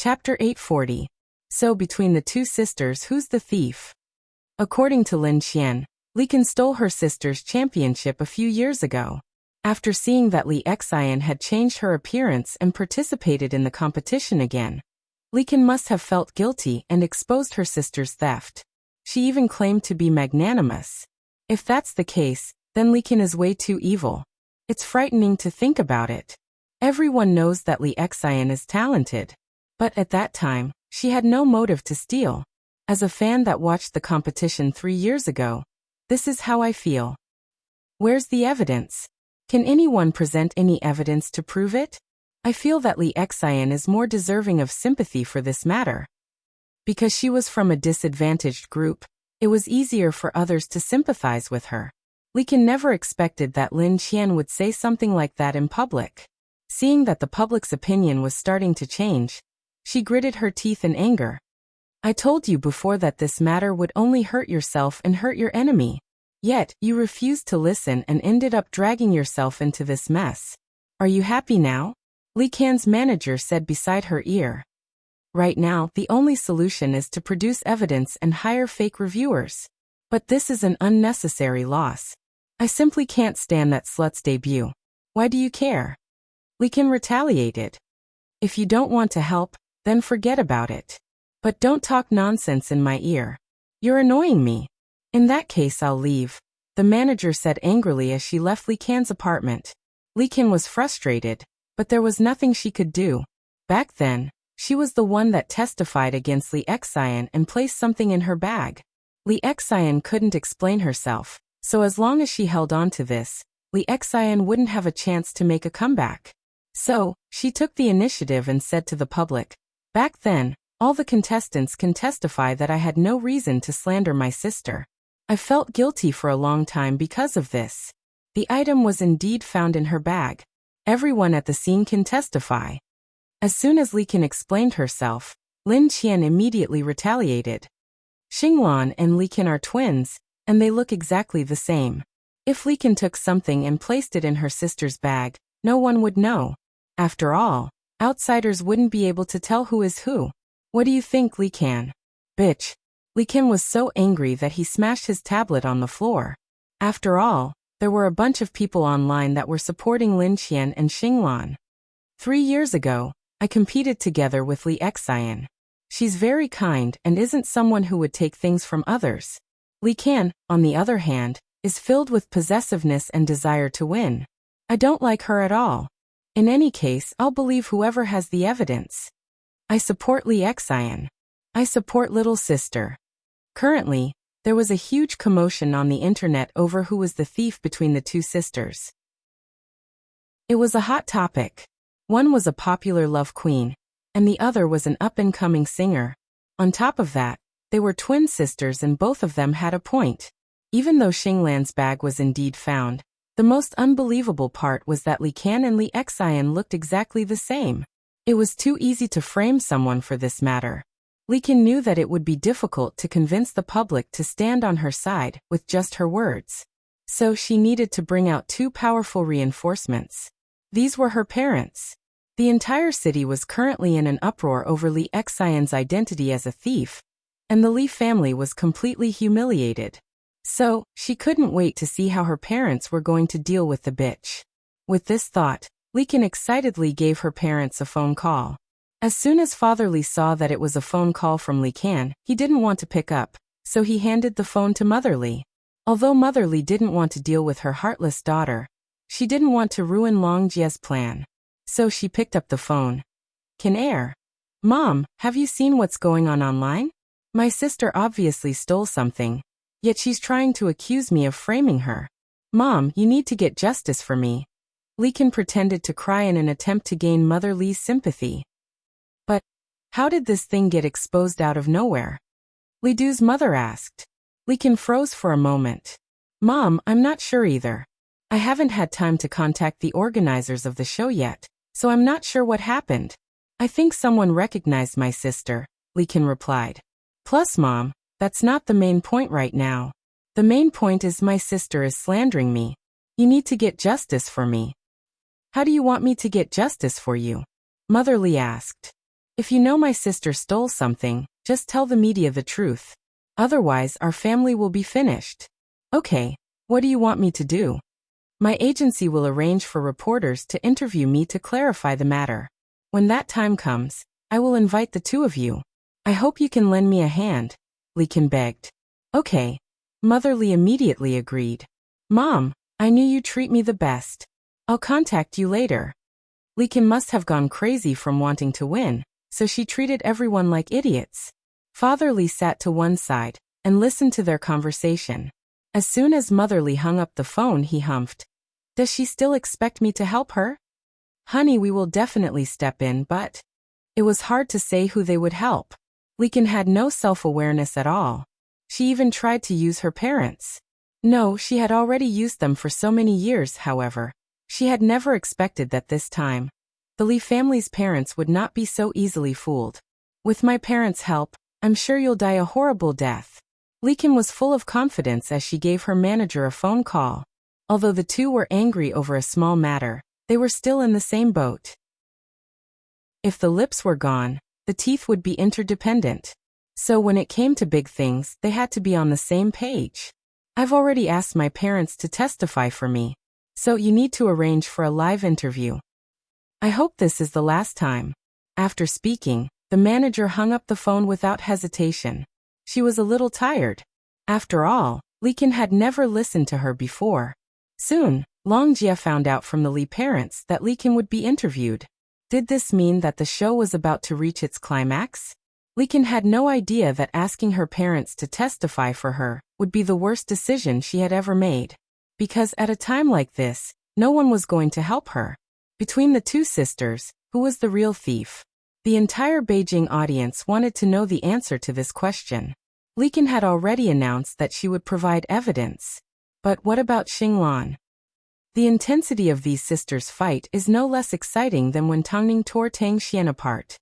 Chapter 840. So between the two sisters, who's the thief? According to Lin Qian, Li Kan stole her sister's championship a few years ago. After seeing that Li Xian had changed her appearance and participated in the competition again, Li Kan must have felt guilty and exposed her sister's theft. She even claimed to be magnanimous. If that's the case, then Li Kan is way too evil. It's frightening to think about it. Everyone knows that Li Xian is talented. But at that time, she had no motive to steal. As a fan that watched the competition 3 years ago, this is how I feel. Where's the evidence? Can anyone present any evidence to prove it? I feel that Li Xian is more deserving of sympathy for this matter. Because she was from a disadvantaged group, it was easier for others to sympathize with her. Li Kan never expected that Lin Qian would say something like that in public. Seeing that the public's opinion was starting to change, she gritted her teeth in anger. I told you before that this matter would only hurt yourself and hurt your enemy. Yet, you refused to listen and ended up dragging yourself into this mess. Are you happy now? Li Kan's manager said beside her ear. Right now, the only solution is to produce evidence and hire fake reviewers. But this is an unnecessary loss. I simply can't stand that slut's debut. Why do you care? Li Kan retaliated. If you don't want to help, then forget about it. But don't talk nonsense in my ear. You're annoying me. In that case, I'll leave, the manager said angrily as she left Li Kan's apartment. Li Kan was frustrated, but there was nothing she could do. Back then, she was the one that testified against Li Xian and placed something in her bag. Li Xian couldn't explain herself, so as long as she held on to this, Li Xian wouldn't have a chance to make a comeback. So, she took the initiative and said to the public, back then, all the contestants can testify that I had no reason to slander my sister. I felt guilty for a long time because of this. The item was indeed found in her bag. Everyone at the scene can testify. As soon as Li Kan explained herself, Lin Qian immediately retaliated. Xinglan and Li Kan are twins, and they look exactly the same. If Li Kan took something and placed it in her sister's bag, no one would know. After all, outsiders wouldn't be able to tell who is who. What do you think, Li Kan? Bitch. Li Kan was so angry that he smashed his tablet on the floor. After all, there were a bunch of people online that were supporting Lin Qian and Xinglan. 3 years ago, I competed together with Li Xian. She's very kind and isn't someone who would take things from others. Li Kan, on the other hand, is filled with possessiveness and desire to win. I don't like her at all. In any case, I'll believe whoever has the evidence. I support Li Xian. I support little sister. Currently, there was a huge commotion on the internet over who was the thief between the two sisters. It was a hot topic. One was a popular love queen, and the other was an up-and-coming singer. On top of that, they were twin sisters and both of them had a point. Even though Xinglan's bag was indeed found, the most unbelievable part was that Li Kan and Li Xian looked exactly the same. It was too easy to frame someone for this matter. Li Kan knew that it would be difficult to convince the public to stand on her side with just her words. So she needed to bring out 2 powerful reinforcements. These were her parents. The entire city was currently in an uproar over Li Xian's identity as a thief, and the Li family was completely humiliated. So, she couldn't wait to see how her parents were going to deal with the bitch. With this thought, Li Kan excitedly gave her parents a phone call. As soon as Father Li saw that it was a phone call from Li Kan, he didn't want to pick up, so he handed the phone to Mother Li. Although Mother Li didn't want to deal with her heartless daughter, she didn't want to ruin Long Jie's plan. So she picked up the phone. Can air. Mom, have you seen what's going on online? My sister obviously stole something, yet she's trying to accuse me of framing her. Mom, you need to get justice for me. Li Kan pretended to cry in an attempt to gain Mother Li's sympathy. But, how did this thing get exposed out of nowhere? Li Du's mother asked. Li Kan froze for a moment. Mom, I'm not sure either. I haven't had time to contact the organizers of the show yet, so I'm not sure what happened. I think someone recognized my sister, Li Kan replied. Plus, Mom, that's not the main point right now. The main point is my sister is slandering me. You need to get justice for me. How do you want me to get justice for you? Mother Li asked. If you know my sister stole something, just tell the media the truth. Otherwise, our family will be finished. Okay, what do you want me to do? My agency will arrange for reporters to interview me to clarify the matter. When that time comes, I will invite the two of you. I hope you can lend me a hand, Lee Kin begged. Okay. Mother Lee immediately agreed. Mom, I knew you'd treat me the best. I'll contact you later. Lee Kin must have gone crazy from wanting to win, so she treated everyone like idiots. Father Lee sat to one side and listened to their conversation. As soon as Mother Lee hung up the phone, he humphed. Does she still expect me to help her? Honey, we will definitely step in, but... It was hard to say who they would help. Lee Kin had no self-awareness at all. She even tried to use her parents. No, she had already used them for so many years, however. She had never expected that this time. The Lee family's parents would not be so easily fooled. With my parents' help, I'm sure you'll die a horrible death. Lee Kin was full of confidence as she gave her manager a phone call. Although the two were angry over a small matter, they were still in the same boat. If the lips were gone, the teeth would be interdependent. So when it came to big things, they had to be on the same page. I've already asked my parents to testify for me. So you need to arrange for a live interview. I hope this is the last time. After speaking, the manager hung up the phone without hesitation. She was a little tired. After all, Lee Kin had never listened to her before. Soon, Long Jia found out from the Lee parents that Lee Kin would be interviewed. Did this mean that the show was about to reach its climax? Lee Kin had no idea that asking her parents to testify for her would be the worst decision she had ever made. Because at a time like this, no one was going to help her. Between the two sisters, who was the real thief? The entire Beijing audience wanted to know the answer to this question. Lee Kin had already announced that she would provide evidence. But what about Xinglan? The intensity of these sisters' fight is no less exciting than when Tongning tore Tang Xian apart.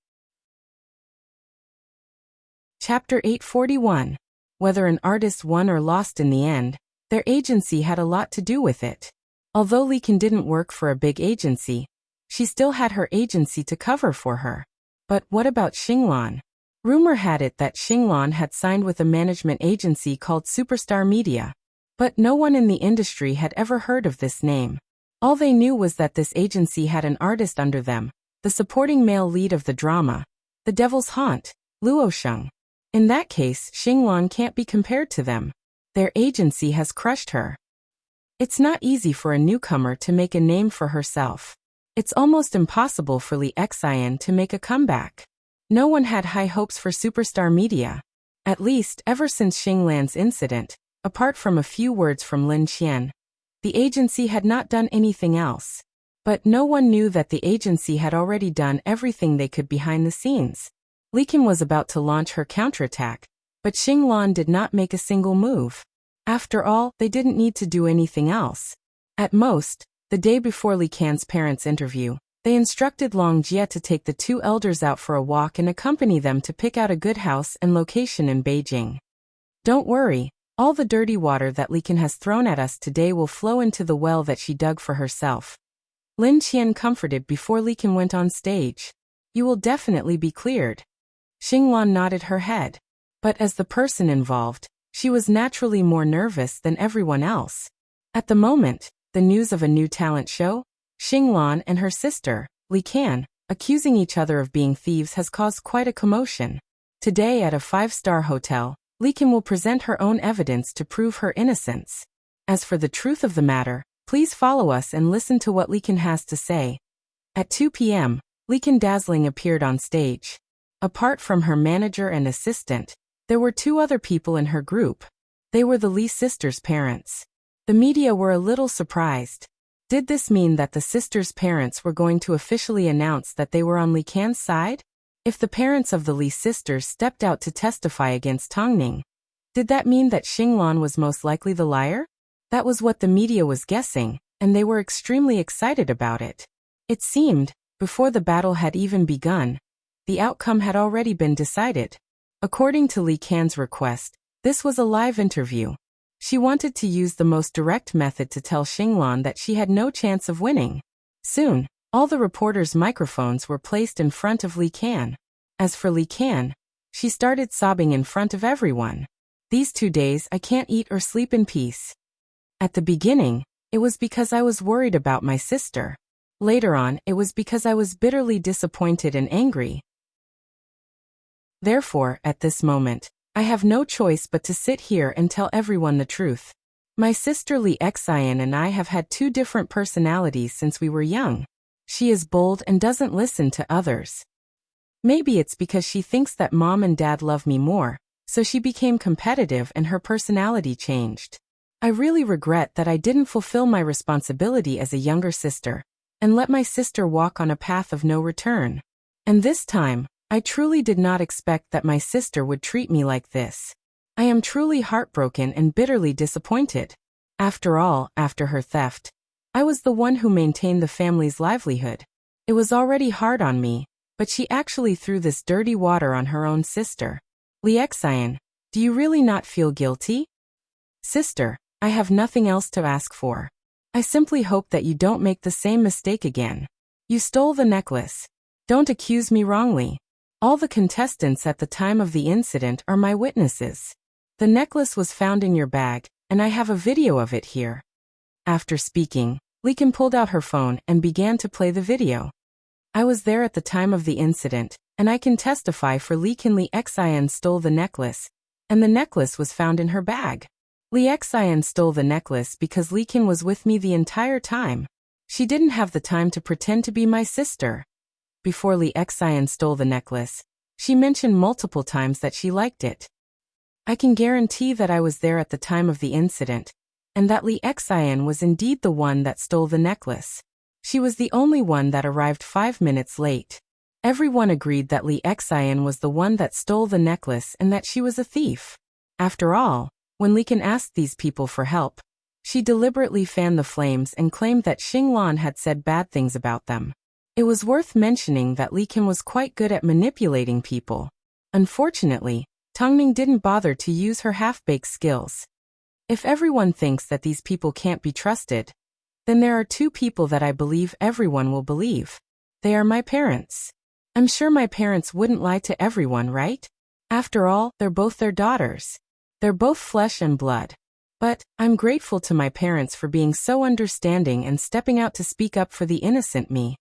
Chapter 841. Whether an artist won or lost in the end, their agency had a lot to do with it. Although Lee Kin didn't work for a big agency, she still had her agency to cover for her. But what about Xinglan? Rumor had it that Xinglan had signed with a management agency called Superstar Media. But no one in the industry had ever heard of this name. All they knew was that this agency had an artist under them, the supporting male lead of the drama, The Devil's Haunt, Luo Sheng. In that case, Xinglan can't be compared to them. Their agency has crushed her. It's not easy for a newcomer to make a name for herself. It's almost impossible for Lee Xian to make a comeback. No one had high hopes for Superstar Media. At least, ever since Xinglan's incident, apart from a few words from Lin Qian, the agency had not done anything else. But no one knew that the agency had already done everything they could behind the scenes. Lee Kin was about to launch her counterattack, but Xinglan did not make a single move. After all, they didn't need to do anything else. At most, the day before Lee Can's parents' interview, they instructed Long Jia to take the two elders out for a walk and accompany them to pick out a good house and location in Beijing. Don't worry. All the dirty water that Lee Kin has thrown at us today will flow into the well that she dug for herself. Lin Qian comforted before Lee Kin went on stage. You will definitely be cleared. Xinglan nodded her head. But as the person involved, she was naturally more nervous than everyone else. At the moment, the news of a new talent show, Xinglan and her sister, Lee Can, accusing each other of being thieves has caused quite a commotion. Today at a 5-star hotel, Lee Kin will present her own evidence to prove her innocence. As for the truth of the matter, please follow us and listen to what Lee Kin has to say. At 2 p.m., Lee Kin dazzling appeared on stage. Apart from her manager and assistant, there were two other people in her group. They were the Lee sisters' parents. The media were a little surprised. Did this mean that the sisters' parents were going to officially announce that they were on Lee Can's side? If the parents of the Lee sisters stepped out to testify against Tongning, did that mean that Xinglan was most likely the liar? That was what the media was guessing, and they were extremely excited about it. It seemed, before the battle had even begun, the outcome had already been decided. According to Lee Can's request, this was a live interview. She wanted to use the most direct method to tell Xinglan that she had no chance of winning. Soon, all the reporters' microphones were placed in front of Lee Can. As for Li Kan, she started sobbing in front of everyone. These 2 days I can't eat or sleep in peace. At the beginning, it was because I was worried about my sister. Later on, it was because I was bitterly disappointed and angry. Therefore, at this moment, I have no choice but to sit here and tell everyone the truth. My sister Li Xian and I have had 2 different personalities since we were young. She is bold and doesn't listen to others. Maybe it's because she thinks that mom and dad love me more, so she became competitive and her personality changed. I really regret that I didn't fulfill my responsibility as a younger sister, and let my sister walk on a path of no return. And this time, I truly did not expect that my sister would treat me like this. I am truly heartbroken and bitterly disappointed. After all, after her theft, I was the one who maintained the family's livelihood. It was already hard on me, but she actually threw this dirty water on her own sister. Li Xian, do you really not feel guilty? Sister, I have nothing else to ask for. I simply hope that you don't make the same mistake again. You stole the necklace. Don't accuse me wrongly. All the contestants at the time of the incident are my witnesses. The necklace was found in your bag, and I have a video of it here. After speaking, Li Kan pulled out her phone and began to play the video. I was there at the time of the incident, and I can testify for Li Kan. Li Xian stole the necklace, and the necklace was found in her bag. Li Xian stole the necklace because Li Kan was with me the entire time. She didn't have the time to pretend to be my sister. Before Li Xian stole the necklace, she mentioned multiple times that she liked it. I can guarantee that I was there at the time of the incident, and that Li Xian was indeed the one that stole the necklace. She was the only one that arrived 5 minutes late. Everyone agreed that Li Xian was the one that stole the necklace and that she was a thief. After all, when Li Kan asked these people for help, she deliberately fanned the flames and claimed that Xinglan had said bad things about them. It was worth mentioning that Li Kan was quite good at manipulating people. Unfortunately, Tongning didn't bother to use her half-baked skills. If everyone thinks that these people can't be trusted, then there are 2 people that I believe everyone will believe. They are my parents. I'm sure my parents wouldn't lie to everyone, right? After all, they're both their daughters. They're both flesh and blood. But I'm grateful to my parents for being so understanding and stepping out to speak up for the innocent me.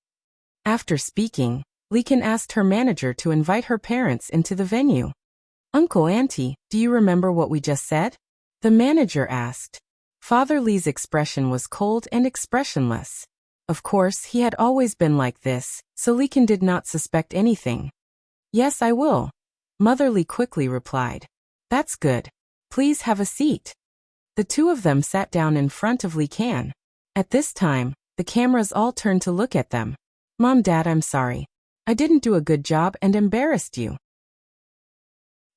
After speaking, Li Kan asked her manager to invite her parents into the venue. Uncle, Auntie, do you remember what we just said? The manager asked. Father Li's expression was cold and expressionless. Of course, he had always been like this, so Li Kan did not suspect anything. Yes, I will. Mother Li quickly replied. That's good. Please have a seat. The 2 of them sat down in front of Li Kan. At this time, the cameras all turned to look at them. Mom, Dad, I'm sorry. I didn't do a good job and embarrassed you.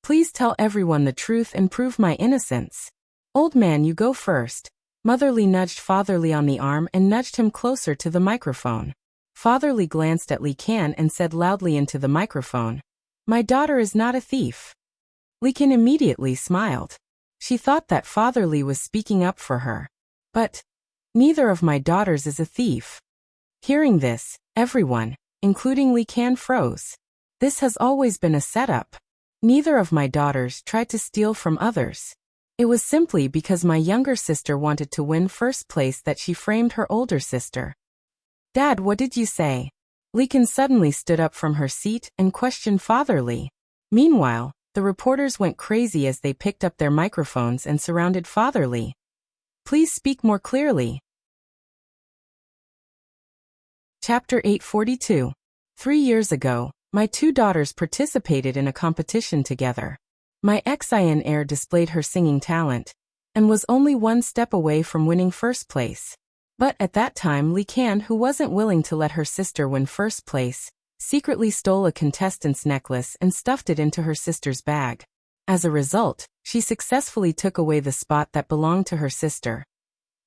Please tell everyone the truth and prove my innocence. Old man, you go first. Mother Li nudged Father Li on the arm and nudged him closer to the microphone. Father Li glanced at Li Kan and said loudly into the microphone, My daughter is not a thief. Li Kan immediately smiled. She thought that Father Li was speaking up for her. But neither of my daughters is a thief. Hearing this, everyone, including Li Kan, froze. This has always been a setup. Neither of my daughters tried to steal from others. It was simply because my younger sister wanted to win first place that she framed her older sister. Dad, what did you say? Li Kan suddenly stood up from her seat and questioned Father Li. Meanwhile, the reporters went crazy as they picked up their microphones and surrounded Father Li. Please speak more clearly. Chapter 842. 3 years ago, my 2 daughters participated in a competition together. My Xian heir displayed her singing talent, and was only 1 step away from winning first place. But at that time Li Kan, who wasn't willing to let her sister win first place, secretly stole a contestant's necklace and stuffed it into her sister's bag. As a result, she successfully took away the spot that belonged to her sister.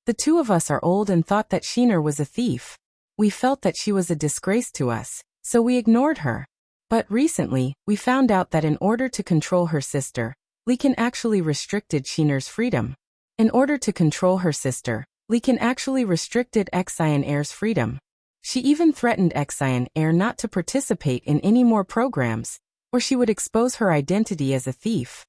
The 2 of us are old and thought that Shiner was a thief. We felt that she was a disgrace to us, so we ignored her. But recently, we found out that in order to control her sister, Li Kan actually restricted Shiner's freedom. In order to control her sister, Li Kan actually restricted Xian heir's freedom. She even threatened Xian heir not to participate in any more programs, or she would expose her identity as a thief.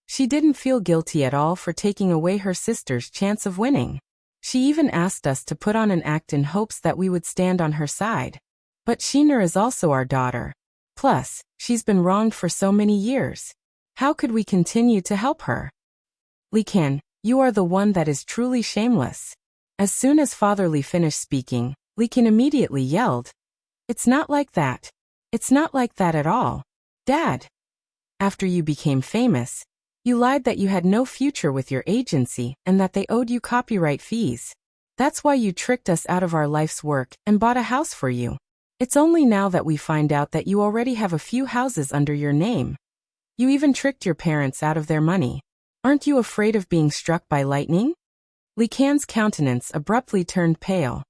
She didn't feel guilty at all for taking away her sister's chance of winning. She even asked us to put on an act in hopes that we would stand on her side. But Shiner is also our daughter. Plus, she's been wronged for so many years. How could we continue to help her? Li Kan, you are the one that is truly shameless. As soon as Father Li finished speaking, Li Kan immediately yelled, "It's not like that. It's not like that at all. Dad. After you became famous, you lied that you had no future with your agency and that they owed you copyright fees. That's why you tricked us out of our life's work and bought a house for you. It's only now that we find out that you already have a few houses under your name. You even tricked your parents out of their money. Aren't you afraid of being struck by lightning?" Li Kan's countenance abruptly turned pale.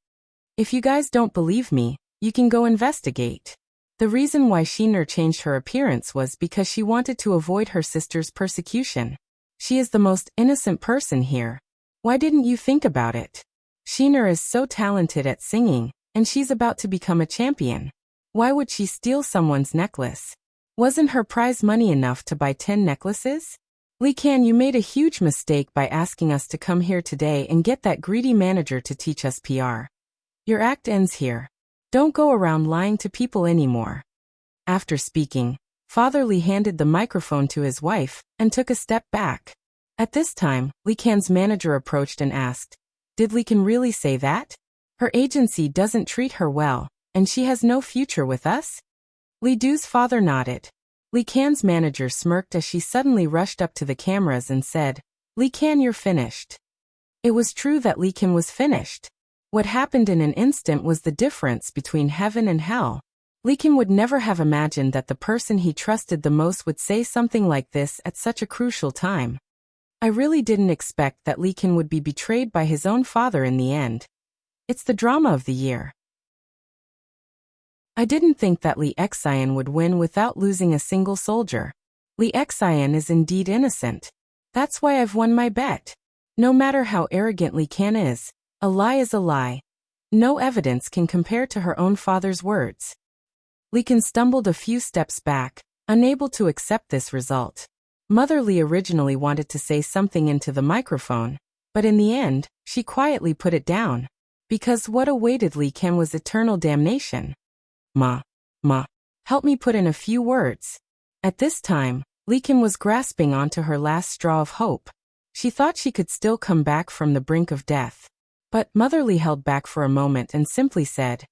"If you guys don't believe me, you can go investigate." The reason why Shiner changed her appearance was because she wanted to avoid her sister's persecution. She is the most innocent person here. Why didn't you think about it? Shiner is so talented at singing, and she's about to become a champion. Why would she steal someone's necklace? Wasn't her prize money enough to buy 10 necklaces? Li Kan, you made a huge mistake by asking us to come here today and get that greedy manager to teach us PR. Your act ends here. Don't go around lying to people anymore. After speaking, Father Li handed the microphone to his wife and took a step back. At this time, Li Kan's manager approached and asked, "Did Li Kan really say that? Her agency doesn't treat her well, and she has no future with us?" Li Du's father nodded. Li Kan's manager smirked as she suddenly rushed up to the cameras and said, "Li Kan, you're finished." It was true that Li Kan was finished. What happened in an instant was the difference between heaven and hell. Li Kan would never have imagined that the person he trusted the most would say something like this at such a crucial time. I really didn't expect that Li Kan would be betrayed by his own father in the end. It's the drama of the year. I didn't think that Li Xian would win without losing a single soldier. Li Xian is indeed innocent. That's why I've won my bet. No matter how arrogant Li Kan is, a lie is a lie. No evidence can compare to her own father's words. Li Kan stumbled a few steps back, unable to accept this result. Mother Li originally wanted to say something into the microphone, but in the end, she quietly put it down. Because what awaited Li Kan was eternal damnation. Ma, help me put in a few words. At this time, Li Kan was grasping onto her last straw of hope. She thought she could still come back from the brink of death. But Mother Li held back for a moment and simply said,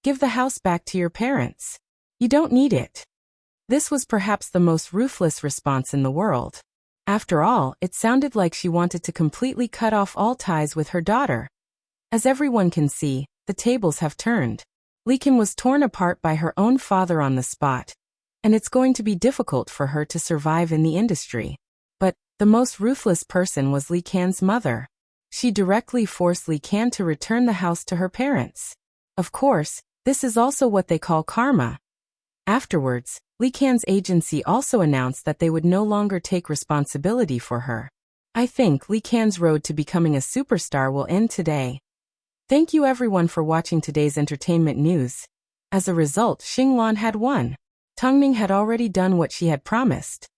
"Give the house back to your parents. You don't need it." This was perhaps the most ruthless response in the world. After all, it sounded like she wanted to completely cut off all ties with her daughter. As everyone can see, the tables have turned. Li Kan was torn apart by her own father on the spot, and it's going to be difficult for her to survive in the industry. But the most ruthless person was Li Kan's mother. She directly forced Li Kan to return the house to her parents. Of course, this is also what they call karma. Afterwards, Li Kan's agency also announced that they would no longer take responsibility for her. I think Li Kan's road to becoming a superstar will end today. Thank you everyone for watching today's entertainment news. As a result, Xinglan had won. Tongning had already done what she had promised.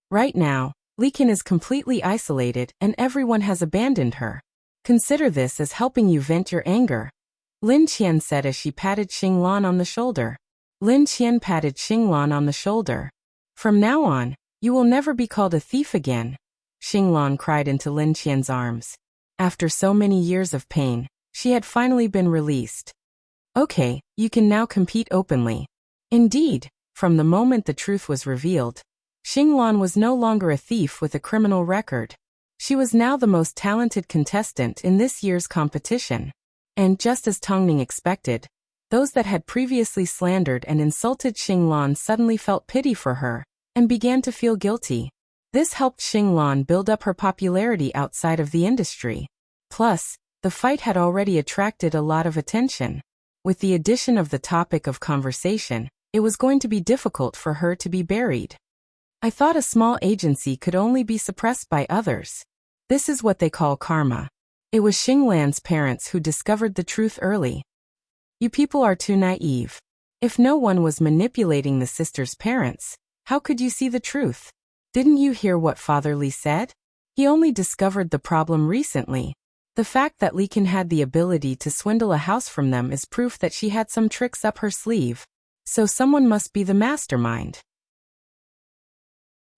Right now, Li Kan is completely isolated and everyone has abandoned her. Consider this as helping you vent your anger. Lin Qian said as she patted Xinglan on the shoulder. Lin Qian patted Xinglan on the shoulder. "From now on, you will never be called a thief again." Xinglan cried into Lin Qian's arms. After so many years of pain, she had finally been released. "Okay, you can now compete openly." Indeed, from the moment the truth was revealed, Xinglan was no longer a thief with a criminal record. She was now the most talented contestant in this year's competition. And just as Tongning expected, those that had previously slandered and insulted Xinglan suddenly felt pity for her and began to feel guilty. This helped Xinglan build up her popularity outside of the industry. Plus, the fight had already attracted a lot of attention. With the addition of the topic of conversation, it was going to be difficult for her to be buried. I thought a small agency could only be suppressed by others. This is what they call karma. It was Xinglan's parents who discovered the truth early. You people are too naive. If no one was manipulating the sister's parents, How could you see the truth? Didn't you hear what Father Li said? He only discovered the problem recently. The fact that Li Kan had the ability to swindle a house from them is proof that she had some tricks up her sleeve. So someone must be the mastermind.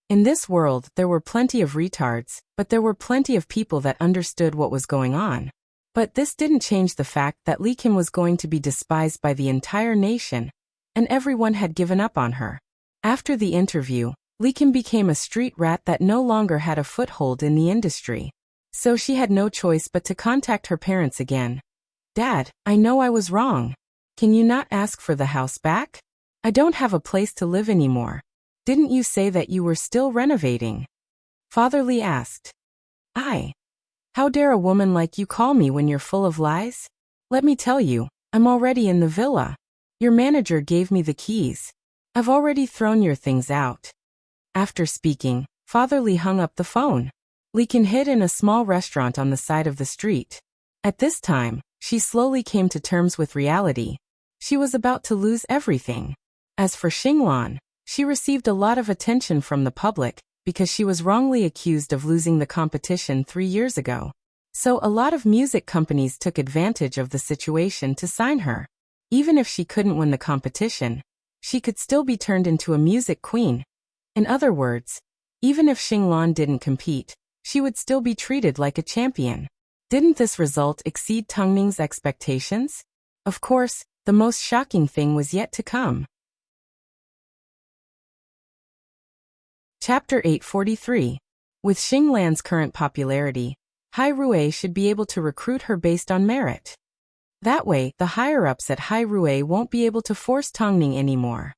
In this world, there were plenty of retards, but there were plenty of people that understood what was going on. But this didn't change the fact that Li Kan was going to be despised by the entire nation, and everyone had given up on her. After the interview, Li Kan became a street rat that no longer had a foothold in the industry. So she had no choice but to contact her parents again. Dad, I know I was wrong. Can you not ask for the house back? I don't have a place to live anymore. Didn't you say that you were still renovating? Father Li asked. How dare a woman like you call me when you're full of lies? Let me tell you, I'm already in the villa. Your manager gave me the keys. I've already thrown your things out. After speaking, Father Li hung up the phone. Li Kan hid in a small restaurant on the side of the street. At this time, she slowly came to terms with reality. She was about to lose everything. As for Xinglan, she received a lot of attention from the public because she was wrongly accused of losing the competition 3 years ago. So a lot of music companies took advantage of the situation to sign her. Even if she couldn't win the competition, she could still be turned into a music queen. In other words, even if Xinglan didn't compete, she would still be treated like a champion. Didn't this result exceed Tang Ning's expectations? Of course, the most shocking thing was yet to come. Chapter 843. With Xinglan's current popularity, Hai Rui should be able to recruit her based on merit. That way, the higher-ups at Hai Rui won't be able to force Tang Ning anymore.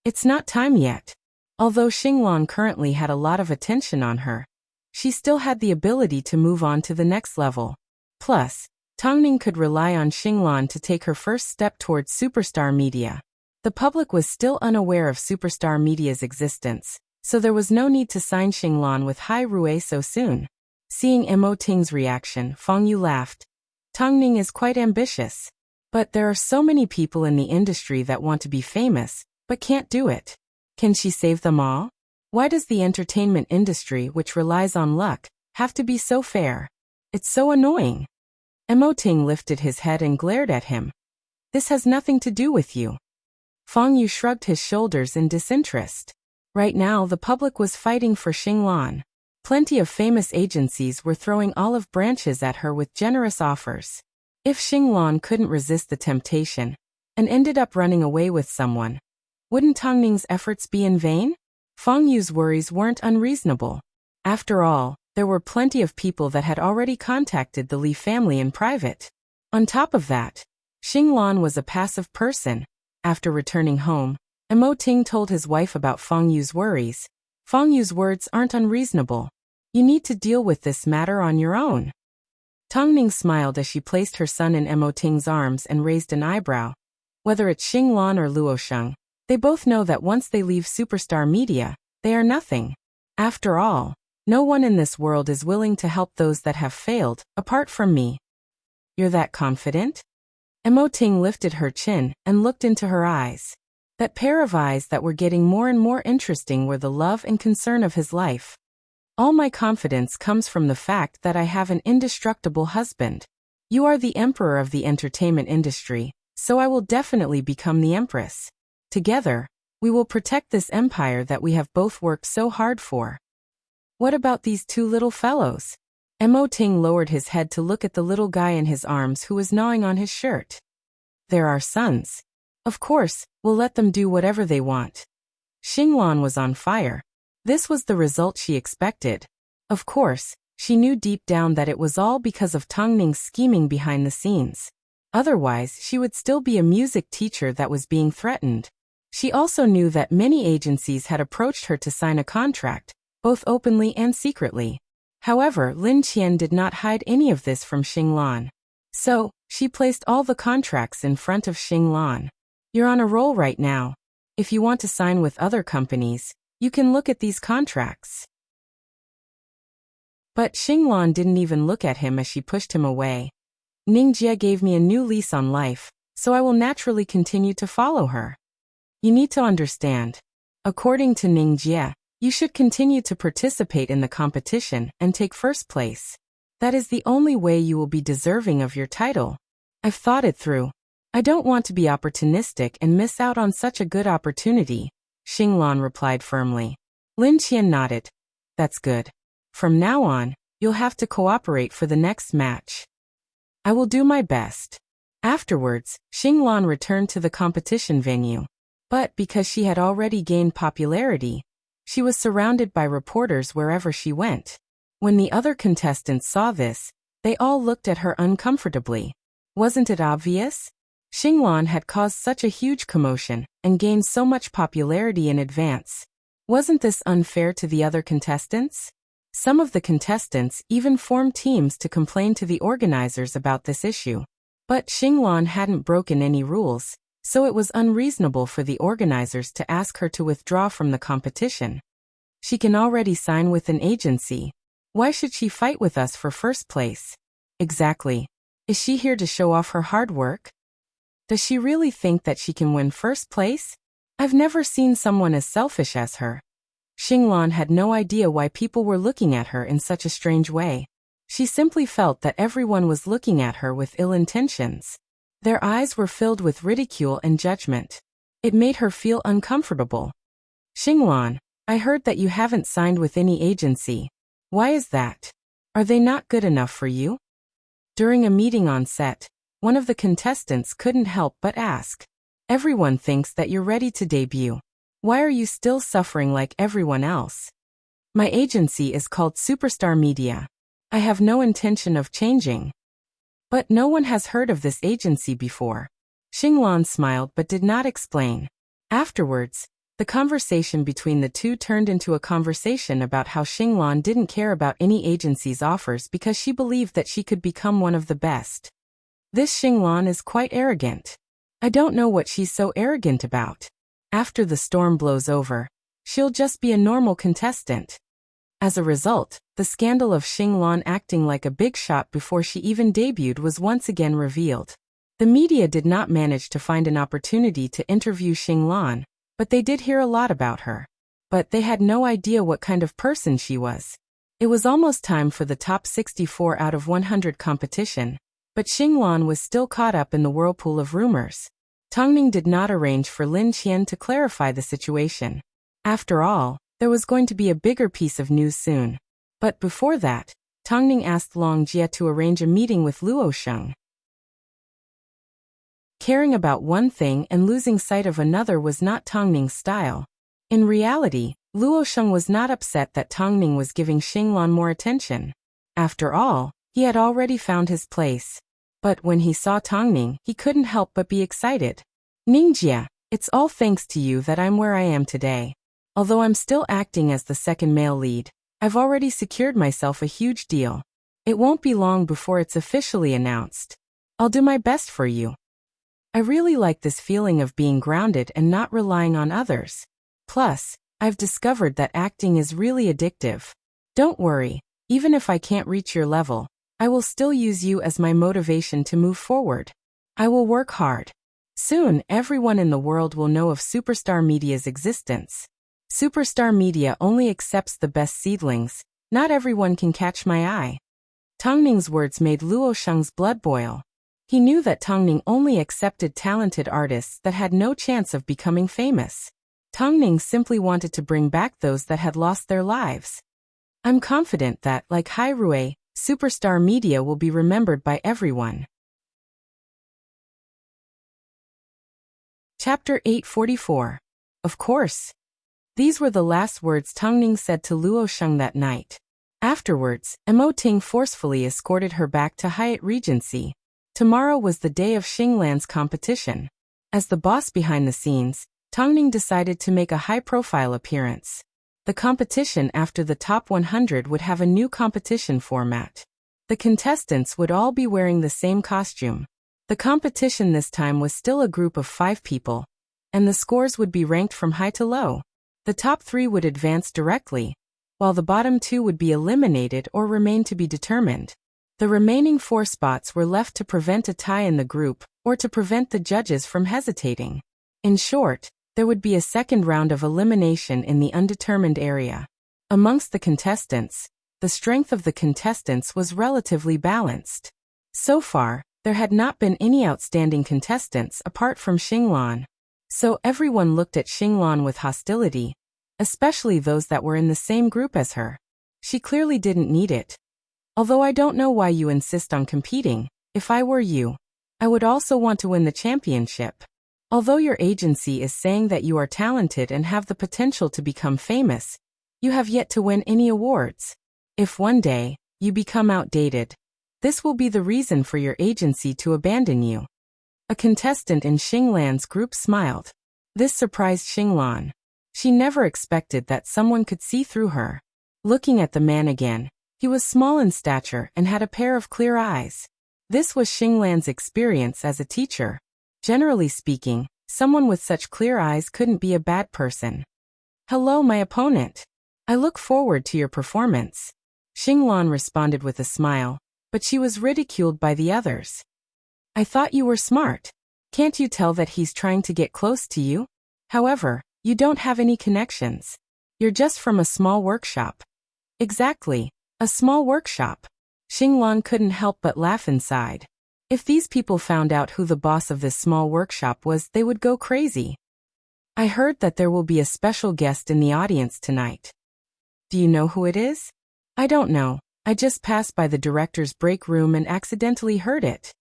It's not time yet. Although Xinglan currently had a lot of attention on her, she still had the ability to move on to the next level. Plus, Tang Ning could rely on Xinglan to take her first step towards superstar media. The public was still unaware of superstar media's existence, so there was no need to sign Xinglan with Hai Rui so soon. Seeing Mo Ting's reaction, Fang Yu laughed. Tang Ning is quite ambitious. But there are so many people in the industry that want to be famous, but can't do it. Can she save them all? Why does the entertainment industry, which relies on luck, have to be so fair? It's so annoying. Mo Ting lifted his head and glared at him. This has nothing to do with you. Fang Yu shrugged his shoulders in disinterest. Right now the public was fighting for Xinglan. Plenty of famous agencies were throwing olive branches at her with generous offers. If Xinglan couldn't resist the temptation, and ended up running away with someone, wouldn't Tang Ning's efforts be in vain? Fang Yu's worries weren't unreasonable. After all, there were plenty of people that had already contacted the Li family in private. On top of that, Xinglan was a passive person. After returning home, Mo Ting told his wife about Fang Yu's worries. Fang Yu's words aren't unreasonable. You need to deal with this matter on your own. Tang Ning smiled as she placed her son in Mo Ting's arms and raised an eyebrow. Whether it's Xinglan or Luosheng, they both know that once they leave superstar media, they are nothing. After all, no one in this world is willing to help those that have failed, apart from me. You're that confident? Mo Ting lifted her chin and looked into her eyes. That pair of eyes that were getting more and more interesting were the love and concern of his life. All my confidence comes from the fact that I have an indestructible husband. You are the emperor of the entertainment industry, so I will definitely become the empress. Together, we will protect this empire that we have both worked so hard for. What about these two little fellows? Mo Ting lowered his head to look at the little guy in his arms who was gnawing on his shirt. They're our sons. Of course, we'll let them do whatever they want. Xinglan was on fire. This was the result she expected. Of course, she knew deep down that it was all because of Tang Ning's scheming behind the scenes. Otherwise, she would still be a music teacher that was being threatened. She also knew that many agencies had approached her to sign a contract, both openly and secretly. However, Lin Qian did not hide any of this from Xinglan. So, she placed all the contracts in front of Xinglan. You're on a roll right now. If you want to sign with other companies, you can look at these contracts. But Xinglan didn't even look at him as she pushed him away. Ningjie gave me a new lease on life, so I will naturally continue to follow her. You need to understand. According to Ningjie, you should continue to participate in the competition and take first place. That is the only way you will be deserving of your title. I've thought it through. I don't want to be opportunistic and miss out on such a good opportunity, Xinglan replied firmly. Lin Qian nodded. That's good. From now on, you'll have to cooperate for the next match. I will do my best. Afterwards, Xinglan returned to the competition venue. But because she had already gained popularity, she was surrounded by reporters wherever she went. When the other contestants saw this, they all looked at her uncomfortably. Wasn't it obvious? Xinglan had caused such a huge commotion and gained so much popularity in advance. Wasn't this unfair to the other contestants? Some of the contestants even formed teams to complain to the organizers about this issue. But Xinglan hadn't broken any rules, so it was unreasonable for the organizers to ask her to withdraw from the competition. She can already sign with an agency. Why should she fight with us for first place? Exactly. Is she here to show off her hard work? Does she really think that she can win first place? I've never seen someone as selfish as her. Xinglan had no idea why people were looking at her in such a strange way. She simply felt that everyone was looking at her with ill intentions. Their eyes were filled with ridicule and judgment. It made her feel uncomfortable. Xinglan, I heard that you haven't signed with any agency. Why is that? Are they not good enough for you? During a meeting on set, one of the contestants couldn't help but ask. Everyone thinks that you're ready to debut. Why are you still suffering like everyone else? My agency is called Superstar Media. I have no intention of changing. But no one has heard of this agency before. Xinglan smiled but did not explain. Afterwards, the conversation between the two turned into a conversation about how Xinglan didn't care about any agency's offers because she believed that she could become one of the best. This Xinglan is quite arrogant. I don't know what she's so arrogant about. After the storm blows over, she'll just be a normal contestant. As a result, the scandal of Xinglan acting like a big shot before she even debuted was once again revealed. The media did not manage to find an opportunity to interview Xinglan, but they did hear a lot about her. But they had no idea what kind of person she was. It was almost time for the top 64 out of 100 competition, but Xinglan was still caught up in the whirlpool of rumors. Tongning did not arrange for Lin Qian to clarify the situation. After all, there was going to be a bigger piece of news soon. But before that, Tongning asked Long Jie to arrange a meeting with Luo Sheng. Caring about one thing and losing sight of another was not Tongning's style. In reality, Luo Sheng was not upset that Tongning was giving Xinglan more attention. After all, he had already found his place. But when he saw Tongning, he couldn't help but be excited. Ningjie, it's all thanks to you that I'm where I am today. Although I'm still acting as the second male lead, I've already secured myself a huge deal. It won't be long before it's officially announced. I'll do my best for you. I really like this feeling of being grounded and not relying on others. Plus, I've discovered that acting is really addictive. Don't worry, even if I can't reach your level, I will still use you as my motivation to move forward. I will work hard. Soon, everyone in the world will know of Superstar Media's existence. Superstar Media only accepts the best seedlings. Not everyone can catch my eye. Tongning's words made Luo Sheng's blood boil. He knew that Tongning only accepted talented artists that had no chance of becoming famous. Tongning simply wanted to bring back those that had lost their lives. I'm confident that, like Hai Rui, Superstar Media will be remembered by everyone. Chapter 844. Of course. These were the last words Tongning said to Luo Sheng that night. Afterwards, Mo Ting forcefully escorted her back to Hyatt Regency. Tomorrow was the day of Xinglan's competition. As the boss behind the scenes, Tongning decided to make a high-profile appearance. The competition after the top 100 would have a new competition format. The contestants would all be wearing the same costume. The competition this time was still a group of 5 people, and the scores would be ranked from high to low. The top 3 would advance directly, while the bottom 2 would be eliminated or remain to be determined. The remaining 4 spots were left to prevent a tie in the group, or to prevent the judges from hesitating. In short, there would be a second round of elimination in the undetermined area. Amongst the contestants, the strength of the contestants was relatively balanced. So far, there had not been any outstanding contestants apart from Xinglan. So everyone looked at Xinglan with hostility, especially those that were in the same group as her. She clearly didn't need it. Although I don't know why you insist on competing, if I were you, I would also want to win the championship. Although your agency is saying that you are talented and have the potential to become famous, you have yet to win any awards. If one day, you become outdated, this will be the reason for your agency to abandon you. A contestant in Xinglan's group smiled. This surprised Xinglan. She never expected that someone could see through her. Looking at the man again, he was small in stature and had a pair of clear eyes. This was Xinglan's experience as a teacher. Generally speaking, someone with such clear eyes couldn't be a bad person. Hello, my opponent. I look forward to your performance. Xinglan responded with a smile, but she was ridiculed by the others. I thought you were smart. Can't you tell that he's trying to get close to you? However, you don't have any connections. You're just from a small workshop. Exactly, a small workshop. Xinglan couldn't help but laugh inside. If these people found out who the boss of this small workshop was, they would go crazy. I heard that there will be a special guest in the audience tonight. Do you know who it is? I don't know. I just passed by the director's break room and accidentally heard it.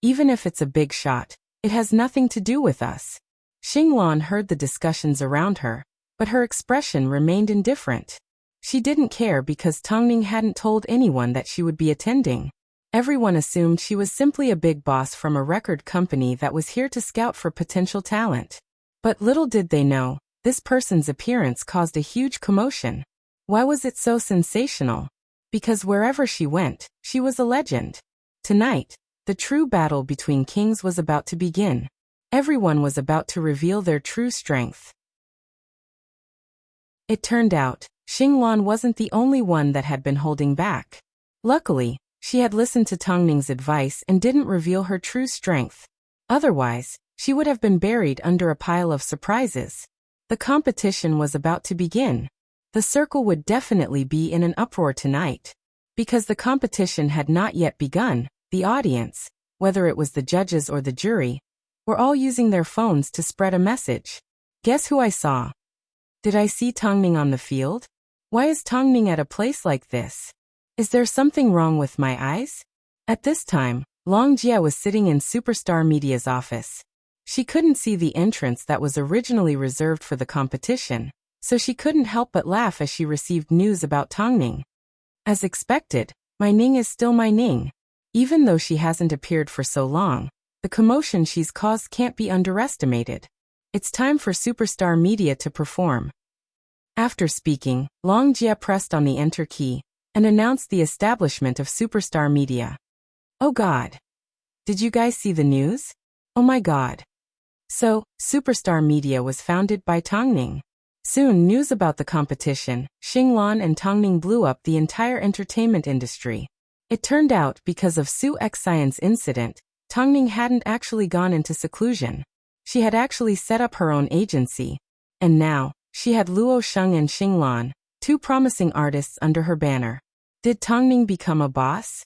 Even if it's a big shot, it has nothing to do with us. Xinglan heard the discussions around her, but her expression remained indifferent. She didn't care because Tongning hadn't told anyone that she would be attending. Everyone assumed she was simply a big boss from a record company that was here to scout for potential talent. But little did they know, this person's appearance caused a huge commotion. Why was it so sensational? Because wherever she went, she was a legend. Tonight, the true battle between kings was about to begin. Everyone was about to reveal their true strength. It turned out, Xinglan wasn't the only one that had been holding back. Luckily, she had listened to Tongning's advice and didn't reveal her true strength. Otherwise, she would have been buried under a pile of surprises. The competition was about to begin. The circle would definitely be in an uproar tonight. Because the competition had not yet begun, the audience, whether it was the judges or the jury, were all using their phones to spread a message. Guess who I saw? Did I see Tongning on the field? Why is Tongning at a place like this? Is there something wrong with my eyes? At this time, Longjia was sitting in Superstar Media's office. She couldn't see the entrance that was originally reserved for the competition, so she couldn't help but laugh as she received news about Tongning. As expected, my Ning is still my Ning. Even though she hasn't appeared for so long, the commotion she's caused can't be underestimated. It's time for Superstar Media to perform. After speaking, Longjia pressed on the enter key and announced the establishment of Superstar Media. Oh God! Did you guys see the news? Oh my God! So, Superstar Media was founded by Tongning. Soon news about the competition, Xinglan and Tongning blew up the entire entertainment industry. It turned out because of Su Xian's incident, Tongning hadn't actually gone into seclusion. She had actually set up her own agency. And now, she had Luo Sheng and Xinglan, two promising artists under her banner. Did Tongning become a boss?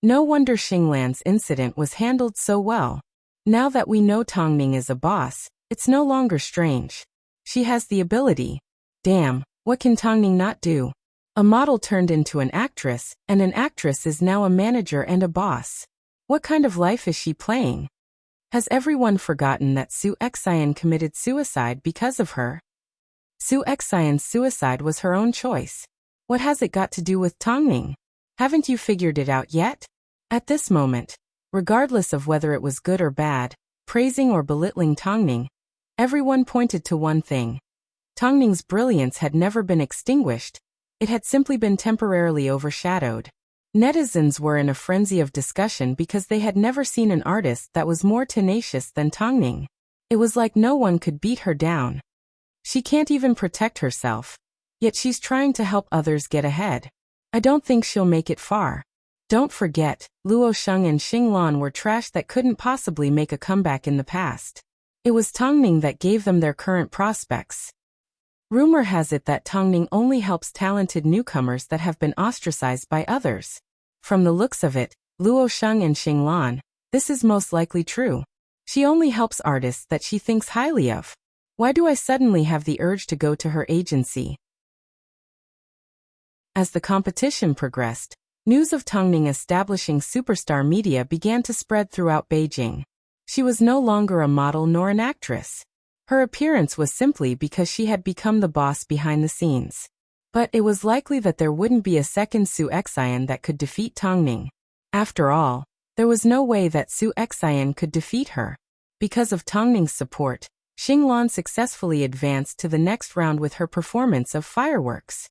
No wonder Xinglan's incident was handled so well. Now that we know Tongning is a boss, it's no longer strange. She has the ability. Damn, what can Tongning not do? A model turned into an actress, and an actress is now a manager and a boss. What kind of life is she playing? Has everyone forgotten that Su Xian committed suicide because of her? Su Xian's suicide was her own choice. What has it got to do with Tongning? Haven't you figured it out yet? At this moment, regardless of whether it was good or bad, praising or belittling Tongning, everyone pointed to one thing. Tongning's brilliance had never been extinguished, it had simply been temporarily overshadowed. Netizens were in a frenzy of discussion because they had never seen an artist that was more tenacious than Tongning. It was like no one could beat her down. She can't even protect herself, yet she's trying to help others get ahead. I don't think she'll make it far. Don't forget, Luo Sheng and Xinglan were trash that couldn't possibly make a comeback in the past. It was Tongning that gave them their current prospects. Rumor has it that Tongning only helps talented newcomers that have been ostracized by others. From the looks of it, Luo Sheng and Xinglan, this is most likely true. She only helps artists that she thinks highly of. Why do I suddenly have the urge to go to her agency? As the competition progressed, news of Tongning establishing superstar media began to spread throughout Beijing. She was no longer a model nor an actress. Her appearance was simply because she had become the boss behind the scenes. But it was likely that there wouldn't be a second Su Xian that could defeat Tongning. After all, there was no way that Su Xian could defeat her. Because of Tongning's support, Xinglan successfully advanced to the next round with her performance of fireworks.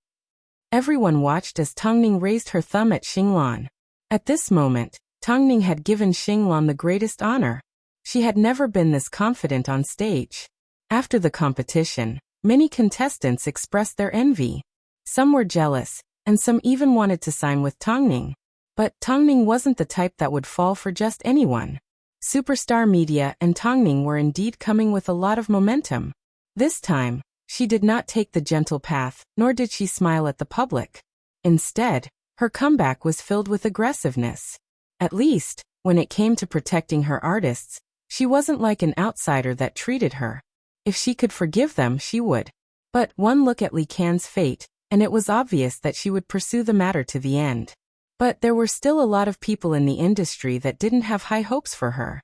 Everyone watched as Tongning raised her thumb at Xinglan. At this moment, Tongning had given Xinglan the greatest honor. She had never been this confident on stage. After the competition, many contestants expressed their envy. Some were jealous, and some even wanted to sign with Tongning. But Tongning wasn't the type that would fall for just anyone. Superstar media and Tongning were indeed coming with a lot of momentum. This time, she did not take the gentle path, nor did she smile at the public. Instead, her comeback was filled with aggressiveness. At least, when it came to protecting her artists, she wasn't like an outsider that treated her. If she could forgive them, she would. But one look at Li Can's fate, and it was obvious that she would pursue the matter to the end. But there were still a lot of people in the industry that didn't have high hopes for her.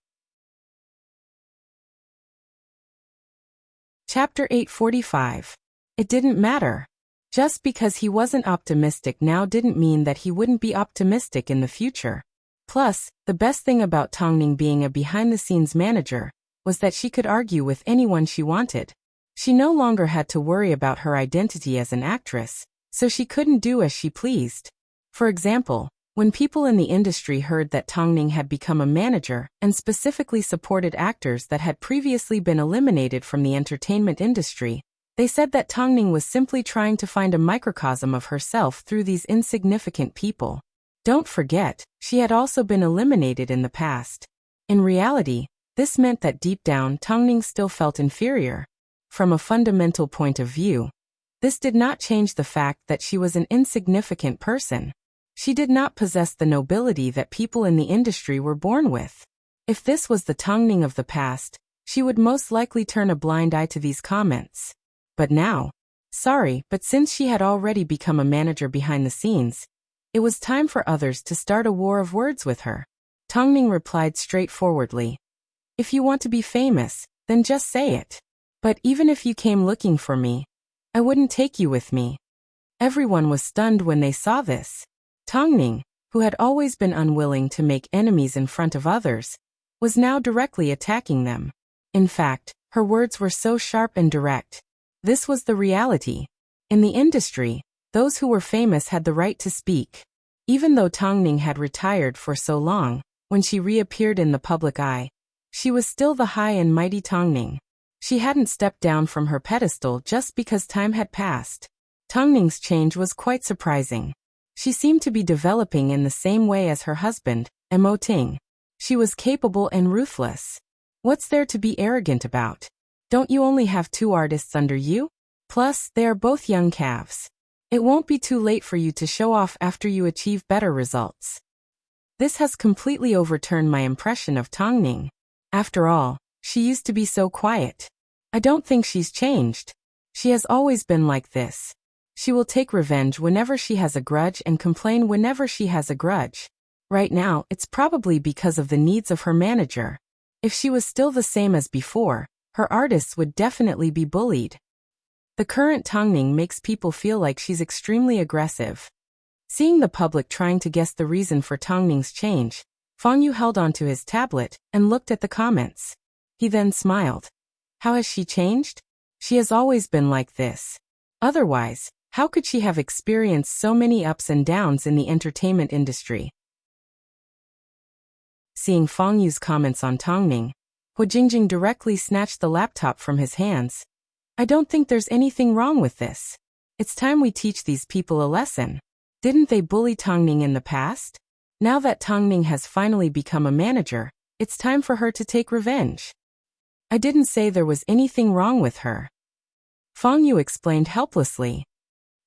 Chapter 845. It didn't matter. Just because he wasn't optimistic now didn't mean that he wouldn't be optimistic in the future. Plus, the best thing about Tongning being a behind-the-scenes manager was that she could argue with anyone she wanted. She no longer had to worry about her identity as an actress, so she couldn't do as she pleased. For example, when people in the industry heard that Tongning had become a manager and specifically supported actors that had previously been eliminated from the entertainment industry, they said that Tongning was simply trying to find a microcosm of herself through these insignificant people. Don't forget, she had also been eliminated in the past. In reality, this meant that deep down Tongning still felt inferior. From a fundamental point of view, this did not change the fact that she was an insignificant person. She did not possess the nobility that people in the industry were born with. If this was the Tongning of the past, she would most likely turn a blind eye to these comments. But now, but since she had already become a manager behind the scenes, it was time for others to start a war of words with her. Tongning replied straightforwardly, "If you want to be famous, then just say it. But even if you came looking for me, I wouldn't take you with me." Everyone was stunned when they saw this. Tongning, who had always been unwilling to make enemies in front of others, was now directly attacking them. In fact, her words were so sharp and direct. This was the reality. In the industry, those who were famous had the right to speak. Even though Tongning had retired for so long, when she reappeared in the public eye, she was still the high and mighty Tongning. She hadn't stepped down from her pedestal just because time had passed. Tongning's change was quite surprising. She seemed to be developing in the same way as her husband, Mo Ting. She was capable and ruthless. What's there to be arrogant about? Don't you only have 2 artists under you? Plus, they are both young calves. It won't be too late for you to show off after you achieve better results. This has completely overturned my impression of Tongning. After all, she used to be so quiet. I don't think she's changed. She has always been like this. She will take revenge whenever she has a grudge and complain whenever she has a grudge. Right now, it's probably because of the needs of her manager. If she was still the same as before, her artists would definitely be bullied. The current Tongning makes people feel like she's extremely aggressive. Seeing the public trying to guess the reason for Tongning's change, Fang Yu held onto his tablet and looked at the comments. He then smiled. How has she changed? She has always been like this. Otherwise, how could she have experienced so many ups and downs in the entertainment industry? Seeing Fang Yu's comments on Tongning, Hu Jingjing directly snatched the laptop from his hands. I don't think there's anything wrong with this. It's time we teach these people a lesson. Didn't they bully Tongning in the past? Now that Tongning has finally become a manager, it's time for her to take revenge. I didn't say there was anything wrong with her. Fang Yu explained helplessly.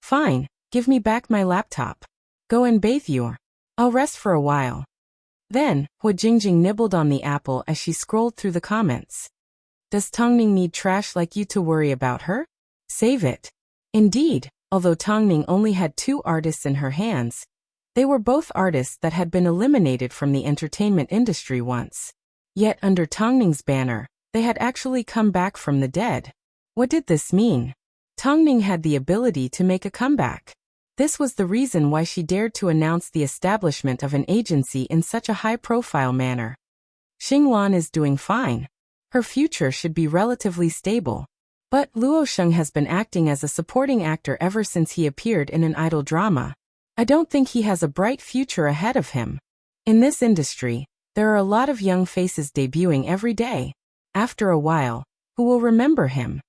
Fine, give me back my laptop. Go and bathe you. I'll rest for a while. Then, Hua Jingjing nibbled on the apple as she scrolled through the comments. Does Tongning need trash like you to worry about her? Save it. Indeed, although Tongning only had 2 artists in her hands, they were both artists that had been eliminated from the entertainment industry once. Yet under Tongning's banner, they had actually come back from the dead. What did this mean? Tongning had the ability to make a comeback. This was the reason why she dared to announce the establishment of an agency in such a high-profile manner. Xinglan is doing fine. Her future should be relatively stable. But Luo Sheng has been acting as a supporting actor ever since he appeared in an idol drama. I don't think he has a bright future ahead of him. In this industry, there are a lot of young faces debuting every day. After a while, who will remember him?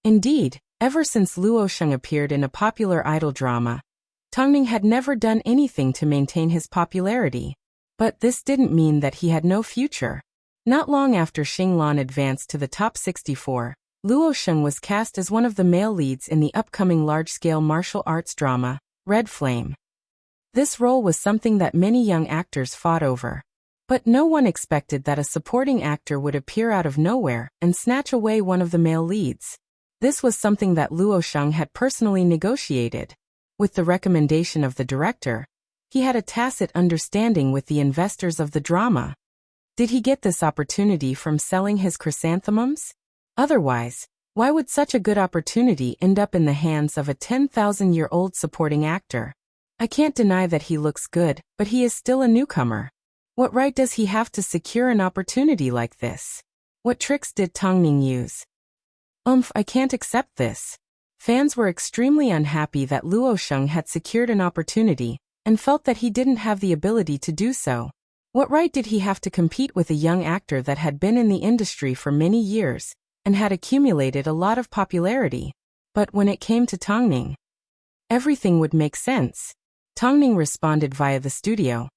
Indeed, ever since Luo Sheng appeared in a popular idol drama, Tongning had never done anything to maintain his popularity. But this didn't mean that he had no future. Not long after Xinglan advanced to the top 64, Luo Sheng was cast as one of the male leads in the upcoming large-scale martial arts drama, Red Flame. This role was something that many young actors fought over. But no one expected that a supporting actor would appear out of nowhere and snatch away one of the male leads. This was something that Luo Sheng had personally negotiated. With the recommendation of the director, he had a tacit understanding with the investors of the drama. Did he get this opportunity from selling his chrysanthemums? Otherwise, why would such a good opportunity end up in the hands of a 10,000-year-old supporting actor? I can't deny that he looks good, but he is still a newcomer. What right does he have to secure an opportunity like this? What tricks did Tongning use? I can't accept this. Fans were extremely unhappy that Luo Sheng had secured an opportunity and felt that he didn't have the ability to do so. What right did he have to compete with a young actor that had been in the industry for many years and had accumulated a lot of popularity? But when it came to Tongning, everything would make sense. Tongning responded via the studio.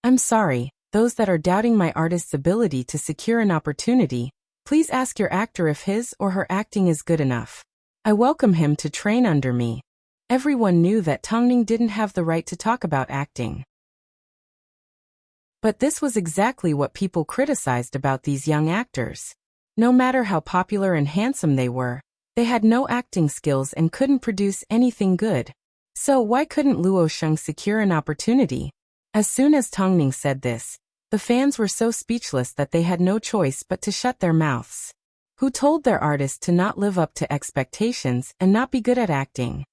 I'm sorry, those that are doubting my artist's ability to secure an opportunity, please ask your actor if his or her acting is good enough. I welcome him to train under me. Everyone knew that Tongning didn't have the right to talk about acting. But this was exactly what people criticized about these young actors. No matter how popular and handsome they were, they had no acting skills and couldn't produce anything good. So why couldn't Luo Sheng secure an opportunity? As soon as Tongning said this, the fans were so speechless that they had no choice but to shut their mouths. Who told their artist to not live up to expectations and not be good at acting?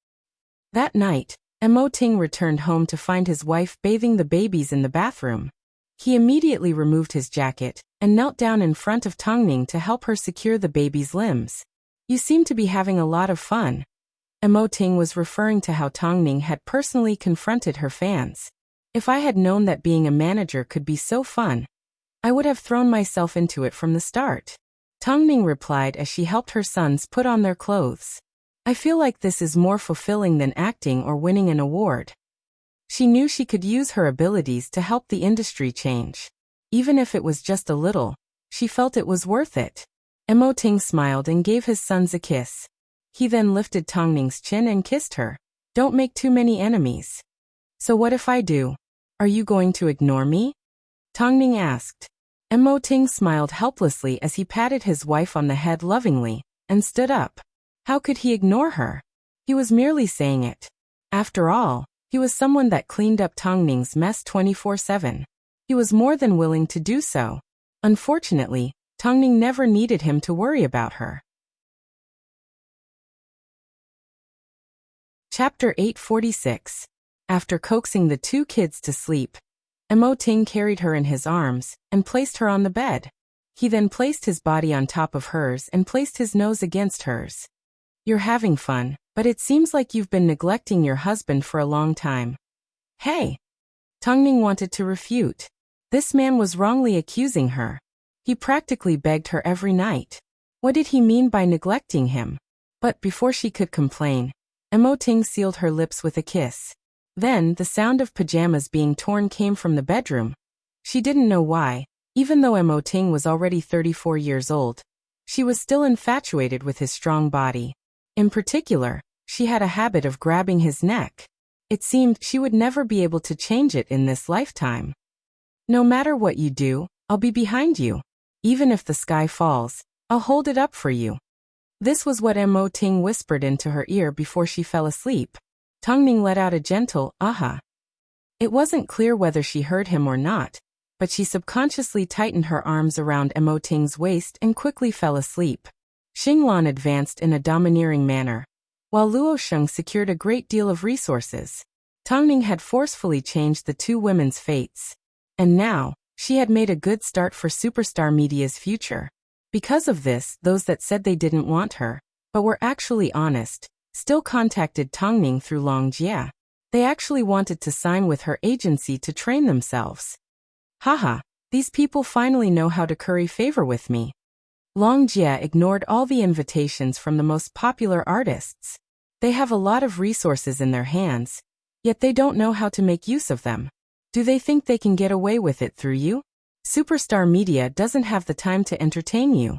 That night, Mo Ting returned home to find his wife bathing the babies in the bathroom. He immediately removed his jacket and knelt down in front of Tongning to help her secure the baby's limbs. You seem to be having a lot of fun. Mo Ting was referring to how Tongning had personally confronted her fans. If I had known that being a manager could be so fun, I would have thrown myself into it from the start. Tongning replied as she helped her sons put on their clothes. I feel like this is more fulfilling than acting or winning an award. She knew she could use her abilities to help the industry change. Even if it was just a little, she felt it was worth it. Mo Ting smiled and gave his sons a kiss. He then lifted Tongning's chin and kissed her. Don't make too many enemies. So what if I do? Are you going to ignore me? Tongning asked. Mo Ting smiled helplessly as he patted his wife on the head lovingly and stood up. How could he ignore her? He was merely saying it. After all, he was someone that cleaned up Tongning's mess 24/7. He was more than willing to do so. Unfortunately, Tongning never needed him to worry about her. Chapter 846. After coaxing the 2 kids to sleep, Mo Ting carried her in his arms and placed her on the bed. He then placed his body on top of hers and placed his nose against hers. You're having fun, but it seems like you've been neglecting your husband for a long time. Hey! Tongning wanted to refute. This man was wrongly accusing her. He practically begged her every night. What did he mean by neglecting him? But before she could complain, Mo Ting sealed her lips with a kiss. Then the sound of pajamas being torn came from the bedroom. She didn't know why, even though Mo Ting was already 34 years old. She was still infatuated with his strong body. In particular, she had a habit of grabbing his neck. It seemed she would never be able to change it in this lifetime. No matter what you do, I'll be behind you. Even if the sky falls, I'll hold it up for you. This was what Mo Ting whispered into her ear before she fell asleep. Tang Ning let out a gentle, aha. It wasn't clear whether she heard him or not, but she subconsciously tightened her arms around Mo Ting's waist and quickly fell asleep. Xinglan advanced in a domineering manner, while Luo Sheng secured a great deal of resources. Tang Ning had forcefully changed the two women's fates. And now, she had made a good start for superstar media's future. Because of this, those that said they didn't want her, but were actually honest, still contacted Tang Ning through Long Jie. They actually wanted to sign with her agency to train themselves. Haha, these people finally know how to curry favor with me. Long Jie ignored all the invitations from the most popular artists. They have a lot of resources in their hands, yet they don't know how to make use of them. Do they think they can get away with it through you? Superstar media doesn't have the time to entertain you.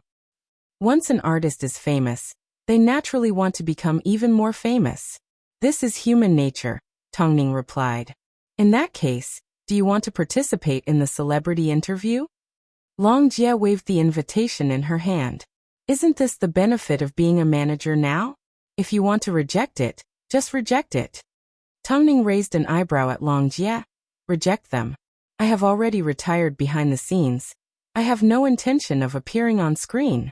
Once an artist is famous, they naturally want to become even more famous. This is human nature, Tang Ning replied. In that case, do you want to participate in the celebrity interview? Long Jie waved the invitation in her hand. Isn't this the benefit of being a manager now? If you want to reject it, just reject it. Tang Ning raised an eyebrow at Long Jie. Reject them. I have already retired behind the scenes. I have no intention of appearing on screen.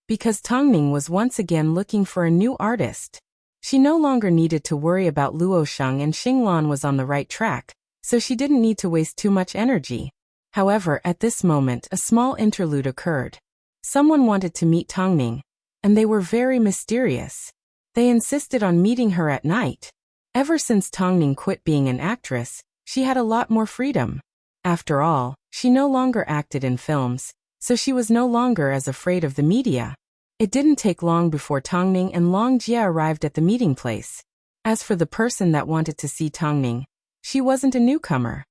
Because Tang Ning was once again looking for a new artist. She no longer needed to worry about Luo Sheng, and Xinglan was on the right track, so she didn't need to waste too much energy. However, at this moment a small interlude occurred. Someone wanted to meet Tang Ning, and they were very mysterious. They insisted on meeting her at night. Ever since Tang Ning quit being an actress, she had a lot more freedom. After all, she no longer acted in films, so she was no longer as afraid of the media. It didn't take long before Tang Ning and Long Jie arrived at the meeting place. As for the person that wanted to see Tang Ning, she wasn't a newcomer.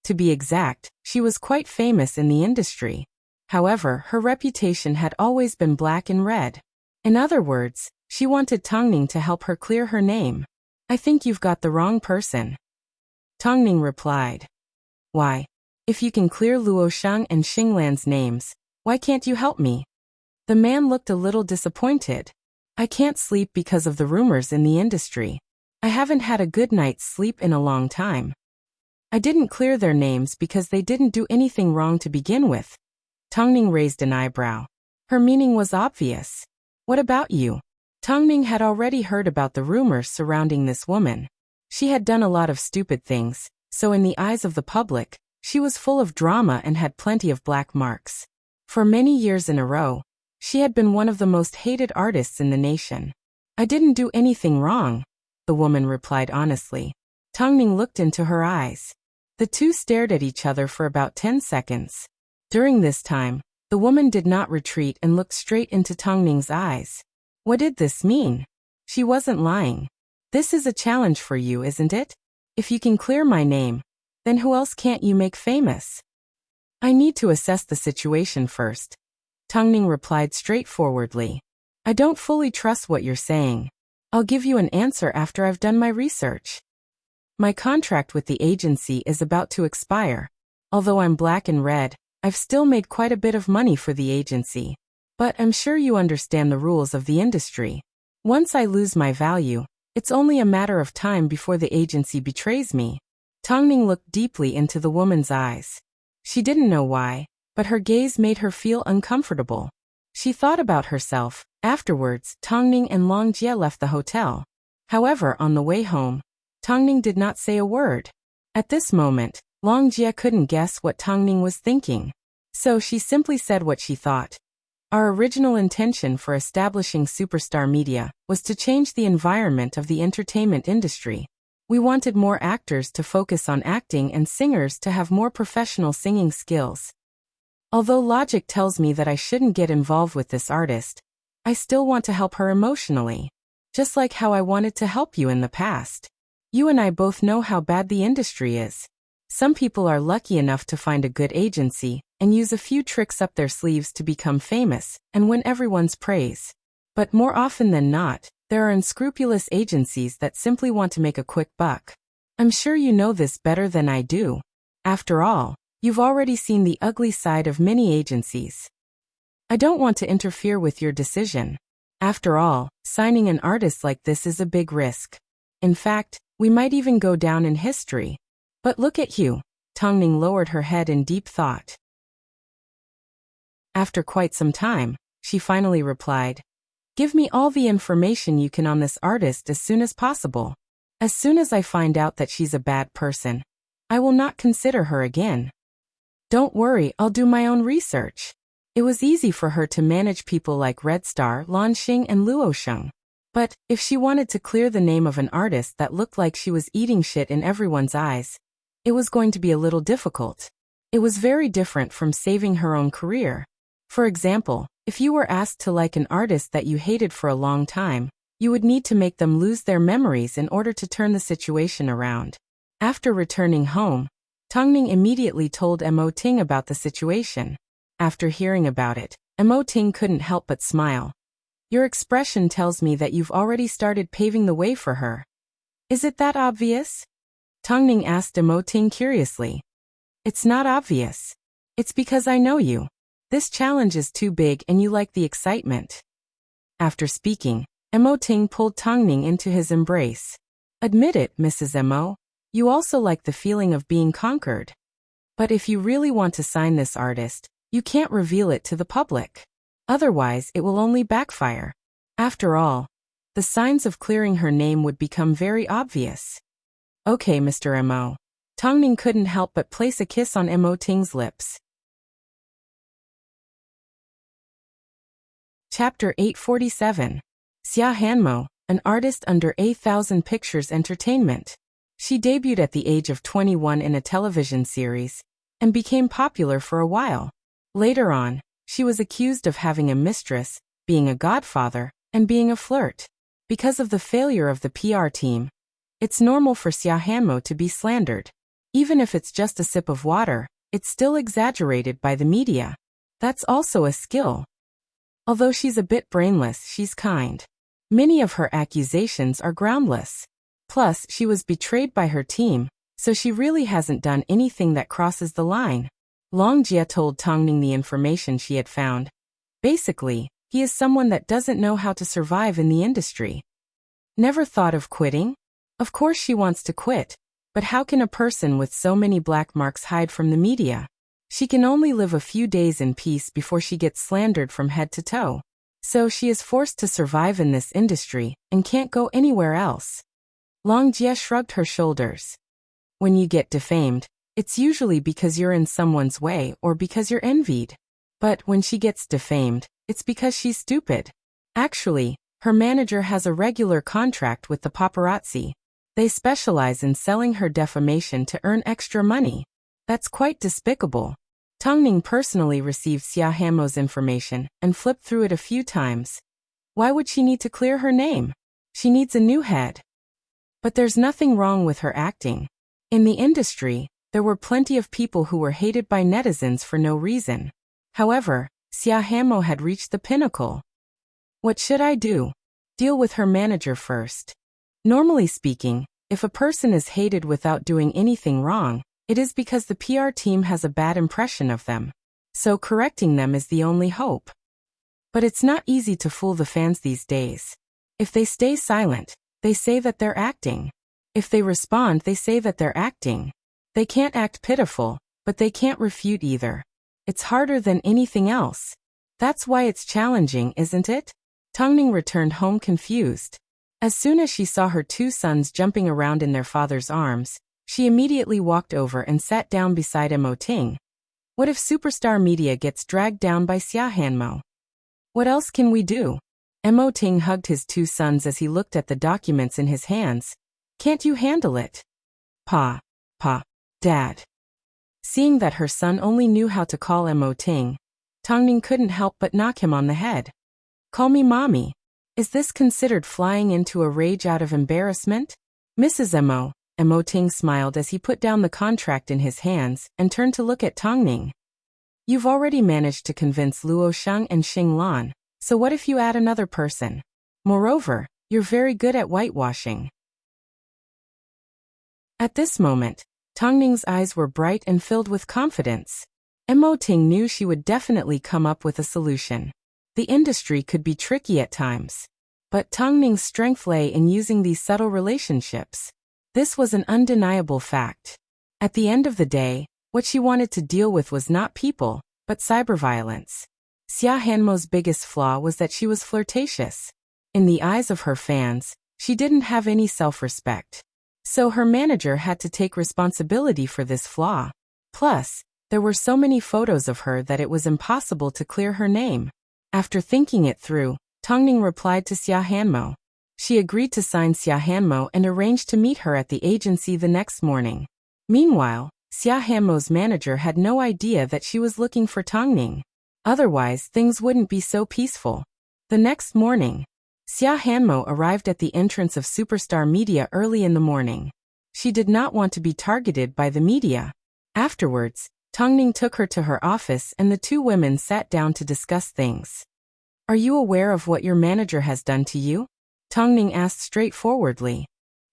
To be exact, she was quite famous in the industry. However, her reputation had always been black and red. In other words, she wanted Tang Ning to help her clear her name. I think you've got the wrong person. Tang Ning replied. Why? If you can clear Luo Sheng and Xinglan's names, why can't you help me? The man looked a little disappointed. I can't sleep because of the rumors in the industry. I haven't had a good night's sleep in a long time. I didn't clear their names because they didn't do anything wrong to begin with. Tang Ning raised an eyebrow. Her meaning was obvious. What about you? Tang Ning had already heard about the rumors surrounding this woman. She had done a lot of stupid things, so in the eyes of the public, she was full of drama and had plenty of black marks. For many years in a row, she had been one of the most hated artists in the nation. I didn't do anything wrong, the woman replied honestly. Tang Ning looked into her eyes. The two stared at each other for about 10 seconds. During this time, the woman did not retreat and looked straight into Tang Ning's eyes. What did this mean? She wasn't lying. This is a challenge for you, isn't it? If you can clear my name, then who else can't you make famous? I need to assess the situation first. Tang Ning replied straightforwardly. I don't fully trust what you're saying. I'll give you an answer after I've done my research. My contract with the agency is about to expire. Although I'm black and red, I've still made quite a bit of money for the agency. But I'm sure you understand the rules of the industry. Once I lose my value, it's only a matter of time before the agency betrays me. Tang Ning looked deeply into the woman's eyes. She didn't know why, but her gaze made her feel uncomfortable. She thought about herself. Afterwards, Tang Ning and Long Jie left the hotel. However, on the way home, Tang Ning did not say a word. At this moment, Long Jie couldn't guess what Tang Ning was thinking. So she simply said what she thought. Our original intention for establishing Superstar Media was to change the environment of the entertainment industry. We wanted more actors to focus on acting and singers to have more professional singing skills. Although logic tells me that I shouldn't get involved with this artist, I still want to help her emotionally. Just like how I wanted to help you in the past. You and I both know how bad the industry is. Some people are lucky enough to find a good agency, and use a few tricks up their sleeves to become famous and win everyone's praise. But more often than not, there are unscrupulous agencies that simply want to make a quick buck. I'm sure you know this better than I do. After all, you've already seen the ugly side of many agencies. I don't want to interfere with your decision. After all, signing an artist like this is a big risk. In fact, we might even go down in history. But look at you. Tongning lowered her head in deep thought. After quite some time, she finally replied, "Give me all the information you can on this artist as soon as possible. As soon as I find out that she's a bad person, I will not consider her again." "Don't worry, I'll do my own research." It was easy for her to manage people like Red Star, Lanxing and Luosheng. But if she wanted to clear the name of an artist that looked like she was eating shit in everyone's eyes, it was going to be a little difficult. It was very different from saving her own career. For example, if you were asked to like an artist that you hated for a long time, you would need to make them lose their memories in order to turn the situation around. After returning home, Tongning immediately told Mo Ting about the situation. After hearing about it, Mo Ting couldn't help but smile. "Your expression tells me that you've already started paving the way for her. Is it that obvious?" Tongning asked Mo Ting curiously. "It's not obvious. It's because I know you. This challenge is too big and you like the excitement." After speaking, Mo Ting pulled Tongning into his embrace. "Admit it, Mrs. Mo. You also like the feeling of being conquered. But if you really want to sign this artist, you can't reveal it to the public. Otherwise, it will only backfire. After all, the signs of clearing her name would become very obvious." "Okay, Mr. Mo." Tongning couldn't help but place a kiss on Mo Ting's lips. Chapter 847. Xia Hanmo, an artist under 8,000 Pictures Entertainment. She debuted at the age of 21 in a television series, and became popular for a while. Later on, she was accused of having a mistress, being a godfather, and being a flirt. Because of the failure of the PR team, it's normal for Xia Hanmo to be slandered. Even if it's just a sip of water, it's still exaggerated by the media. That's also a skill. Although she's a bit brainless, she's kind. Many of her accusations are groundless. Plus, she was betrayed by her team, so she really hasn't done anything that crosses the line. Longjia told Tongning the information she had found. Basically, he is someone that doesn't know how to survive in the industry. Never thought of quitting? Of course she wants to quit, but how can a person with so many black marks hide from the media? She can only live a few days in peace before she gets slandered from head to toe. So she is forced to survive in this industry and can't go anywhere else. Longjia shrugged her shoulders. When you get defamed, it's usually because you're in someone's way or because you're envied. But when she gets defamed, it's because she's stupid. Actually, her manager has a regular contract with the paparazzi. They specialize in selling her defamation to earn extra money. That's quite despicable. Tongning personally received Xia Hanmo's information and flipped through it a few times. Why would she need to clear her name? She needs a new head. But there's nothing wrong with her acting. In the industry, there were plenty of people who were hated by netizens for no reason. However, Xia Hanmo had reached the pinnacle. What should I do? Deal with her manager first. Normally speaking, if a person is hated without doing anything wrong, it is because the PR team has a bad impression of them. So correcting them is the only hope. But it's not easy to fool the fans these days. If they stay silent, they say that they're acting. If they respond, they say that they're acting. They can't act pitiful, but they can't refute either. It's harder than anything else. That's why it's challenging, isn't it? Tongning returned home confused. As soon as she saw her two sons jumping around in their father's arms, she immediately walked over and sat down beside Mo Ting. What if superstar media gets dragged down by Xia Hanmo? What else can we do? Mo Ting hugged his two sons as he looked at the documents in his hands. Can't you handle it? Pa, Dad. Seeing that her son only knew how to call Mo Ting, Tongning couldn't help but knock him on the head. Call me mommy. Is this considered flying into a rage out of embarrassment? Mrs. Mo Ting smiled as he put down the contract in his hands and turned to look at Tongning. You've already managed to convince Luo Sheng and Xing Lan, so what if you add another person? Moreover, you're very good at whitewashing. At this moment, Tang Ning's eyes were bright and filled with confidence. Mo Ting knew she would definitely come up with a solution. The industry could be tricky at times, but Tang Ning's strength lay in using these subtle relationships. This was an undeniable fact. At the end of the day, what she wanted to deal with was not people, but cyberviolence. Xia Hanmo's biggest flaw was that she was flirtatious. In the eyes of her fans, she didn't have any self-respect. So her manager had to take responsibility for this flaw. Plus, there were so many photos of her that it was impossible to clear her name. After thinking it through, Tang Ning replied to Xia Hanmo. She agreed to sign Xia Hanmo and arranged to meet her at the agency the next morning. Meanwhile, Xia Hanmo's manager had no idea that she was looking for Tang Ning. Otherwise, things wouldn't be so peaceful. The next morning, Xia Hanmo arrived at the entrance of Superstar Media early in the morning. She did not want to be targeted by the media. Afterwards, Tang Ning took her to her office and the two women sat down to discuss things. Are you aware of what your manager has done to you? Tang Ning asked straightforwardly.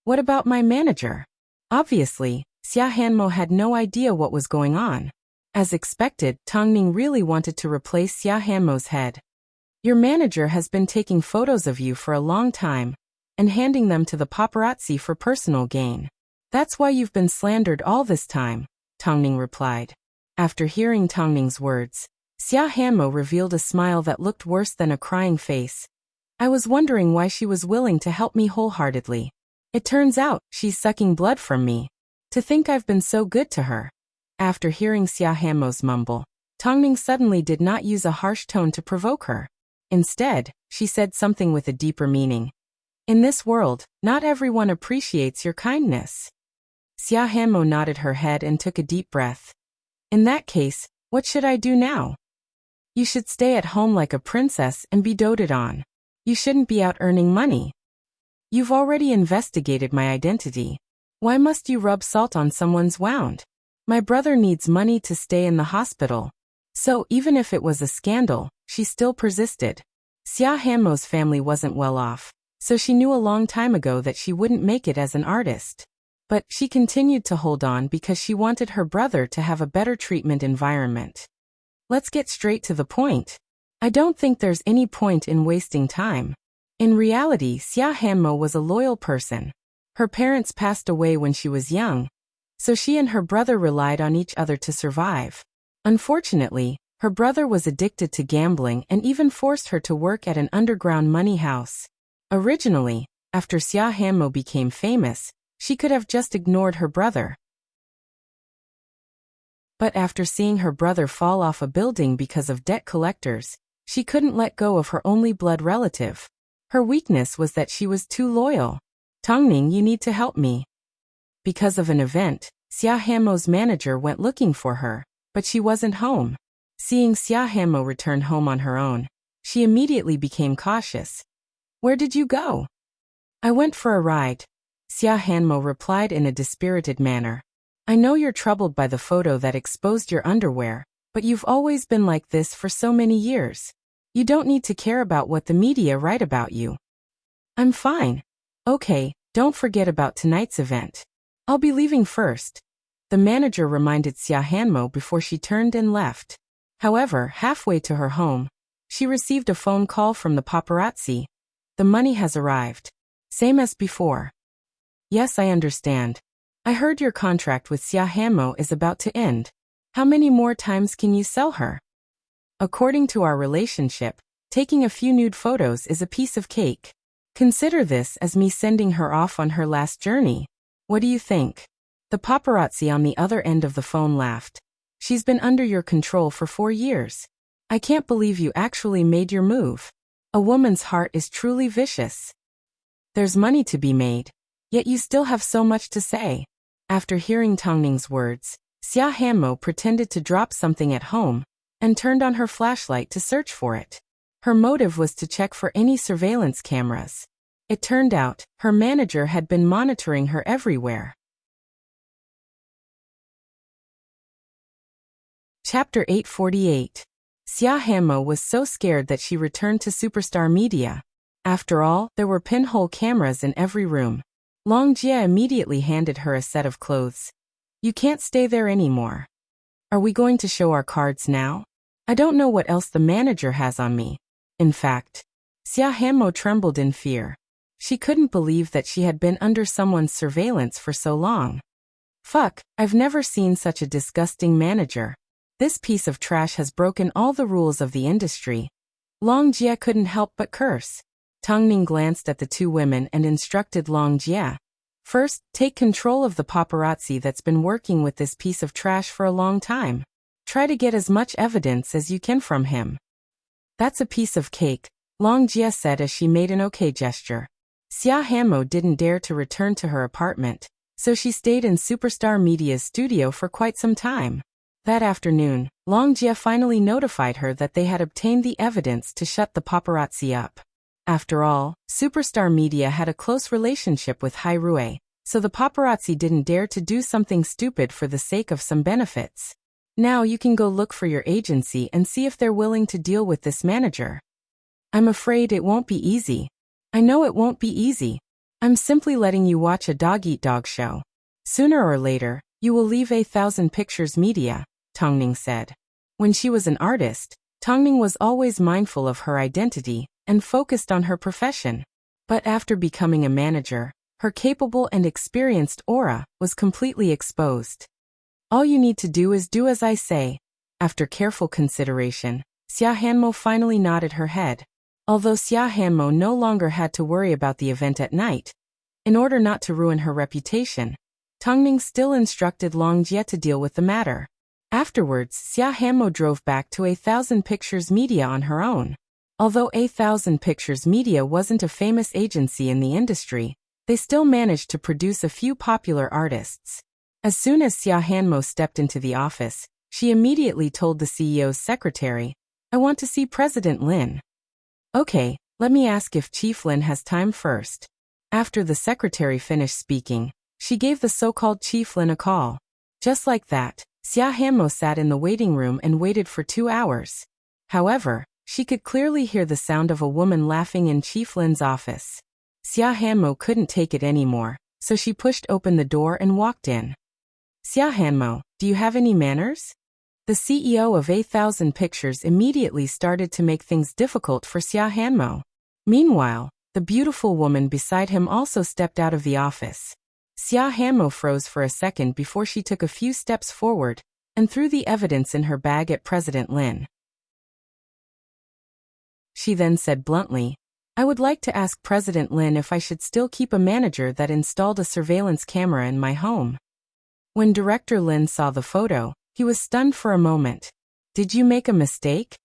What about my manager? Obviously, Xia Hanmo had no idea what was going on. As expected, Tang Ning really wanted to replace Xia Hanmo's head. Your manager has been taking photos of you for a long time and handing them to the paparazzi for personal gain. That's why you've been slandered all this time, Tang Ning replied. After hearing Tang Ning's words, Xia Hanmo revealed a smile that looked worse than a crying face. I was wondering why she was willing to help me wholeheartedly. It turns out, she's sucking blood from me. To think I've been so good to her. After hearing Xia Hanmo's mumble, Tang Ning suddenly did not use a harsh tone to provoke her. Instead, she said something with a deeper meaning. In this world, not everyone appreciates your kindness. Xia Hanmo nodded her head and took a deep breath. In that case, what should I do now? You should stay at home like a princess and be doted on. You shouldn't be out earning money. You've already investigated my identity. Why must you rub salt on someone's wound? My brother needs money to stay in the hospital. So even if it was a scandal, she still persisted. Xia Hanmo's family wasn't well off, so she knew a long time ago that she wouldn't make it as an artist. But she continued to hold on because she wanted her brother to have a better treatment environment. Let's get straight to the point. I don't think there's any point in wasting time. In reality, Xia Hanmo was a loyal person. Her parents passed away when she was young, so she and her brother relied on each other to survive. Unfortunately, her brother was addicted to gambling and even forced her to work at an underground money house. Originally, after Xia Hanmo became famous, she could have just ignored her brother. But after seeing her brother fall off a building because of debt collectors, she couldn't let go of her only blood relative. Her weakness was that she was too loyal. Tang Ning, you need to help me. Because of an event, Xia Hanmo's manager went looking for her, but she wasn't home. Seeing Xia Hanmo return home on her own, she immediately became cautious. Where did you go? I went for a ride. Xia Hanmo replied in a dispirited manner. I know you're troubled by the photo that exposed your underwear, but you've always been like this for so many years. You don't need to care about what the media write about you. I'm fine. Okay, don't forget about tonight's event. I'll be leaving first. The manager reminded Xia Hanmo before she turned and left. However, halfway to her home, she received a phone call from the paparazzi. The money has arrived. Same as before. Yes, I understand. I heard your contract with Xia Hanmo is about to end. How many more times can you sell her? According to our relationship, taking a few nude photos is a piece of cake. Consider this as me sending her off on her last journey. What do you think? The paparazzi on the other end of the phone laughed. She's been under your control for 4 years. I can't believe you actually made your move. A woman's heart is truly vicious. There's money to be made, yet you still have so much to say. After hearing Tang Ning's words, Xia Hanmo pretended to drop something at home and turned on her flashlight to search for it. Her motive was to check for any surveillance cameras. It turned out, her manager had been monitoring her everywhere. Chapter 848. Xia Hanmo was so scared that she returned to Superstar Media. After all, there were pinhole cameras in every room. Long Jie immediately handed her a set of clothes. You can't stay there anymore. Are we going to show our cards now? I don't know what else the manager has on me. In fact, Xia Hanmo trembled in fear. She couldn't believe that she had been under someone's surveillance for so long. Fuck, I've never seen such a disgusting manager. This piece of trash has broken all the rules of the industry. Long Jie couldn't help but curse. Tongning glanced at the two women and instructed Long Jie. First, take control of the paparazzi that's been working with this piece of trash for a long time. Try to get as much evidence as you can from him. That's a piece of cake, Long Jie said as she made an okay gesture. Xia Hanmo didn't dare to return to her apartment, so she stayed in Superstar Media's studio for quite some time. That afternoon, Long Jie finally notified her that they had obtained the evidence to shut the paparazzi up. After all, Superstar Media had a close relationship with Hai Rui, so the paparazzi didn't dare to do something stupid for the sake of some benefits. Now you can go look for your agency and see if they're willing to deal with this manager. I'm afraid it won't be easy. I know it won't be easy. I'm simply letting you watch a dog-eat-dog show. Sooner or later, you will leave 1,000 Pictures Media, Tongning said. When she was an artist, Tongning was always mindful of her identity and focused on her profession. But after becoming a manager, her capable and experienced aura was completely exposed. All you need to do is do as I say. After careful consideration, Xia Hanmo finally nodded her head. Although Xia Hanmo no longer had to worry about the event at night, in order not to ruin her reputation, Tongning still instructed Long Jie to deal with the matter. Afterwards, Xia Hanmo drove back to 1,000 Pictures Media on her own. Although 1,000 Pictures Media wasn't a famous agency in the industry, they still managed to produce a few popular artists. As soon as Xia Hanmo stepped into the office, she immediately told the CEO's secretary, I want to see President Lin. Okay, let me ask if Chief Lin has time first. After the secretary finished speaking, she gave the so-called Chief Lin a call. Just like that, Xia Hanmo sat in the waiting room and waited for 2 hours. However, she could clearly hear the sound of a woman laughing in Chief Lin's office. Xia Hanmo couldn't take it anymore, so she pushed open the door and walked in. Xia Hanmo, do you have any manners? The CEO of 1,000 Pictures immediately started to make things difficult for Xia Hanmo. Meanwhile, the beautiful woman beside him also stepped out of the office. Xia Hanmo froze for a second before she took a few steps forward and threw the evidence in her bag at President Lin. She then said bluntly, I would like to ask President Lin if I should still keep a manager that installed a surveillance camera in my home. When Director Lin saw the photo, he was stunned for a moment. Did you make a mistake?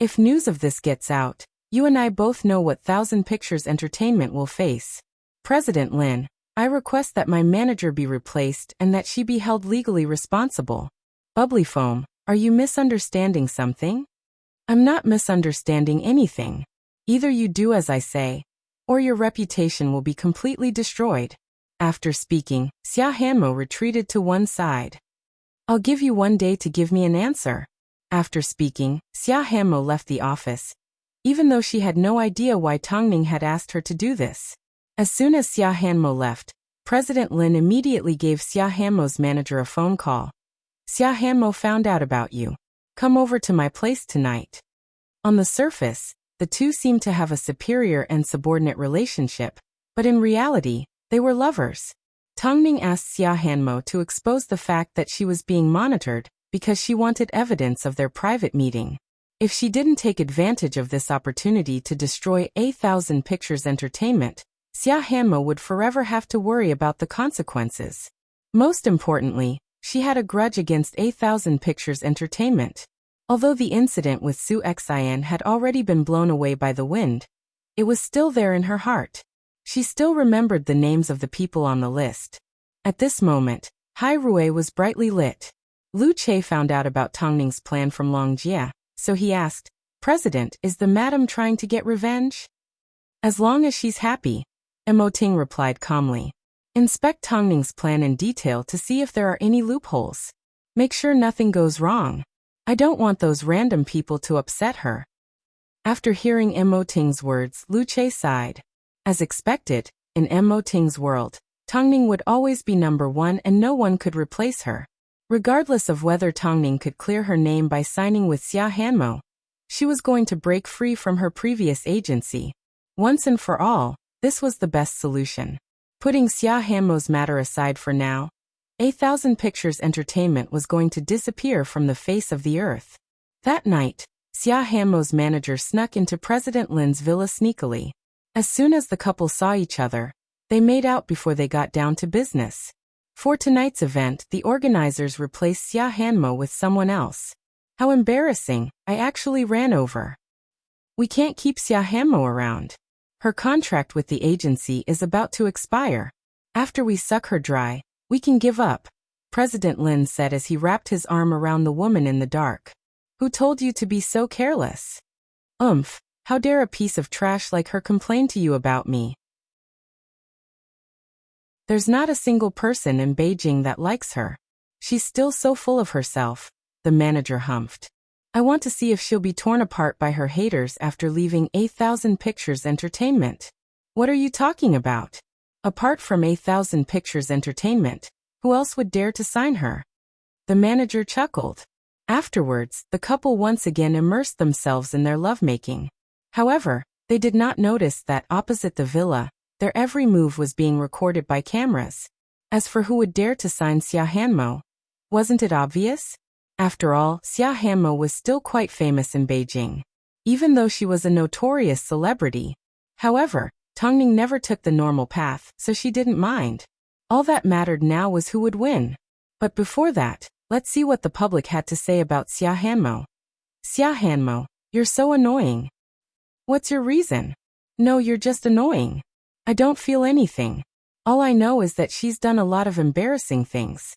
If news of this gets out, you and I both know what 1,000 Pictures Entertainment will face. President Lin, I request that my manager be replaced and that she be held legally responsible. Bubbly Foam, are you misunderstanding something? I'm not misunderstanding anything. Either you do as I say, or your reputation will be completely destroyed. After speaking, Xia Hanmo retreated to one side. I'll give you 1 day to give me an answer. After speaking, Xia Hanmo left the office, even though she had no idea why Tongning had asked her to do this. As soon as Xia Hanmo left, President Lin immediately gave Xia Hanmo's manager a phone call. Xia Hanmo found out about you. Come over to my place tonight. On the surface, the two seemed to have a superior and subordinate relationship, but in reality, they were lovers. Tongning asked Xia Hanmo to expose the fact that she was being monitored because she wanted evidence of their private meeting. If she didn't take advantage of this opportunity to destroy 1,000 Pictures Entertainment, Xia Hanmo would forever have to worry about the consequences. Most importantly, she had a grudge against 1,000 Pictures Entertainment. Although the incident with Su Xian had already been blown away by the wind, it was still there in her heart. She still remembered the names of the people on the list. At this moment, Hai Rui was brightly lit. Lu Che found out about Tongning's plan from Long Jie, so he asked, President, is the madam trying to get revenge? As long as she's happy, Emoting replied calmly. Inspect Tongning's plan in detail to see if there are any loopholes. Make sure nothing goes wrong. I don't want those random people to upset her. After hearing Mo Ting's words, Lu Che sighed. As expected, in Mo Ting's world, Tongning would always be number one and no one could replace her. Regardless of whether Tongning could clear her name by signing with Xia Hanmo, she was going to break free from her previous agency. Once and for all, this was the best solution. Putting Xia Hanmo's matter aside for now, 1,000 Pictures Entertainment was going to disappear from the face of the earth. That night, Xia Hanmo's manager snuck into President Lin's villa sneakily. As soon as the couple saw each other, they made out before they got down to business. For tonight's event, the organizers replaced Xia Hanmo with someone else. How embarrassing, I actually ran over. We can't keep Xia Hanmo around. Her contract with the agency is about to expire. After we suck her dry, we can give up, President Lin said as he wrapped his arm around the woman in the dark. Who told you to be so careless? How dare a piece of trash like her complain to you about me? There's not a single person in Beijing that likes her. She's still so full of herself, the manager humphed. I want to see if she'll be torn apart by her haters after leaving 1,000 Pictures Entertainment. What are you talking about? Apart from 1,000 Pictures Entertainment, who else would dare to sign her? The manager chuckled. Afterwards, the couple once again immersed themselves in their lovemaking. However, they did not notice that opposite the villa, their every move was being recorded by cameras. As for who would dare to sign Xia Hanmo, wasn't it obvious? After all, Xia Hanmo was still quite famous in Beijing, even though she was a notorious celebrity. However, Tongning never took the normal path, so she didn't mind. All that mattered now was who would win. But before that, let's see what the public had to say about Xia Hanmo. Xia Hanmo, you're so annoying. What's your reason? No, you're just annoying. I don't feel anything. All I know is that she's done a lot of embarrassing things.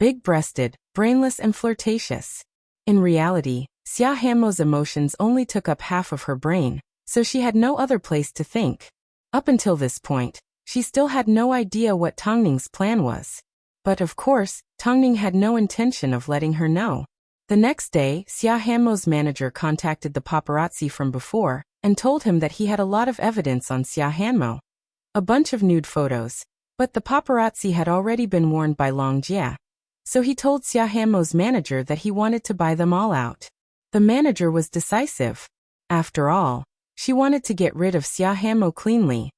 Big-breasted, brainless and flirtatious. In reality, Xia Hanmo's emotions only took up half of her brain, so she had no other place to think. Up until this point, she still had no idea what Tongning's plan was. But of course, Tongning had no intention of letting her know. The next day, Xia Hanmo's manager contacted the paparazzi from before, and told him that he had a lot of evidence on Xia Hanmo. A bunch of nude photos. But the paparazzi had already been warned by Long Jia. So he told Xia Hanmo's manager that he wanted to buy them all out. The manager was decisive. After all, she wanted to get rid of Xia Hanmo cleanly.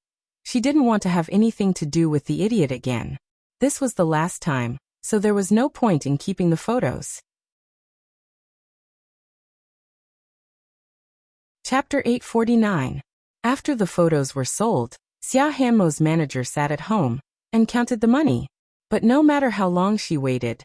She didn't want to have anything to do with the idiot again. This was the last time, so there was no point in keeping the photos. Chapter 849. After the photos were sold, Xia Hanmo's manager sat at home and counted the money. But no matter how long she waited,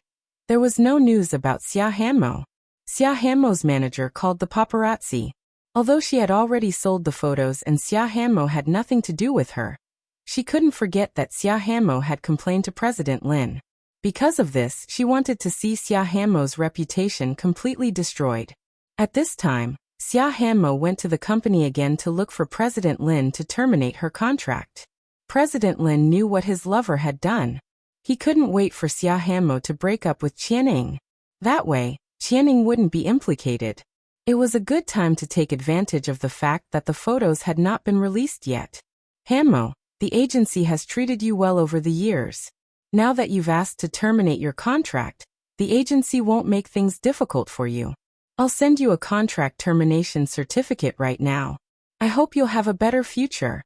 there was no news about Xia Hanmo. Xia Hanmo's manager called the paparazzi. Although she had already sold the photos and Xia Hanmo had nothing to do with her, she couldn't forget that Xia Hanmo had complained to President Lin. Because of this, she wanted to see Xia Hanmo's reputation completely destroyed. At this time, Xia Hanmo went to the company again to look for President Lin to terminate her contract. President Lin knew what his lover had done. He couldn't wait for Xia Hanmo to break up with Qianing. That way, Qianing wouldn't be implicated. It was a good time to take advantage of the fact that the photos had not been released yet. Hanmo, the agency has treated you well over the years. Now that you've asked to terminate your contract, the agency won't make things difficult for you. I'll send you a contract termination certificate right now. I hope you'll have a better future.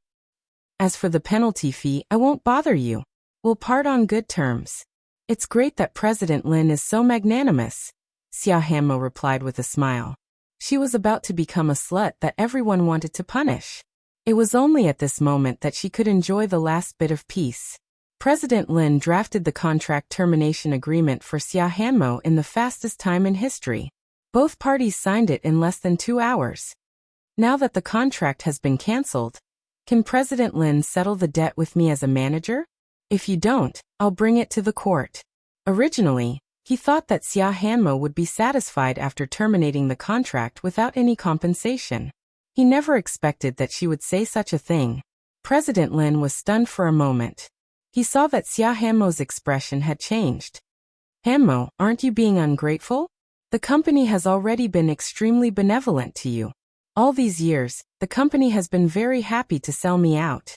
As for the penalty fee, I won't bother you. We'll part on good terms. It's great that President Lin is so magnanimous, Xia Hanmo replied with a smile. She was about to become a slut that everyone wanted to punish. It was only at this moment that she could enjoy the last bit of peace. President Lin drafted the contract termination agreement for Xia Hanmo in the fastest time in history. Both parties signed it in less than 2 hours. Now that the contract has been cancelled, can President Lin settle the debt with me as a manager? If you don't, I'll bring it to the court. Originally, he thought that Xia Hanmo would be satisfied after terminating the contract without any compensation. He never expected that she would say such a thing. President Lin was stunned for a moment. He saw that Xia Hanmo's expression had changed. Hanmo, aren't you being ungrateful? The company has already been extremely benevolent to you. All these years, the company has been very happy to sell me out.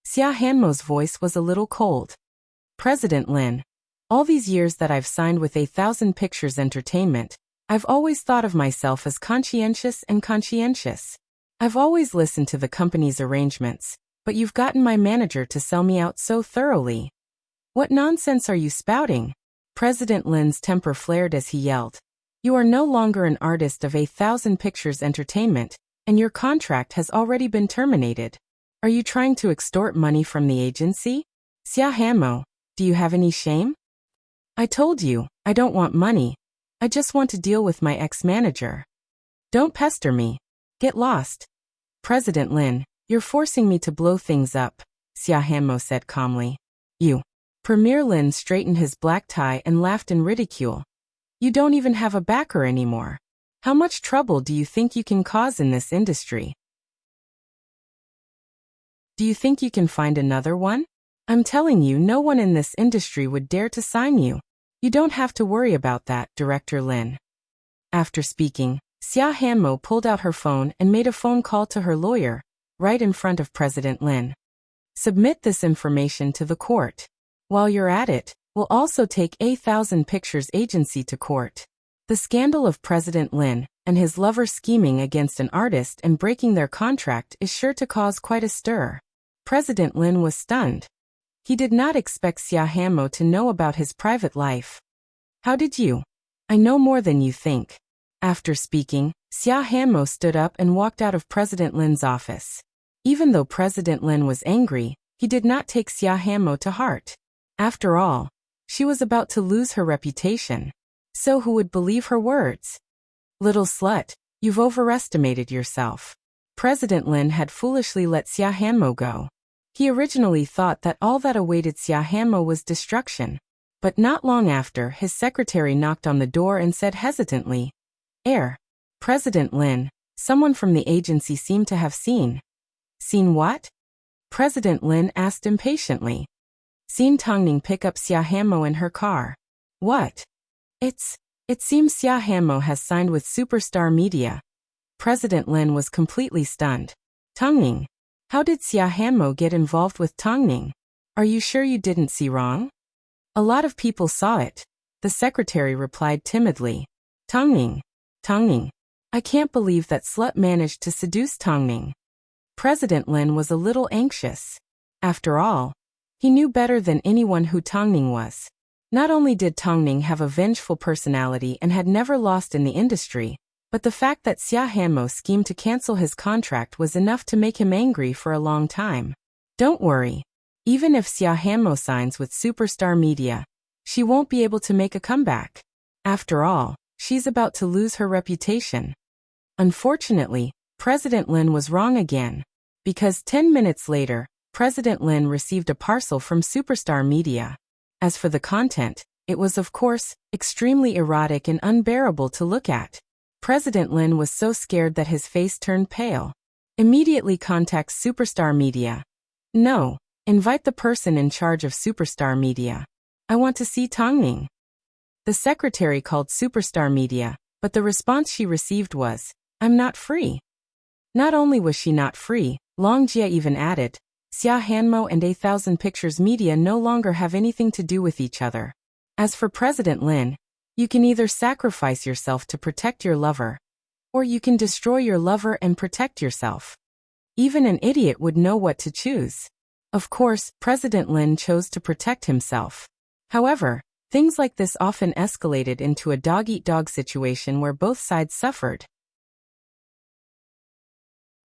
Xia Hanmo's voice was a little cold. President Lin, all these years that I've signed with 1,000 Pictures Entertainment, I've always thought of myself as conscientious and conscientious. I've always listened to the company's arrangements, but you've gotten my manager to sell me out so thoroughly. What nonsense are you spouting? President Lin's temper flared as he yelled. You are no longer an artist of 1,000 Pictures Entertainment, and your contract has already been terminated. Are you trying to extort money from the agency? Xia Hanmo, do you have any shame? I told you, I don't want money. I just want to deal with my ex-manager. Don't pester me. Get lost. President Lin, you're forcing me to blow things up, Xia Hanmo said calmly. You. Premier Lin straightened his black tie and laughed in ridicule. You don't even have a backer anymore. How much trouble do you think you can cause in this industry? Do you think you can find another one? I'm telling you, no one in this industry would dare to sign you. You don't have to worry about that, Director Lin. After speaking, Xia Hanmo pulled out her phone and made a phone call to her lawyer, right in front of President Lin. Submit this information to the court. While you're at it, we'll also take 1,000 Pictures Agency to court. The scandal of President Lin and his lover scheming against an artist and breaking their contract is sure to cause quite a stir. President Lin was stunned. He did not expect Xia Hanmo to know about his private life. How did you? I know more than you think. After speaking, Xia Hanmo stood up and walked out of President Lin's office. Even though President Lin was angry, he did not take Xia Hanmo to heart. After all, she was about to lose her reputation. So who would believe her words? Little slut, you've overestimated yourself. President Lin had foolishly let Xia Hanmo go. He originally thought that all that awaited Xia Hanmo was destruction. But not long after, his secretary knocked on the door and said hesitantly, President Lin, someone from the agency seemed to have seen. Seen what? President Lin asked impatiently. Seen Tongning pick up Xia Hanmo in her car. What? It seems Xia Hanmo has signed with Superstar Media. President Lin was completely stunned. Tongning? How did Xia Hanmo get involved with Tongning? Are you sure you didn't see wrong? A lot of people saw it. The secretary replied timidly. Tongning. I can't believe that slut managed to seduce Tongning. President Lin was a little anxious. After all, he knew better than anyone who Tongning was. Not only did Tongning have a vengeful personality and had never lost in the industry, but the fact that Xia Hanmo schemed to cancel his contract was enough to make him angry for a long time. Don't worry. Even if Xia Hanmo signs with Superstar Media, she won't be able to make a comeback. After all, she's about to lose her reputation. Unfortunately, President Lin was wrong again. Because 10 minutes later, President Lin received a parcel from Superstar Media. As for the content, it was of course, extremely erotic and unbearable to look at. President Lin was so scared that his face turned pale. Immediately contact Superstar Media. No, invite the person in charge of Superstar Media. I want to see Tongning. The secretary called Superstar Media, but the response she received was, I'm not free. Not only was she not free, Long Jia even added, Xia Hanmo and 1,000 Pictures Media no longer have anything to do with each other. As for President Lin, you can either sacrifice yourself to protect your lover, or you can destroy your lover and protect yourself. Even an idiot would know what to choose. Of course, President Lin chose to protect himself. However, things like this often escalated into a dog-eat-dog situation where both sides suffered.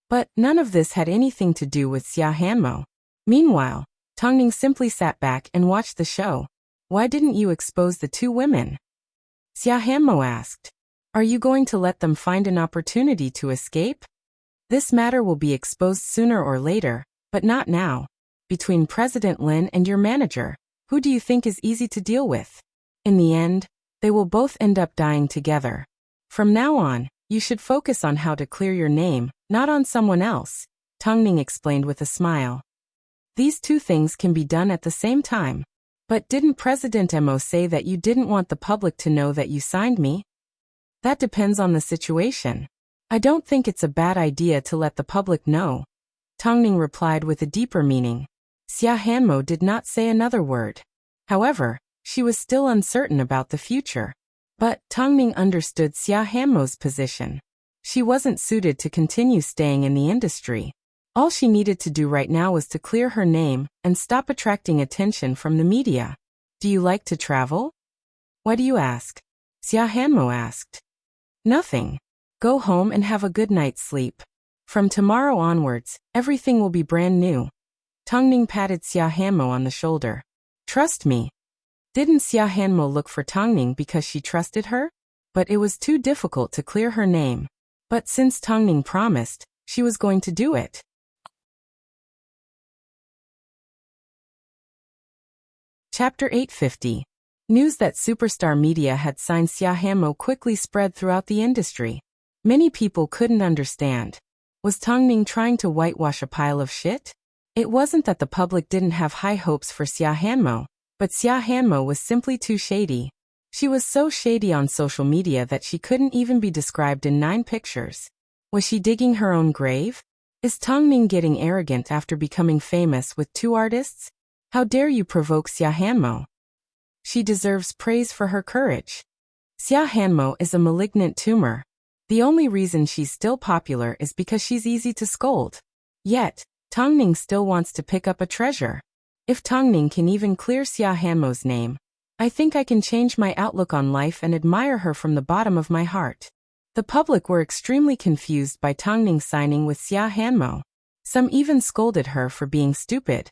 But none of this had anything to do with Xia Hanmo. Meanwhile, Tongning simply sat back and watched the show. Why didn't you expose the two women? Xia Hanmo asked. Are you going to let them find an opportunity to escape? This matter will be exposed sooner or later, but not now. Between President Lin and your manager, who do you think is easy to deal with? In the end, they will both end up dying together. From now on, you should focus on how to clear your name, not on someone else, Tongning explained with a smile. These two things can be done at the same time. But didn't President Mo say that you didn't want the public to know that you signed me? That depends on the situation. I don't think it's a bad idea to let the public know. Tongning replied with a deeper meaning. Xia Hanmo did not say another word. However, she was still uncertain about the future. But Tongning understood Xia Hanmo's position. She wasn't suited to continue staying in the industry. All she needed to do right now was to clear her name and stop attracting attention from the media. Do you like to travel? Why do you ask? Xia Hanmo asked. Nothing. Go home and have a good night's sleep. From tomorrow onwards, everything will be brand new. Tongning patted Xia Hanmo on the shoulder. Trust me. Didn't Xia Hanmo look for Tongning because she trusted her? But it was too difficult to clear her name. But since Tongning promised, she was going to do it. Chapter 850. News that Superstar Media had signed Xia Hanmo quickly spread throughout the industry. Many people couldn't understand. Was Tongning trying to whitewash a pile of shit? It wasn't that the public didn't have high hopes for Xia Hanmo, but Xia Hanmo was simply too shady. She was so shady on social media that she couldn't even be described in 9 pictures. Was she digging her own grave? Is Tongning getting arrogant after becoming famous with 2 artists? How dare you provoke Xia Hanmo? She deserves praise for her courage. Xia Hanmo is a malignant tumor. The only reason she's still popular is because she's easy to scold. Yet, Tongning still wants to pick up a treasure. If Tongning can even clear Xia Hanmo's name, I think I can change my outlook on life and admire her from the bottom of my heart. The public were extremely confused by Tongning signing with Xia Hanmo. Some even scolded her for being stupid.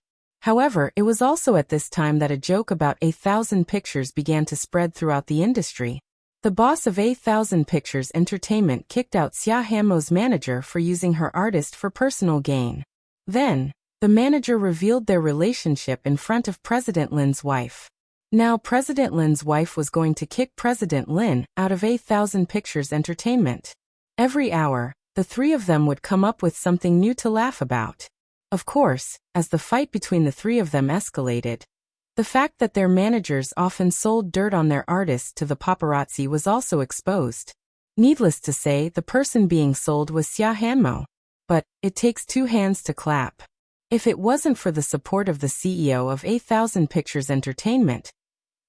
However, it was also at this time that a joke about 1,000 Pictures began to spread throughout the industry. The boss of 1,000 Pictures Entertainment kicked out Xia Hanmo's manager for using her artist for personal gain. Then, the manager revealed their relationship in front of President Lin's wife. Now President Lin's wife was going to kick President Lin out of 1,000 Pictures Entertainment. Every hour, the 3 of them would come up with something new to laugh about. Of course, as the fight between the 3 of them escalated, the fact that their managers often sold dirt on their artists to the paparazzi was also exposed. Needless to say, the person being sold was Xia Hanmo. But, it takes 2 hands to clap. If it wasn't for the support of the CEO of 1,000 Pictures Entertainment,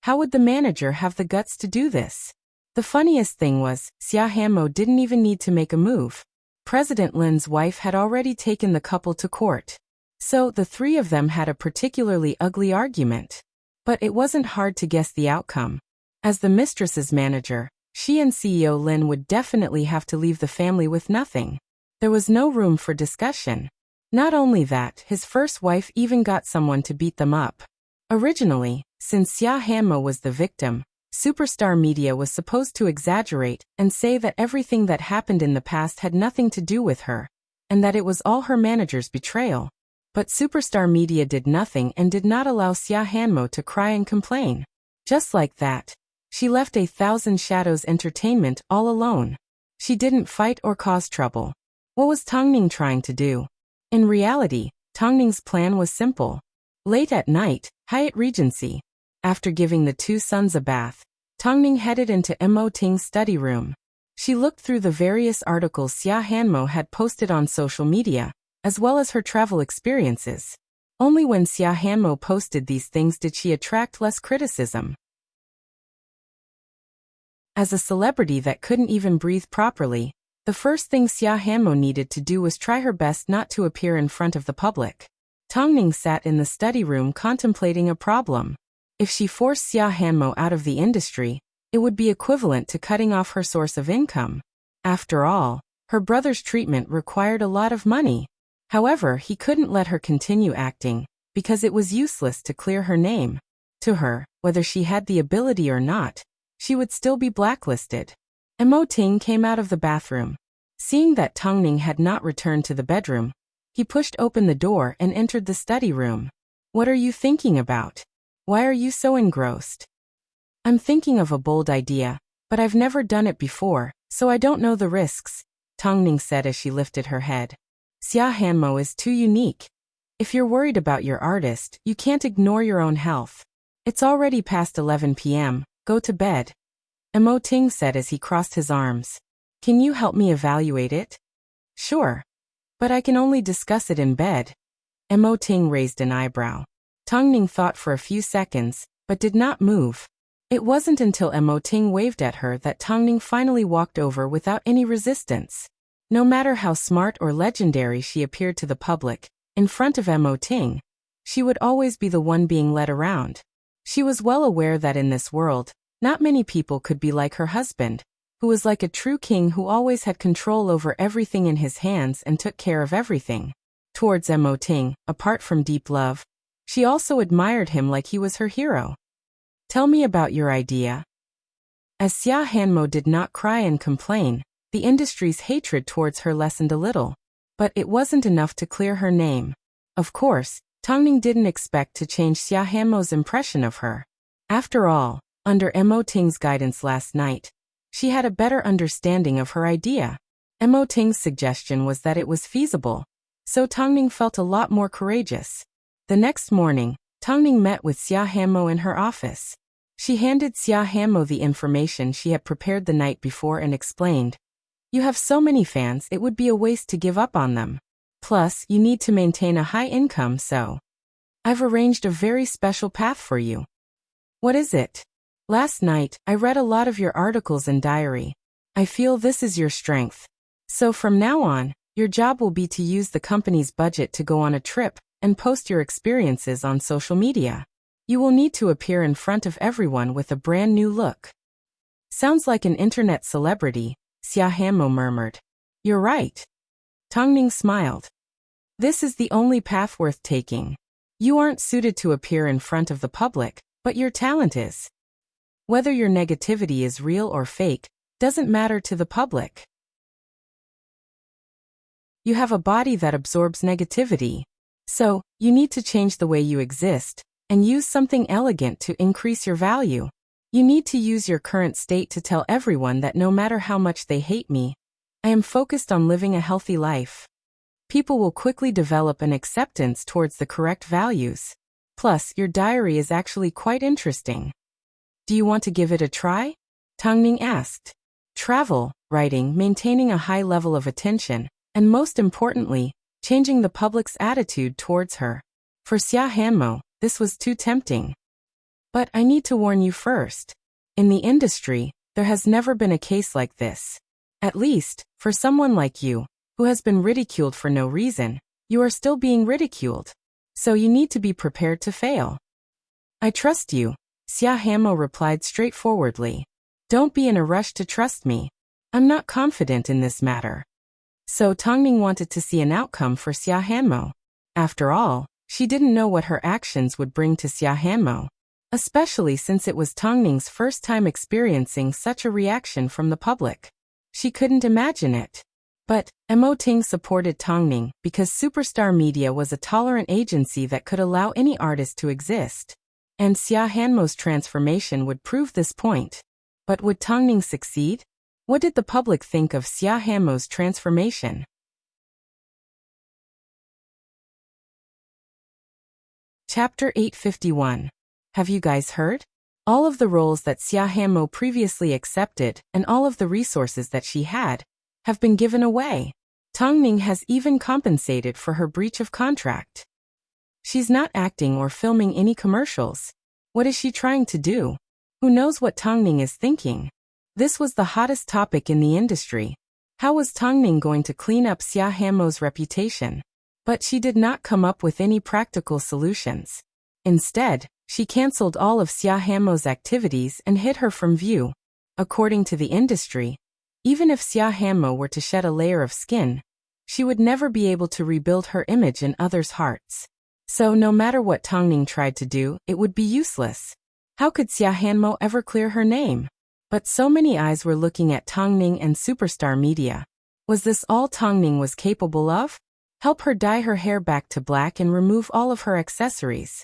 how would the manager have the guts to do this? The funniest thing was, Xia Hanmo didn't even need to make a move. President Lin's wife had already taken the couple to court. So the 3 of them had a particularly ugly argument. But it wasn't hard to guess the outcome. As the mistress's manager, she and CEO Lin would definitely have to leave the family with nothing. There was no room for discussion. Not only that, his first wife even got someone to beat them up. Originally, since Xia Hanmo was the victim, Superstar Media was supposed to exaggerate and say that everything that happened in the past had nothing to do with her, and that it was all her manager's betrayal. But Superstar Media did nothing and did not allow Xia Hanmo to cry and complain. Just like that, she left 1,000 Shadows Entertainment all alone. She didn't fight or cause trouble. What was Tongning trying to do? In reality, Tongning's plan was simple. Late at night, Hyatt Regency. After giving the 2 sons a bath, Tongning headed into Mo Ting's study room. She looked through the various articles Xia Hanmo had posted on social media, as well as her travel experiences. Only when Xia Hanmo posted these things did she attract less criticism. As a celebrity that couldn't even breathe properly, the first thing Xia Hanmo needed to do was try her best not to appear in front of the public. Tongning sat in the study room contemplating a problem. If she forced Xia Hanmo out of the industry, it would be equivalent to cutting off her source of income. After all, her brother's treatment required a lot of money. However, he couldn't let her continue acting, because it was useless to clear her name. To her, whether she had the ability or not, she would still be blacklisted. Mo Ting came out of the bathroom. Seeing that Tongning had not returned to the bedroom, he pushed open the door and entered the study room. What are you thinking about? Why are you so engrossed? I'm thinking of a bold idea, but I've never done it before, so I don't know the risks, Tongning said as she lifted her head. Xia Hanmo is too unique. If you're worried about your artist, you can't ignore your own health. It's already past 11 p.m., go to bed. Emo Ting said as he crossed his arms. Can you help me evaluate it? Sure. But I can only discuss it in bed. Emo Ting raised an eyebrow. Tang Ning thought for a few seconds, but did not move. It wasn't until Emo Ting waved at her that Tang Ning finally walked over without any resistance. No matter how smart or legendary she appeared to the public, in front of Emo Ting, she would always be the one being led around. She was well aware that in this world, not many people could be like her husband, who was like a true king who always had control over everything in his hands and took care of everything. Towards Emo Ting, apart from deep love, she also admired him like he was her hero. Tell me about your idea. As Xia Hanmo did not cry and complain, the industry's hatred towards her lessened a little. But it wasn't enough to clear her name. Of course, Tang Ning didn't expect to change Xia Hanmo's impression of her. After all, under Emo Ting's guidance last night, she had a better understanding of her idea. Emo Ting's suggestion was that it was feasible, so Tang Ning felt a lot more courageous. The next morning, Tang Ning met with Xia Hanmo in her office. She handed Xia Hanmo the information she had prepared the night before and explained, "You have so many fans, it would be a waste to give up on them. Plus, you need to maintain a high income, so I've arranged a very special path for you." What is it? Last night, I read a lot of your articles and diary. I feel this is your strength. So from now on, your job will be to use the company's budget to go on a trip and post your experiences on social media. You will need to appear in front of everyone with a brand new look. Sounds like an internet celebrity, Xia Hanmo murmured. You're right. Tang Ning smiled. This is the only path worth taking. You aren't suited to appear in front of the public, but your talent is. Whether your negativity is real or fake, doesn't matter to the public. You have a body that absorbs negativity. So, you need to change the way you exist, and use something elegant to increase your value. You need to use your current state to tell everyone that no matter how much they hate me, I am focused on living a healthy life. People will quickly develop an acceptance towards the correct values. Plus, your diary is actually quite interesting. Do you want to give it a try? Tang Ning asked. Travel, writing, maintaining a high level of attention, and most importantly, changing the public's attitude towards her. For Xia Hanmo, this was too tempting. But I need to warn you first. In the industry, there has never been a case like this. At least, for someone like you, who has been ridiculed for no reason, you are still being ridiculed. So you need to be prepared to fail. I trust you, Xia Hanmo replied straightforwardly. Don't be in a rush to trust me. I'm not confident in this matter. So Tang Ning wanted to see an outcome for Xia Hanmo. After all, she didn't know what her actions would bring to Xia Hanmo, especially since it was Tang Ning's first time experiencing such a reaction from the public. She couldn't imagine it. But Emo Ting supported Tang Ning because Superstar Media was a tolerant agency that could allow any artist to exist. And Xia Hanmo's transformation would prove this point. But would Tang Ning succeed? What did the public think of Xia Hanmo's transformation? Chapter 851. Have you guys heard? All of the roles that Xia Hanmo previously accepted and all of the resources that she had have been given away. Tang Ning has even compensated for her breach of contract. She's not acting or filming any commercials. What is she trying to do? Who knows what Tang Ning is thinking? This was the hottest topic in the industry. How was Tang Ning going to clean up Xia Hanmo's reputation? But she did not come up with any practical solutions. Instead, she cancelled all of Xia Hanmo's activities and hid her from view. According to the industry, even if Xia Hanmo were to shed a layer of skin, she would never be able to rebuild her image in others' hearts. So no matter what Tang Ning tried to do, it would be useless. How could Xia Hanmo ever clear her name? But so many eyes were looking at Tang Ning and Superstar Media. Was this all Tang Ning was capable of? Help her dye her hair back to black and remove all of her accessories.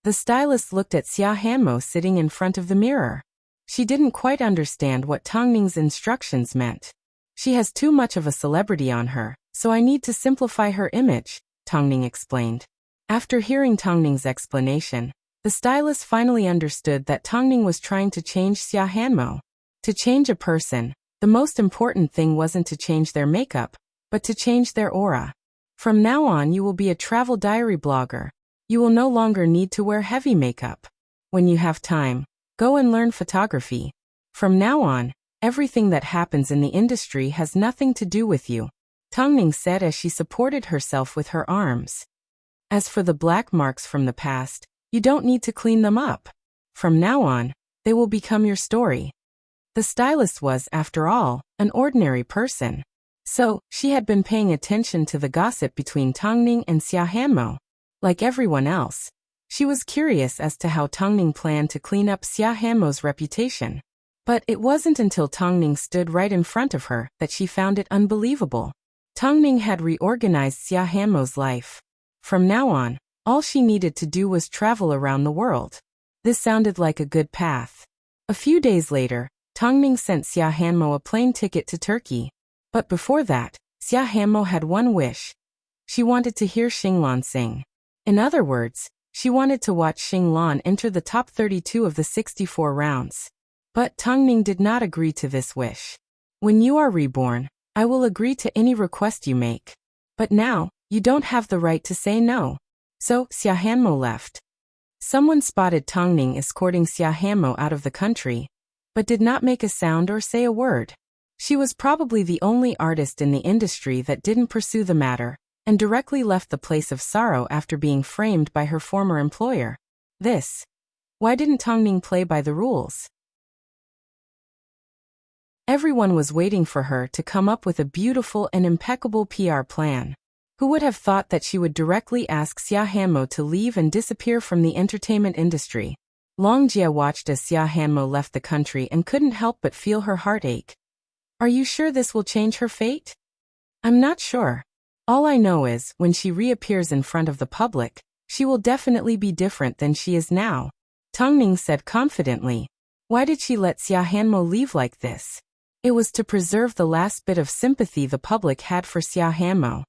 The stylist looked at Xia Hanmo sitting in front of the mirror. She didn't quite understand what Tang Ning's instructions meant. She has too much of a celebrity on her, so I need to simplify her image, Tang Ning explained. After hearing Tang Ning's explanation, the stylist finally understood that Tang Ning was trying to change Xia Hanmo. To change a person, the most important thing wasn't to change their makeup, but to change their aura. From now on you will be a travel diary blogger. You will no longer need to wear heavy makeup. When you have time, go and learn photography. From now on, everything that happens in the industry has nothing to do with you, Tongning said as she supported herself with her arms. As for the black marks from the past, you don't need to clean them up. From now on, they will become your story. The stylist was, after all, an ordinary person. So, she had been paying attention to the gossip between Tongning and Xia Hanmo. Like everyone else, she was curious as to how Tongning planned to clean up Xia Hanmo's reputation. But it wasn't until Tongning stood right in front of her that she found it unbelievable. Tongning had reorganized Xia Hanmo's life. From now on, all she needed to do was travel around the world. This sounded like a good path. A few days later, Tongning sent Xia Hanmo a plane ticket to Turkey. But before that, Xia Hanmo had one wish. She wanted to hear Xinglan sing. In other words, she wanted to watch Xinglan enter the top 32 of the 64 rounds. But Tongning did not agree to this wish. When you are reborn, I will agree to any request you make. But now, you don't have the right to say no. So, Xia Hanmo left. Someone spotted Tongning escorting Xia Hanmo out of the country, but did not make a sound or say a word. She was probably the only artist in the industry that didn't pursue the matter, and directly left the place of sorrow after being framed by her former employer. Why didn't Tongning play by the rules? Everyone was waiting for her to come up with a beautiful and impeccable PR plan. Who would have thought that she would directly ask Xia Hanmo to leave and disappear from the entertainment industry? Long Jia watched as Xia Hanmo left the country and couldn't help but feel her heart ache. Are you sure this will change her fate? I'm not sure. All I know is, when she reappears in front of the public, she will definitely be different than she is now. Tongning said confidently. Why did she let Xia Hanmo leave like this? It was to preserve the last bit of sympathy the public had for Xia Hanmo.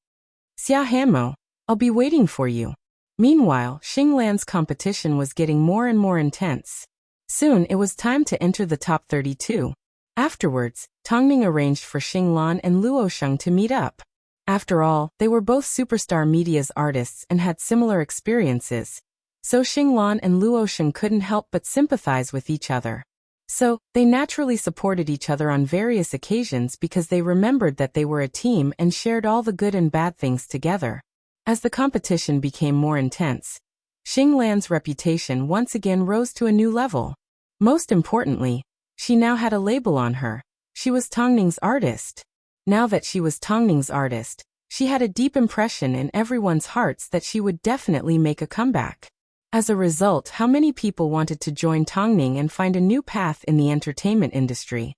Xia Hanmo, I'll be waiting for you. Meanwhile, Xinglan's competition was getting more and more intense. Soon it was time to enter the top 32. Afterwards, Tongning arranged for Xinglan and Luosheng to meet up. After all, they were both superstar media's artists and had similar experiences. So Xinglan and Luosheng couldn't help but sympathize with each other. So, they naturally supported each other on various occasions because they remembered that they were a team and shared all the good and bad things together. As the competition became more intense, Xinglan's reputation once again rose to a new level. Most importantly, she now had a label on her. She was Tongning's artist. Now that she was Tongning's artist, she had a deep impression in everyone's hearts that she would definitely make a comeback. As a result, how many people wanted to join Tongning and find a new path in the entertainment industry?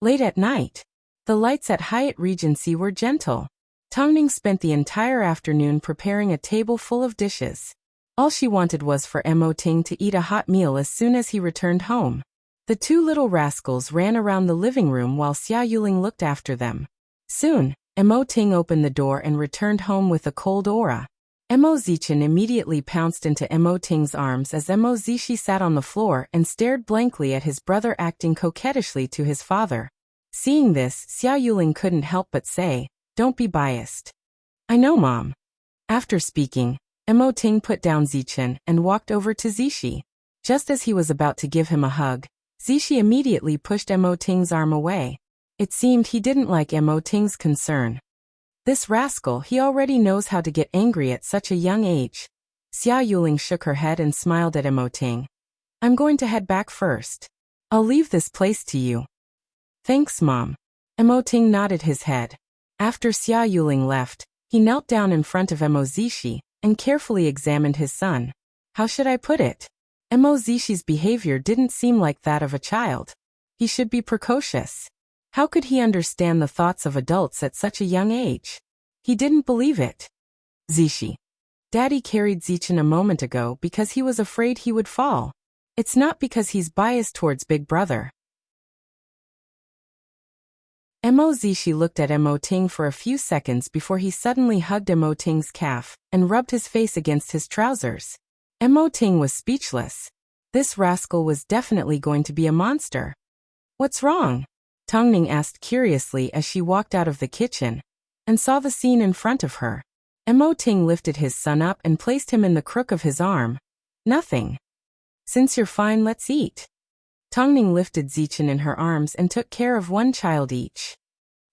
Late at night, the lights at Hyatt Regency were gentle. Tongning spent the entire afternoon preparing a table full of dishes. All she wanted was for Mo Ting to eat a hot meal as soon as he returned home. The two little rascals ran around the living room while Xia Yuling looked after them. Soon, Mo Ting opened the door and returned home with a cold aura. Mo Zichen immediately pounced into Mo Ting's arms as Mo Zishi sat on the floor and stared blankly at his brother acting coquettishly to his father. Seeing this, Xia Yuling couldn't help but say, "Don't be biased." "I know, Mom." After speaking, Mo Ting put down Zichen and walked over to Zishi. Just as he was about to give him a hug, Zishi immediately pushed Mo Ting's arm away. It seemed he didn't like Mo Ting's concern. This rascal, he already knows how to get angry at such a young age. Xia Yuling shook her head and smiled at Mo Ting. "I'm going to head back first. I'll leave this place to you." "Thanks, Mom." Mo Ting nodded his head. After Xia Yuling left, he knelt down in front of Mo Zishi and carefully examined his son. How should I put it? Mo Zishi's behavior didn't seem like that of a child. He should be precocious. How could he understand the thoughts of adults at such a young age? He didn't believe it. Zishi. Daddy carried Zichen a moment ago because he was afraid he would fall. It's not because he's biased towards Big Brother. Mo Zishi looked at Mo Ting for a few seconds before he suddenly hugged Mo Ting's calf and rubbed his face against his trousers. Mo Ting was speechless. This rascal was definitely going to be a monster. What's wrong? Tang Ning asked curiously as she walked out of the kitchen and saw the scene in front of her. Mo Ting lifted his son up and placed him in the crook of his arm. Nothing. Since you're fine, let's eat. Tang Ning lifted Zichen in her arms and took care of one child each.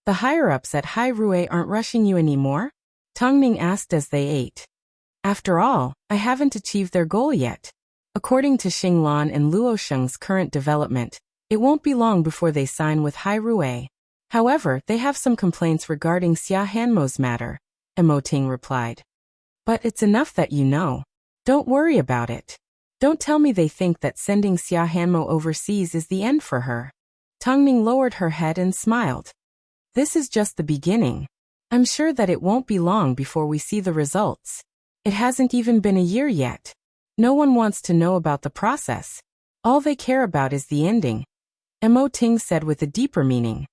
The higher-ups at Hai Rui aren't rushing you anymore? Tang Ning asked as they ate. After all, I haven't achieved their goal yet. According to Xinglan and Luosheng's current development, it won't be long before they sign with Hai Rui. However, they have some complaints regarding Xia Hanmo's matter, Mo Ting replied. But it's enough that you know. Don't worry about it. Don't tell me they think that sending Xia Hanmo overseas is the end for her. Tang Ning lowered her head and smiled. This is just the beginning. I'm sure that it won't be long before we see the results. It hasn't even been a year yet. No one wants to know about the process. All they care about is the ending, Mo Ting said with a deeper meaning.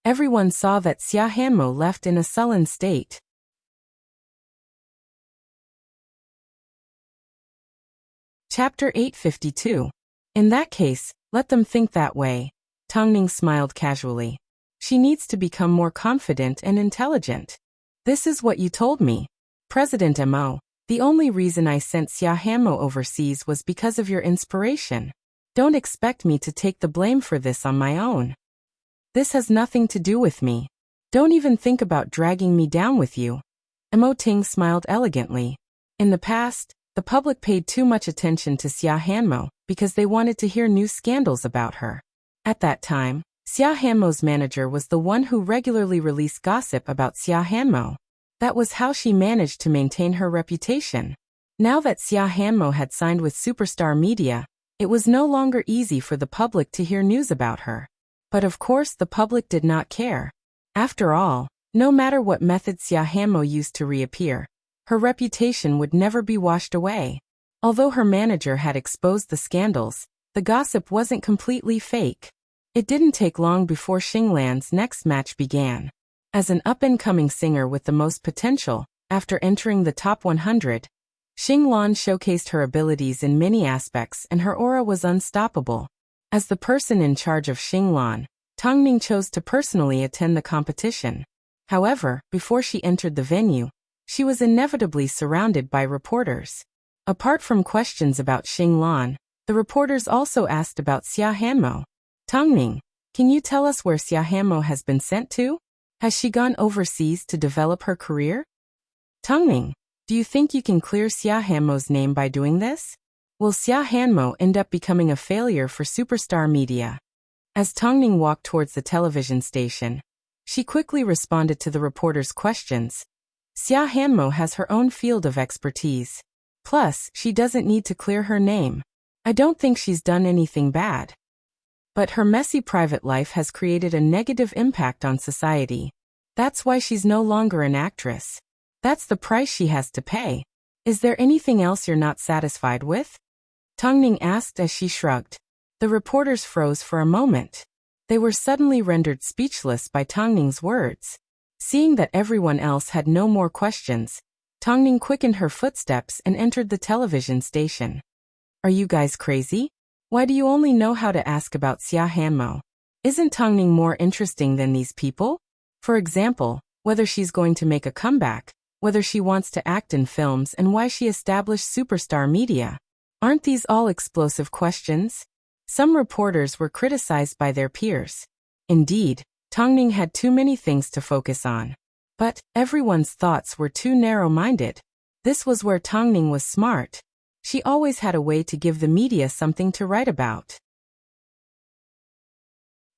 Everyone saw that Xia Hanmo left in a sullen state. Chapter 852. In that case, let them think that way. Tang Ning smiled casually. She needs to become more confident and intelligent. This is what you told me. President Mo, the only reason I sent Xia Hanmo overseas was because of your inspiration. Don't expect me to take the blame for this on my own. This has nothing to do with me. Don't even think about dragging me down with you. Mo Ting smiled elegantly. In the past, the public paid too much attention to Xia Hanmo because they wanted to hear new scandals about her. At that time, Xia Hanmo's manager was the one who regularly released gossip about Xia Hanmo. That was how she managed to maintain her reputation. Now that Xia Hanmo had signed with Superstar Media, it was no longer easy for the public to hear news about her. But of course the public did not care. After all, no matter what method Xia Hanmo used to reappear, her reputation would never be washed away. Although her manager had exposed the scandals, the gossip wasn't completely fake. It didn't take long before Xinglan's next match began. As an up-and-coming singer with the most potential, after entering the top 100, Xinglan showcased her abilities in many aspects and her aura was unstoppable. As the person in charge of Xinglan, Tang Ning chose to personally attend the competition. However, before she entered the venue, she was inevitably surrounded by reporters. Apart from questions about Xinglan, the reporters also asked about Xia Hanmo. Tang Ning, can you tell us where Xia Hanmo has been sent to? Has she gone overseas to develop her career? Tang Ning, do you think you can clear Xia Hanmo's name by doing this? Will Xia Hanmo end up becoming a failure for Superstar Media? As Tang Ning walked towards the television station, she quickly responded to the reporters' questions. Xia Hanmo has her own field of expertise. Plus, she doesn't need to clear her name. I don't think she's done anything bad. But her messy private life has created a negative impact on society. That's why she's no longer an actress. That's the price she has to pay. Is there anything else you're not satisfied with? Tang Ning asked as she shrugged. The reporters froze for a moment. They were suddenly rendered speechless by Tang Ning's words. Seeing that everyone else had no more questions, Tang Ning quickened her footsteps and entered the television station. Are you guys crazy? Why do you only know how to ask about Xia Hanmo? Isn't Tang Ning more interesting than these people? For example, whether she's going to make a comeback, whether she wants to act in films and why she established Superstar Media. Aren't these all explosive questions? Some reporters were criticized by their peers. Indeed, Tang Ning had too many things to focus on. But everyone's thoughts were too narrow-minded. This was where Tang Ning was smart. She always had a way to give the media something to write about.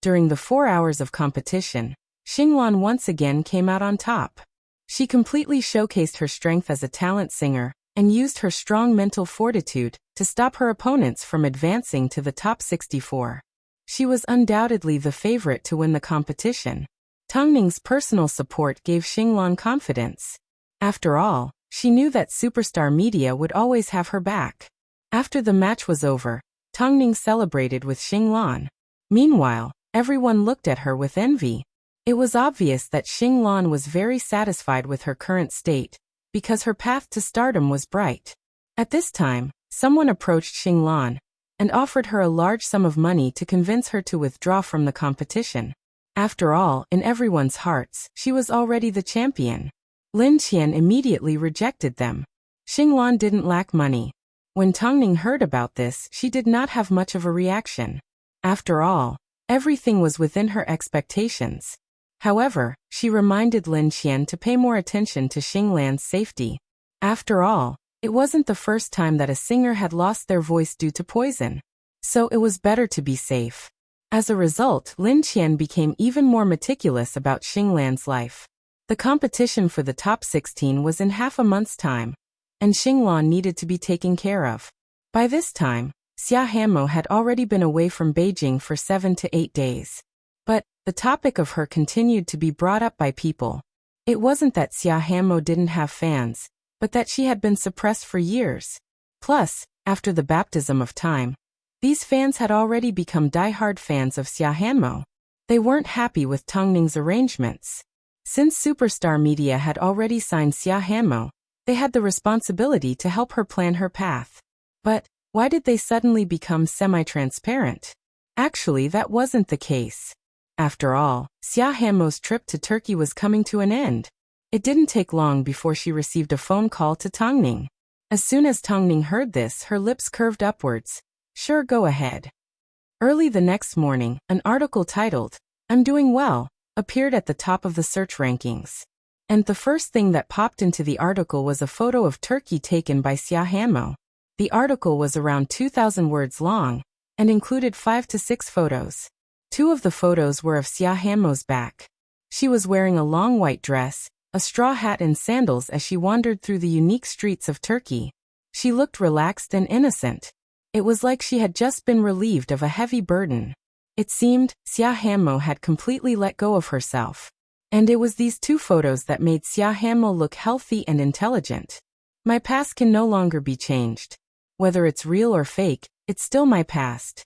During the 4 hours of competition, Xinglan once again came out on top. She completely showcased her strength as a talent singer and used her strong mental fortitude to stop her opponents from advancing to the top 64. She was undoubtedly the favorite to win the competition. Tang Ning's personal support gave Xinglan confidence. After all, she knew that Superstar Media would always have her back. After the match was over, Tang Ning celebrated with Xinglan. Meanwhile, everyone looked at her with envy. It was obvious that Xinglan was very satisfied with her current state, because her path to stardom was bright. At this time, someone approached Xinglan, and offered her a large sum of money to convince her to withdraw from the competition. After all, in everyone's hearts, she was already the champion. Lin Qian immediately rejected them. Xinglan didn't lack money. When Tongning heard about this, she did not have much of a reaction. After all, everything was within her expectations. However, she reminded Lin Qian to pay more attention to Xinglan's safety. After all, it wasn't the first time that a singer had lost their voice due to poison. So it was better to be safe. As a result, Lin Qian became even more meticulous about Xinglan's life. The competition for the top 16 was in half a month's time, and Xinglan needed to be taken care of. By this time, Xia Hanmo had already been away from Beijing for 7 to 8 days. But the topic of her continued to be brought up by people. It wasn't that Xia Hanmo didn't have fans, but that she had been suppressed for years. Plus, after the baptism of time, these fans had already become die-hard fans of Xia Hanmo. They weren't happy with Tongning's arrangements. Since Superstar Media had already signed Xia Hanmo, they had the responsibility to help her plan her path. But why did they suddenly become semi-transparent? Actually, that wasn't the case. After all, Xia Hanmo's trip to Turkey was coming to an end. It didn't take long before she received a phone call to Tongning. As soon as Tongning heard this, her lips curved upwards. Sure, go ahead. Early the next morning, an article titled, "I'm Doing Well," appeared at the top of the search rankings. And the first thing that popped into the article was a photo of Turkey taken by Xia Hanmo. The article was around 2,000 words long, and included 5 to 6 photos. 2 of the photos were of Xia Hanmo's back. She was wearing a long white dress, a straw hat and sandals as she wandered through the unique streets of Turkey. She looked relaxed and innocent. It was like she had just been relieved of a heavy burden. It seemed Xia Hanmo had completely let go of herself. And it was these 2 photos that made Xia Hanmo look healthy and intelligent. My past can no longer be changed. Whether it's real or fake, it's still my past.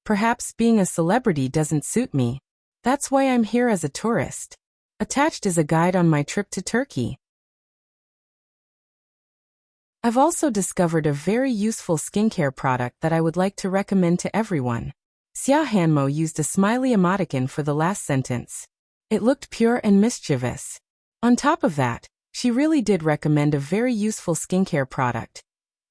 Perhaps being a celebrity doesn't suit me. That's why I'm here as a tourist. Attached is a guide on my trip to Turkey. I've also discovered a very useful skincare product that I would like to recommend to everyone. Xia Hanmo used a smiley emoticon for the last sentence. It looked pure and mischievous. On top of that, she really did recommend a very useful skincare product.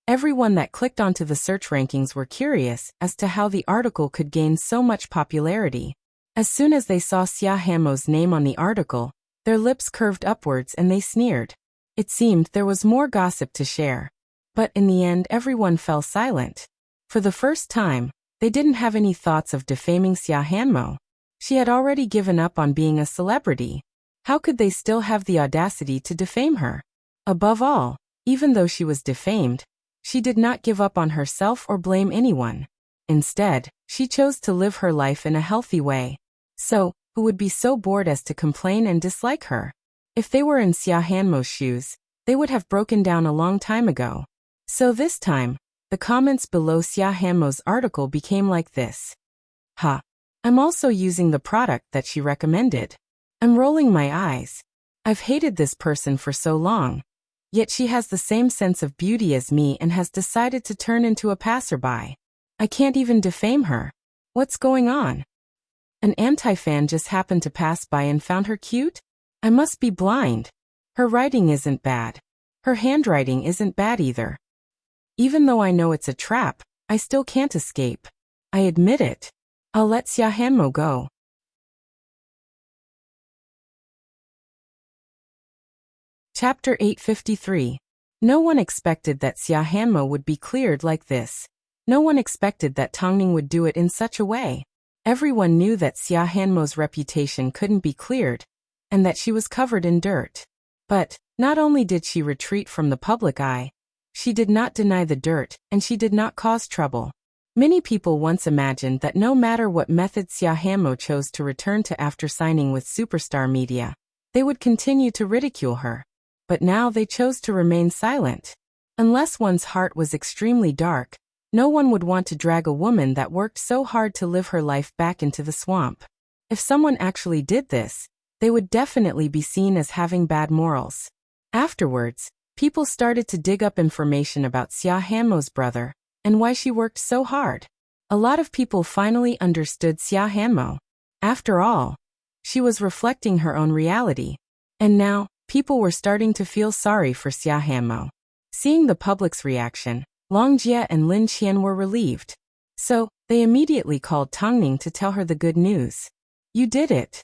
Everyone that clicked onto the search rankings were curious as to how the article could gain so much popularity. As soon as they saw Xia Hanmo's name on the article, their lips curved upwards and they sneered. It seemed there was more gossip to share. But in the end, everyone fell silent. For the first time, they didn't have any thoughts of defaming Xia Hanmo. She had already given up on being a celebrity. How could they still have the audacity to defame her? Above all, even though she was defamed, she did not give up on herself or blame anyone. Instead, she chose to live her life in a healthy way. So, who would be so bored as to complain and dislike her? If they were in Xia Hanmo's shoes, they would have broken down a long time ago. So this time, the comments below Xia Hanmo's article became like this. Ha! I'm also using the product that she recommended. I'm rolling my eyes. I've hated this person for so long. Yet she has the same sense of beauty as me and has decided to turn into a passerby. I can't even defame her. What's going on? An anti-fan just happened to pass by and found her cute? I must be blind. Her writing isn't bad. Her handwriting isn't bad either. Even though I know it's a trap, I still can't escape. I admit it. I'll let Xia Hanmo go. Chapter 853. No one expected that Xia Hanmo would be cleared like this. No one expected that Tongning would do it in such a way. Everyone knew that Xia Hanmo's reputation couldn't be cleared, and that she was covered in dirt. But, not only did she retreat from the public eye, she did not deny the dirt, and she did not cause trouble. Many people once imagined that no matter what method Xia Hanmo chose to return to after signing with Superstar Media, they would continue to ridicule her. But now they chose to remain silent. Unless one's heart was extremely dark, no one would want to drag a woman that worked so hard to live her life back into the swamp. If someone actually did this, they would definitely be seen as having bad morals. Afterwards, people started to dig up information about Xia Hanmo's brother, and why she worked so hard. A lot of people finally understood Xia Hanmo. After all, she was reflecting her own reality. And now, people were starting to feel sorry for Xia Hanmo. Seeing the public's reaction, Long Jie and Lin Qian were relieved. So, they immediately called Tang Ning to tell her the good news. You did it.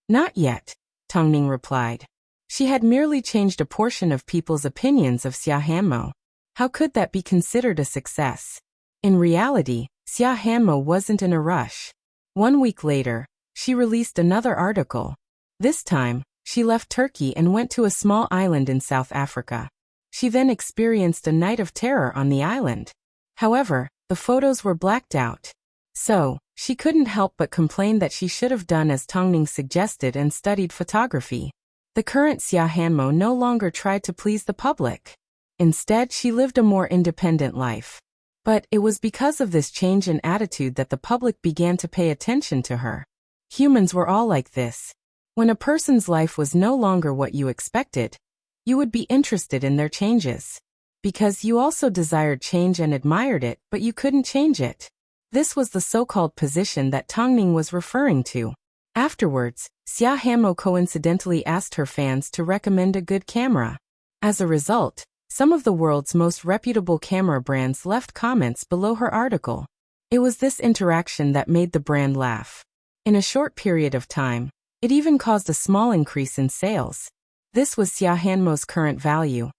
Not yet, Tang Ning replied. She had merely changed a portion of people's opinions of Xia Hanmo. How could that be considered a success? In reality, Xia Hanmo wasn't in a rush. 1 week later, she released another article. This time, she left Turkey and went to a small island in South Africa. She then experienced a night of terror on the island. However, the photos were blacked out. So, she couldn't help but complain that she should have done as Tang Ning suggested and studied photography. The current Xia Hanmo no longer tried to please the public. Instead, she lived a more independent life. But it was because of this change in attitude that the public began to pay attention to her. Humans were all like this. When a person's life was no longer what you expected, you would be interested in their changes. Because you also desired change and admired it, but you couldn't change it. This was the so-called position that Tang Ning was referring to. Afterwards, Xia Hanmo coincidentally asked her fans to recommend a good camera. As a result, some of the world's most reputable camera brands left comments below her article. It was this interaction that made the brand laugh. In a short period of time, it even caused a small increase in sales. This was Xia Hanmo's current value.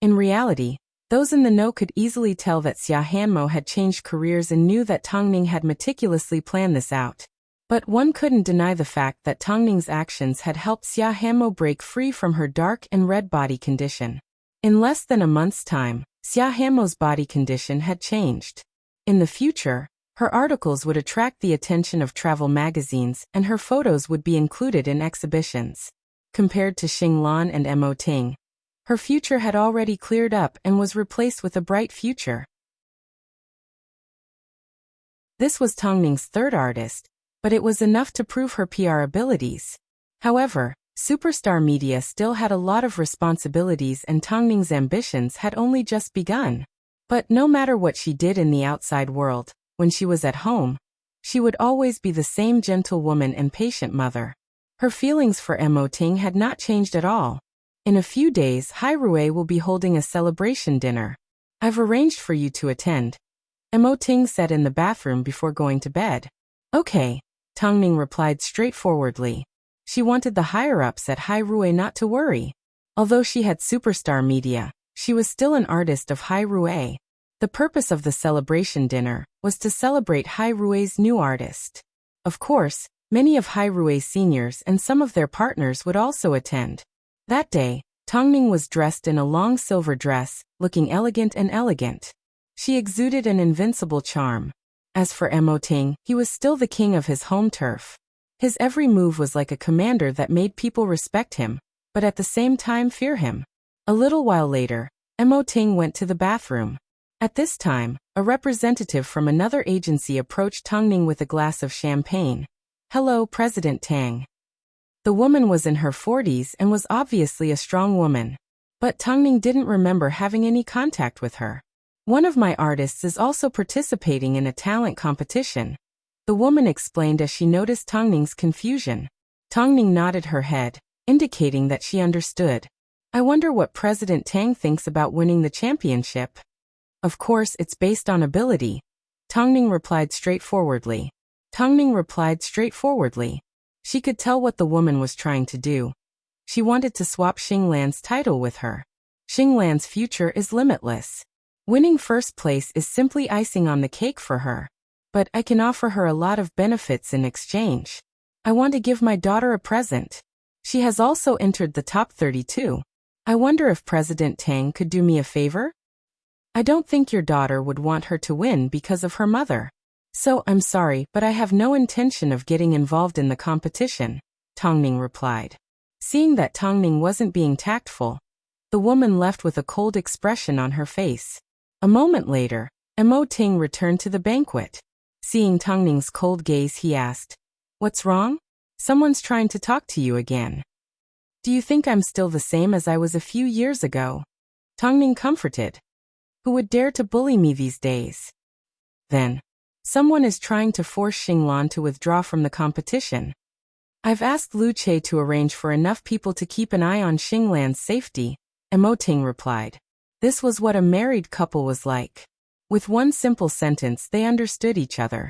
In reality, those in the know could easily tell that Xia Hanmo had changed careers and knew that Tang Ning had meticulously planned this out. But one couldn't deny the fact that Tang Ning's actions had helped Xia Hanmo break free from her dark and red body condition. In less than a month's time, Xia Hanmo's body condition had changed. In the future, her articles would attract the attention of travel magazines and her photos would be included in exhibitions. Compared to Xing Lan and Mo Ting, her future had already cleared up and was replaced with a bright future. This was Tang Ning's third artist, but it was enough to prove her PR abilities. However, Superstar Media still had a lot of responsibilities and Tang Ning's ambitions had only just begun. But no matter what she did in the outside world, when she was at home, she would always be the same gentle woman and patient mother. Her feelings for Mo Ting had not changed at all. In a few days, Hai Rui will be holding a celebration dinner. I've arranged for you to attend, Mo Ting said in the bathroom before going to bed. Okay, Tang Ning replied straightforwardly. She wanted the higher-ups at Hai Rui not to worry. Although she had Superstar Media, she was still an artist of Hai Rui. The purpose of the celebration dinner was to celebrate Hai Rui's new artist. Of course, many of Hai Rui's seniors and some of their partners would also attend. That day, Tang Ning was dressed in a long silver dress, looking elegant and elegant. She exuded an invincible charm. As for Mo Ting, he was still the king of his home turf. His every move was like a commander that made people respect him, but at the same time fear him. A little while later, Mo Ting went to the bathroom. At this time, a representative from another agency approached Tang Ning with a glass of champagne. Hello, President Tang. The woman was in her 40s and was obviously a strong woman. But Tang Ning didn't remember having any contact with her. One of my artists is also participating in a talent competition, the woman explained as she noticed Tang Ning's confusion. Tang Ning nodded her head, indicating that she understood. I wonder what President Tang thinks about winning the championship. Of course, it's based on ability, Tang Ning replied straightforwardly. She could tell what the woman was trying to do. She wanted to swap Xing Lan's title with her. Xing Lan's future is limitless. Winning first place is simply icing on the cake for her. But I can offer her a lot of benefits in exchange. I want to give my daughter a present. She has also entered the top 32. I wonder if President Tang could do me a favor? I don't think your daughter would want her to win because of her mother. So I'm sorry, but I have no intention of getting involved in the competition, Tang Ning replied. Seeing that Tang Ning wasn't being tactful, the woman left with a cold expression on her face. A moment later, Mo Ting returned to the banquet. Seeing Tang Ning's cold gaze, he asked, "What's wrong? Someone's trying to talk to you again. Do you think I'm still the same as I was a few years ago?" Tang Ning comforted. Who would dare to bully me these days? Then, someone is trying to force Xinglan to withdraw from the competition. I've asked Lu Che to arrange for enough people to keep an eye on Xinglan's safety, Emoting replied. This was what a married couple was like. With one simple sentence they understood each other.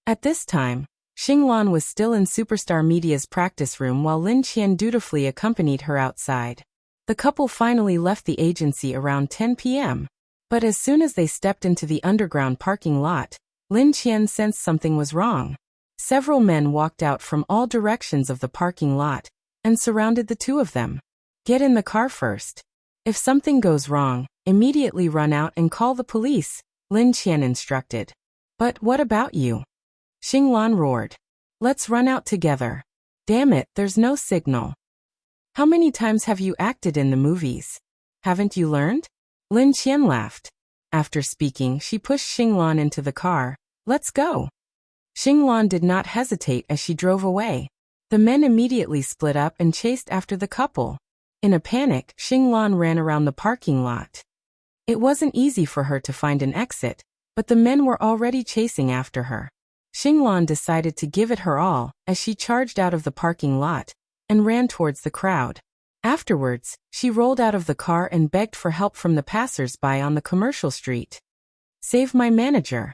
At this time, Xinglan was still in Superstar Media's practice room while Lin Qian dutifully accompanied her outside. The couple finally left the agency around 10 p.m. But as soon as they stepped into the underground parking lot, Lin Qian sensed something was wrong. Several men walked out from all directions of the parking lot and surrounded the two of them. Get in the car first. If something goes wrong, immediately run out and call the police, Lin Qian instructed. But what about you? Xinglan roared. Let's run out together. Damn it, there's no signal. How many times have you acted in the movies? Haven't you learned? Lin Qian laughed. After speaking, she pushed Xinglan into the car. Let's go. Xinglan did not hesitate as she drove away. The men immediately split up and chased after the couple. In a panic, Xinglan ran around the parking lot. It wasn't easy for her to find an exit, but the men were already chasing after her. Xinglan decided to give it her all as she charged out of the parking lot and ran towards the crowd. Afterwards, she rolled out of the car and begged for help from the passers-by on the commercial street. Save my manager.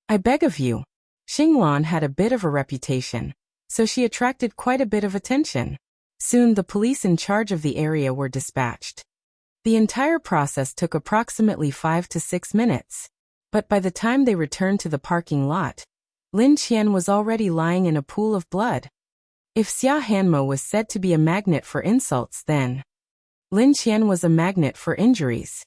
I beg of you. Xinglan had a bit of a reputation, so she attracted quite a bit of attention. Soon the police in charge of the area were dispatched. The entire process took approximately 5 to 6 minutes. But by the time they returned to the parking lot, Lin Qian was already lying in a pool of blood. If Xia Hanmo was said to be a magnet for insults, then Lin Qian was a magnet for injuries.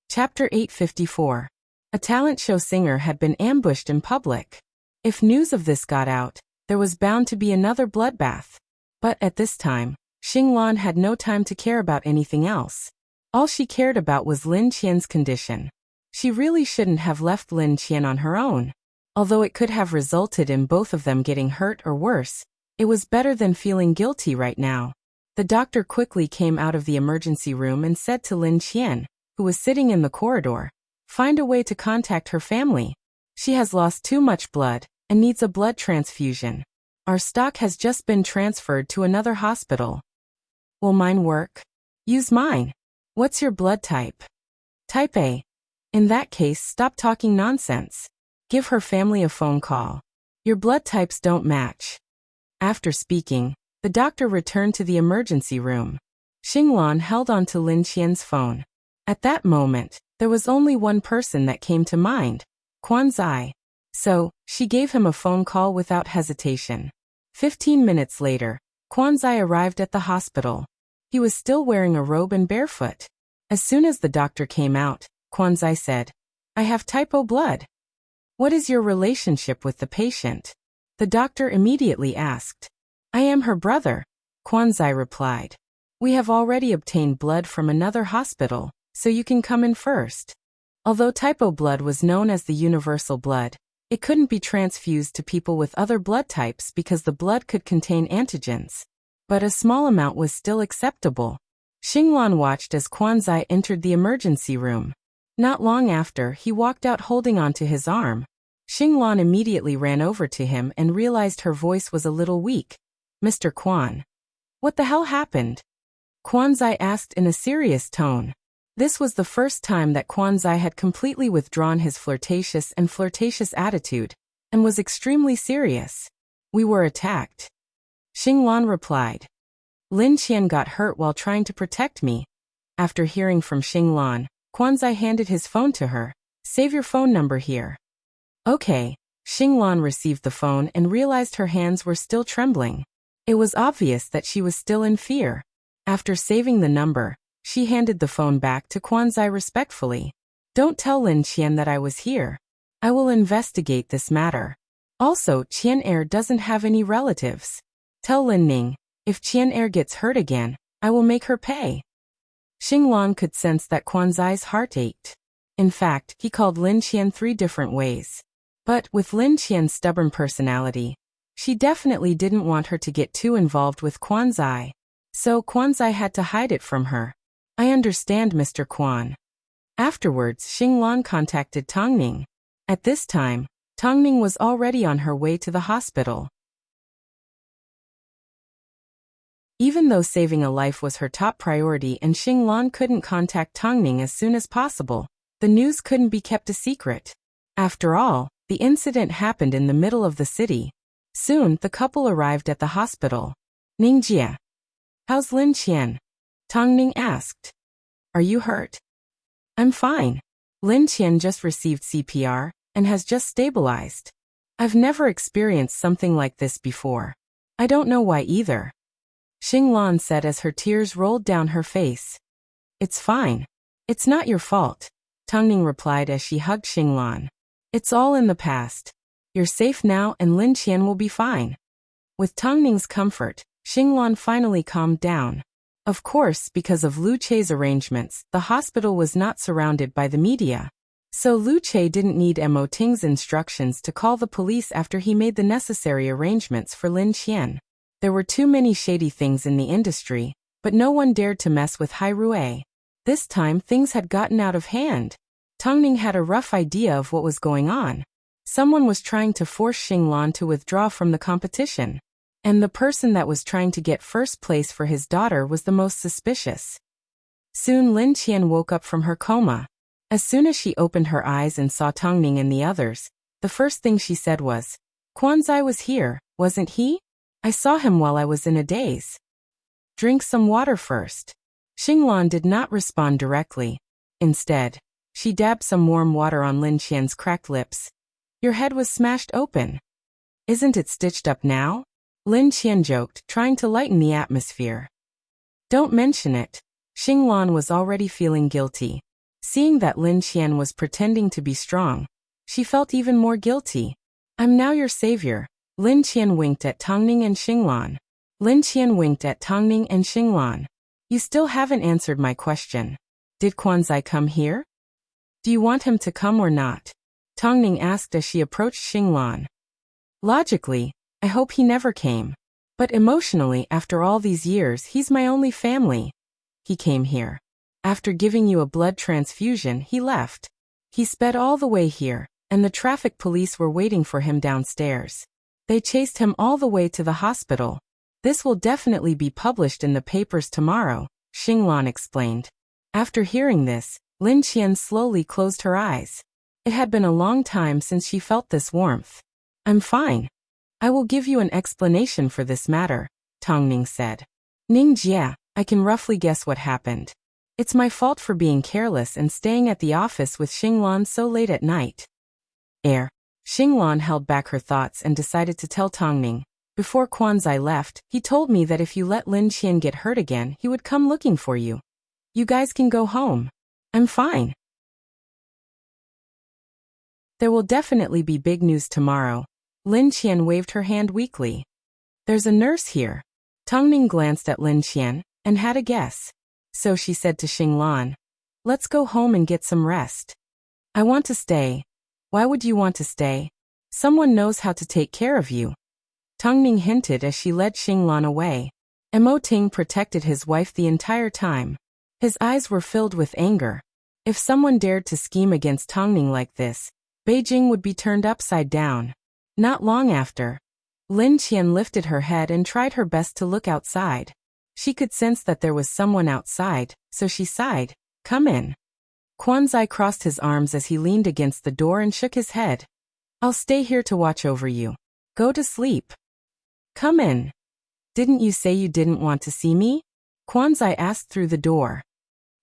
Chapter 854. A talent show singer had been ambushed in public. If news of this got out, there was bound to be another bloodbath. But at this time, Xinglan had no time to care about anything else. All she cared about was Lin Qian's condition. She really shouldn't have left Lin Qian on her own. Although it could have resulted in both of them getting hurt or worse, it was better than feeling guilty right now. The doctor quickly came out of the emergency room and said to Lin Qian, who was sitting in the corridor, find a way to contact her family. She has lost too much blood and needs a blood transfusion. Our stock has just been transferred to another hospital. Will mine work? Use mine. What's your blood type? Type A. In that case, stop talking nonsense. Give her family a phone call. Your blood types don't match. After speaking, the doctor returned to the emergency room. Xinglan held on to Lin Qian's phone. At that moment, there was only one person that came to mind, Quan Zai. So, she gave him a phone call without hesitation. 15 minutes later, Quan Zai arrived at the hospital. He was still wearing a robe and barefoot. As soon as the doctor came out, Quan Zai said, I have type O blood. What is your relationship with the patient? The doctor immediately asked. I am her brother, Quan Zai replied. We have already obtained blood from another hospital, so you can come in first. Although type O blood was known as the universal blood, it couldn't be transfused to people with other blood types because the blood could contain antigens. But a small amount was still acceptable. Xinglan watched as Quan Zai entered the emergency room. Not long after, he walked out holding onto his arm. Xinglan immediately ran over to him and realized her voice was a little weak. Mr. Quan. What the hell happened? Quan Zai asked in a serious tone. This was the first time that Quan Zai had completely withdrawn his flirtatious attitude, and was extremely serious. We were attacked. Xinglan replied. Lin Qian got hurt while trying to protect me. After hearing from Xinglan, Quan Zai handed his phone to her. Save your phone number here. Okay. Xinglan received the phone and realized her hands were still trembling. It was obvious that she was still in fear. After saving the number, she handed the phone back to Quan Zai respectfully. Don't tell Lin Qian that I was here. I will investigate this matter. Also, Qian Er doesn't have any relatives. Tell Lin Ning, if Qian Er gets hurt again, I will make her pay. Xinglan could sense that Quan Zai's heart ached. In fact, he called Lin Qian 3 different ways. But with Lin Qian's stubborn personality, She definitely didn't want her to get too involved with Quanzai. So Quanzai had to hide it from her. I understand, Mr. Quan. Afterwards, Xinglan contacted Tongning. At this time, Tongning was already on her way to the hospital. Even though saving a life was her top priority and Xinglan couldn't contact Tongning as soon as possible, the news couldn't be kept a secret. After all, the incident happened in the middle of the city. Soon, the couple arrived at the hospital. Ningjie. How's Lin Qian? Tongning asked. Are you hurt? I'm fine. Lin Qian just received CPR and has just stabilized. I've never experienced something like this before. I don't know why either. Xinglan said as her tears rolled down her face. It's fine. It's not your fault, Tongning replied as she hugged Xinglan. It's all in the past. You're safe now and Lin Qian will be fine. With Tongning's comfort, Xinglan finally calmed down. Of course, because of Lu Che's arrangements, the hospital was not surrounded by the media. So Lu Che didn't need Mo Ting's instructions to call the police after he made the necessary arrangements for Lin Qian. There were too many shady things in the industry, but no one dared to mess with Hai Rui. This time things had gotten out of hand. Tongning had a rough idea of what was going on. Someone was trying to force Xinglan to withdraw from the competition. And the person that was trying to get first place for his daughter was the most suspicious. Soon Lin Qian woke up from her coma. As soon as she opened her eyes and saw Tongning and the others, the first thing she said was, Quanzai was here, wasn't he? I saw him while I was in a daze. Drink some water first. Xinglan did not respond directly. Instead, she dabbed some warm water on Lin Qian's cracked lips. Your head was smashed open. Isn't it stitched up now? Lin Qian joked, trying to lighten the atmosphere. Don't mention it. Xinglan was already feeling guilty. Seeing that Lin Qian was pretending to be strong, she felt even more guilty. I'm now your savior. Lin Qian winked at Tongning and Xinglan. Lin Qian winked at Tongning and Xinglan. You still haven't answered my question. Did Quanzai come here? Do you want him to come or not? Tongning asked as she approached Xinglan. Logically, I hope he never came. But emotionally, after all these years, he's my only family. He came here. After giving you a blood transfusion, he left. He sped all the way here, and the traffic police were waiting for him downstairs. They chased him all the way to the hospital. This will definitely be published in the papers tomorrow, Xinglan explained. After hearing this, Lin Qian slowly closed her eyes. It had been a long time since she felt this warmth. I'm fine. I will give you an explanation for this matter, Tongning said. Ningjie, I can roughly guess what happened. It's my fault for being careless and staying at the office with Xinglan so late at night. Xinglan held back her thoughts and decided to tell Tongning. Before Quanzai left, he told me that if you let Lin Qian get hurt again, he would come looking for you. You guys can go home. I'm fine. There will definitely be big news tomorrow. Lin Qian waved her hand weakly. There's a nurse here. Tongning glanced at Lin Qian and had a guess. So she said to Xinglan, let's go home and get some rest. I want to stay. Why would you want to stay? Someone knows how to take care of you. Tongning hinted as she led Xinglan away. Mo Ting protected his wife the entire time. His eyes were filled with anger. If someone dared to scheme against Tongning like this, Beijing would be turned upside down. Not long after, Lin Qian lifted her head and tried her best to look outside. She could sense that there was someone outside, so she sighed. Come in. Quanzai crossed his arms as he leaned against the door and shook his head. I'll stay here to watch over you. Go to sleep. Come in. Didn't you say you didn't want to see me? Quanzai asked through the door.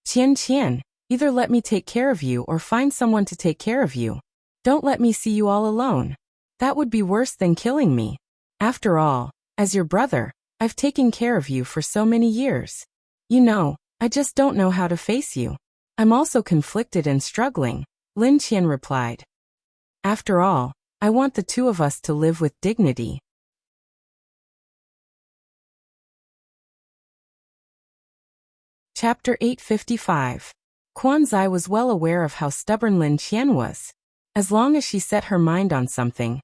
Qian, either let me take care of you or find someone to take care of you. Don't let me see you all alone. That would be worse than killing me. After all, as your brother, I've taken care of you for so many years. You know, I just don't know how to face you. I'm also conflicted and struggling, Lin Qian replied. After all, I want the two of us to live with dignity. Chapter 855. Quanzai was well aware of how stubborn Lin Qian was. As long as she set her mind on something,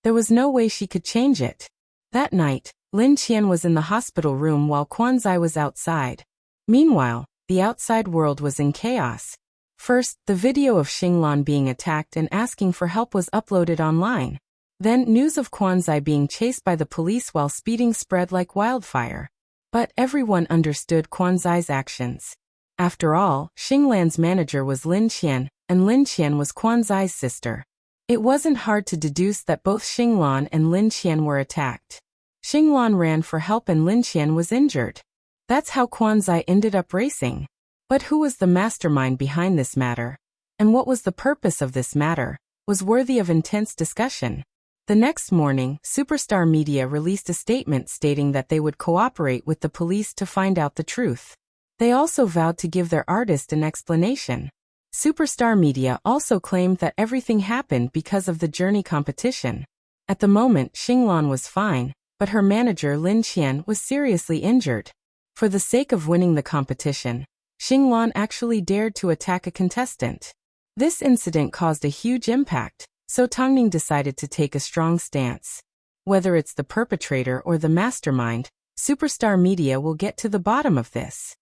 There was no way she could change it. That night, Lin Qian was in the hospital room while Quanzai was outside. Meanwhile, the outside world was in chaos. First, the video of Xinglan being attacked and asking for help was uploaded online. Then, news of Quanzai being chased by the police while speeding spread like wildfire. But everyone understood Quanzai's actions. After all, Xinglan's manager was Lin Qian, and Lin Qian was Quanzai's sister. It wasn't hard to deduce that both Xinglan and Lin Qian were attacked. Xinglan ran for help and Lin Qian was injured. That's how Quanzai ended up racing. But who was the mastermind behind this matter? And what was the purpose of this matter? Was worthy of intense discussion. The next morning, Superstar Media released a statement stating that they would cooperate with the police to find out the truth. They also vowed to give their artist an explanation. Superstar Media also claimed that everything happened because of the journey competition. At the moment, Xinglan was fine, but her manager Lin Qian was seriously injured. For the sake of winning the competition, Xinglan actually dared to attack a contestant. This incident caused a huge impact, so Tongning decided to take a strong stance. Whether it's the perpetrator or the mastermind, Superstar Media will get to the bottom of this.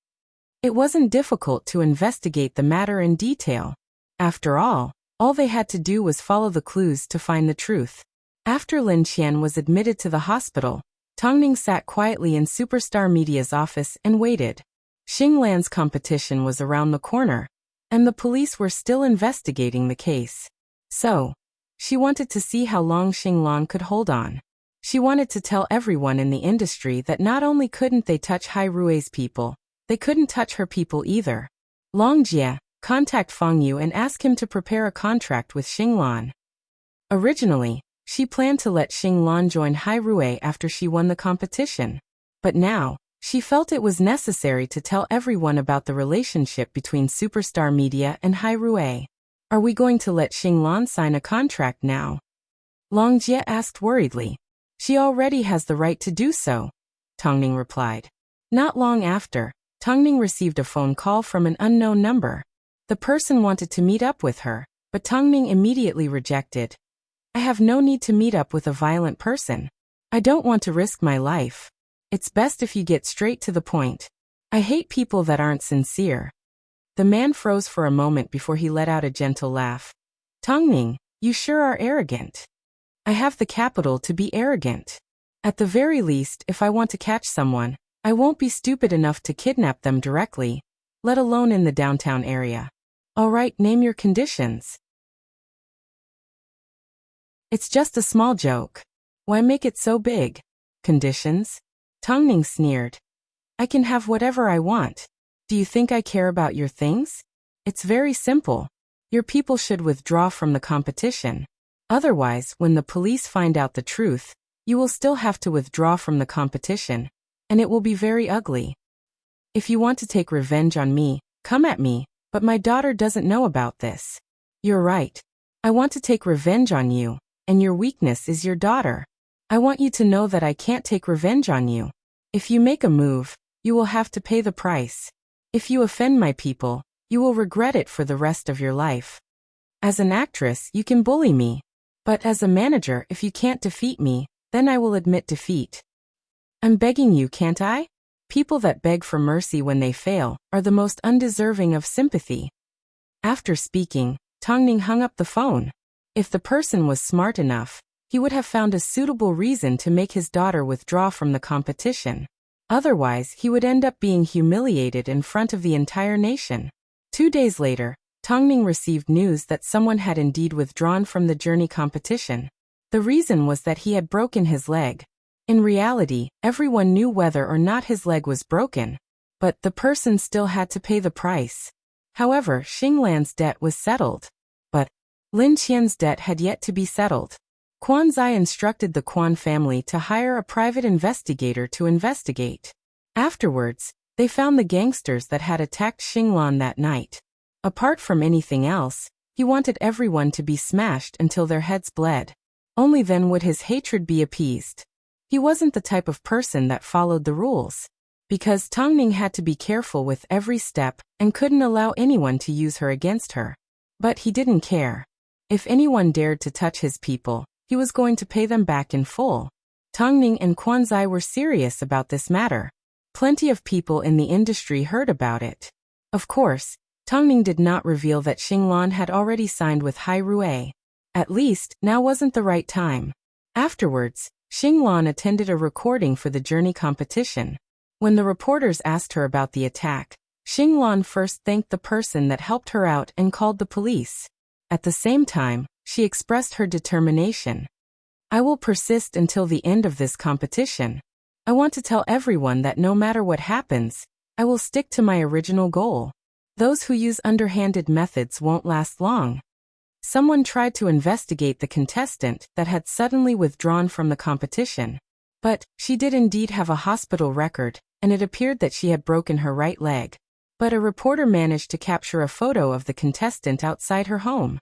It wasn't difficult to investigate the matter in detail. After all they had to do was follow the clues to find the truth. After Lin Qian was admitted to the hospital, Tongning sat quietly in Superstar Media's office and waited. Xinglan's competition was around the corner, and the police were still investigating the case. So, she wanted to see how long Xinglan could hold on. She wanted to tell everyone in the industry that not only couldn't they touch Hai Rui's people, they couldn't touch her people either. Longjie, contact Feng Yu and ask him to prepare a contract with Xinglan. Originally, she planned to let Xinglan join Hai Rui after she won the competition. But now, she felt it was necessary to tell everyone about the relationship between Superstar Media and Hai Rui. Are we going to let Xinglan sign a contract now? Longjie asked worriedly. She already has the right to do so, Tongning replied. Not long after, Tongning received a phone call from an unknown number. The person wanted to meet up with her, but Tongning immediately rejected. I have no need to meet up with a violent person. I don't want to risk my life. It's best if you get straight to the point. I hate people that aren't sincere. The man froze for a moment before he let out a gentle laugh. Tongning, you sure are arrogant. I have the capital to be arrogant. At the very least, if I want to catch someone, I won't be stupid enough to kidnap them directly, let alone in the downtown area. All right, name your conditions. It's just a small joke. Why make it so big? Conditions? Tongning sneered. I can have whatever I want. Do you think I care about your things? It's very simple. Your people should withdraw from the competition. Otherwise, when the police find out the truth, you will still have to withdraw from the competition, and it will be very ugly. If you want to take revenge on me, come at me, but my daughter doesn't know about this. You're right. I want to take revenge on you, and your weakness is your daughter. I want you to know that I can't take revenge on you. If you make a move, you will have to pay the price. If you offend my people, you will regret it for the rest of your life. As an actress, you can bully me. But as a manager, if you can't defeat me, then I will admit defeat. I'm begging you, can't I? People that beg for mercy when they fail are the most undeserving of sympathy. After speaking, Tongning hung up the phone. If the person was smart enough, he would have found a suitable reason to make his daughter withdraw from the competition. Otherwise, he would end up being humiliated in front of the entire nation. 2 days later, Tongning received news that someone had indeed withdrawn from the journey competition. The reason was that he had broken his leg. In reality, everyone knew whether or not his leg was broken, but the person still had to pay the price. However, Xinglan's debt was settled. But Lin Qian's debt had yet to be settled. Quanzai instructed the Quan family to hire a private investigator to investigate. Afterwards, they found the gangsters that had attacked Xinglan that night. Apart from anything else, he wanted everyone to be smashed until their heads bled. Only then would his hatred be appeased. He wasn't the type of person that followed the rules. Because Tongning had to be careful with every step and couldn't allow anyone to use her against her. But he didn't care. If anyone dared to touch his people, he was going to pay them back in full. Tongning and Quanzai were serious about this matter. Plenty of people in the industry heard about it. Of course, Tongning did not reveal that Xinglan had already signed with Hai Rui. At least, now wasn't the right time. Afterwards, Xinglan attended a recording for the journey competition. When the reporters asked her about the attack, Xinglan first thanked the person that helped her out and called the police. At the same time, she expressed her determination. I will persist until the end of this competition. I want to tell everyone that no matter what happens, I will stick to my original goal. Those who use underhanded methods won't last long. Someone tried to investigate the contestant that had suddenly withdrawn from the competition. But she did indeed have a hospital record, and it appeared that she had broken her right leg. But a reporter managed to capture a photo of the contestant outside her home.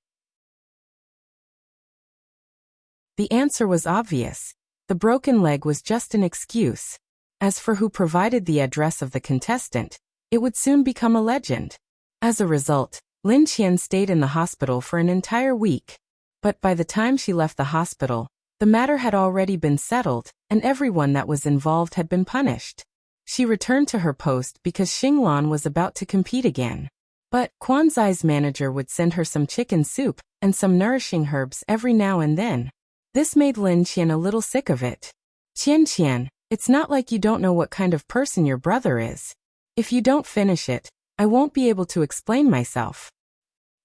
The answer was obvious. The broken leg was just an excuse. As for who provided the address of the contestant, it would soon become a legend. As a result, Lin Qian stayed in the hospital for an entire week. But by the time she left the hospital, the matter had already been settled, and everyone that was involved had been punished. She returned to her post because Xinglan was about to compete again. But Quanzai's manager would send her some chicken soup and some nourishing herbs every now and then. This made Lin Qian a little sick of it. Qian, it's not like you don't know what kind of person your brother is. If you don't finish it, I won't be able to explain myself.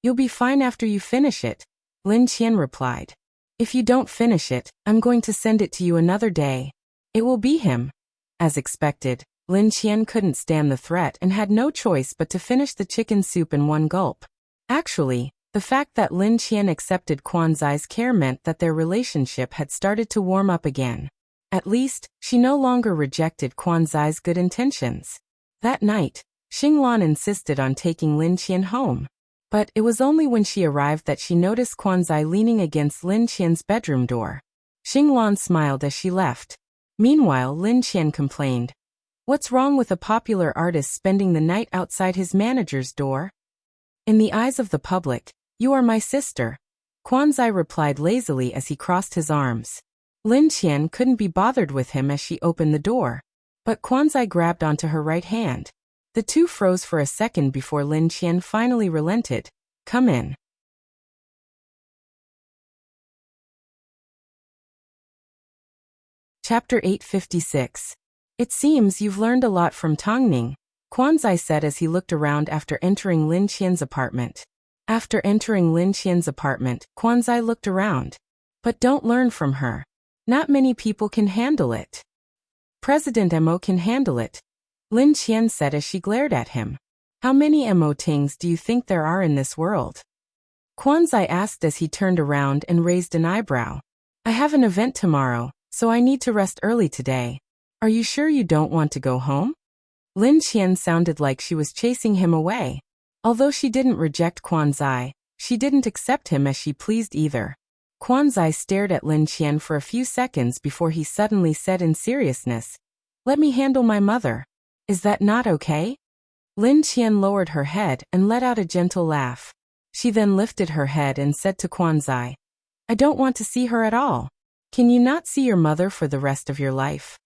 You'll be fine after you finish it, Lin Qian replied. If you don't finish it, I'm going to send it to you another day. It will be him. As expected, Lin Qian couldn't stand the threat and had no choice but to finish the chicken soup in one gulp. Actually, the fact that Lin Qian accepted Quanzai's care meant that their relationship had started to warm up again. At least, she no longer rejected Quanzai's good intentions. That night, Xinglan insisted on taking Lin Qian home. But it was only when she arrived that she noticed Quanzai leaning against Lin Qian's bedroom door. Xinglan smiled as she left. Meanwhile, Lin Qian complained. What's wrong with a popular artist spending the night outside his manager's door? In the eyes of the public, you are my sister, Quanzai replied lazily as he crossed his arms. Lin Qian couldn't be bothered with him as she opened the door. But Quanzai grabbed onto her right hand. The two froze for a second before Lin Qian finally relented. Come in. Chapter 856. It seems you've learned a lot from Tongning, Quanzai said as he looked around after entering Lin Qian's apartment. After entering Lin Qian's apartment, Quanzai looked around. But don't learn from her. Not many people can handle it. President Mo can handle it, Lin Qian said as she glared at him. How many Mo Tings do you think there are in this world? Quanzai asked as he turned around and raised an eyebrow. I have an event tomorrow, so I need to rest early today. Are you sure you don't want to go home? Lin Qian sounded like she was chasing him away. Although she didn't reject Quanzai, she didn't accept him as she pleased either. Quanzai stared at Lin Qian for a few seconds before he suddenly said in seriousness, Let me handle my mother. Is that not okay? Lin Qian lowered her head and let out a gentle laugh. She then lifted her head and said to Quanzai, I don't want to see her at all. Can you not see your mother for the rest of your life?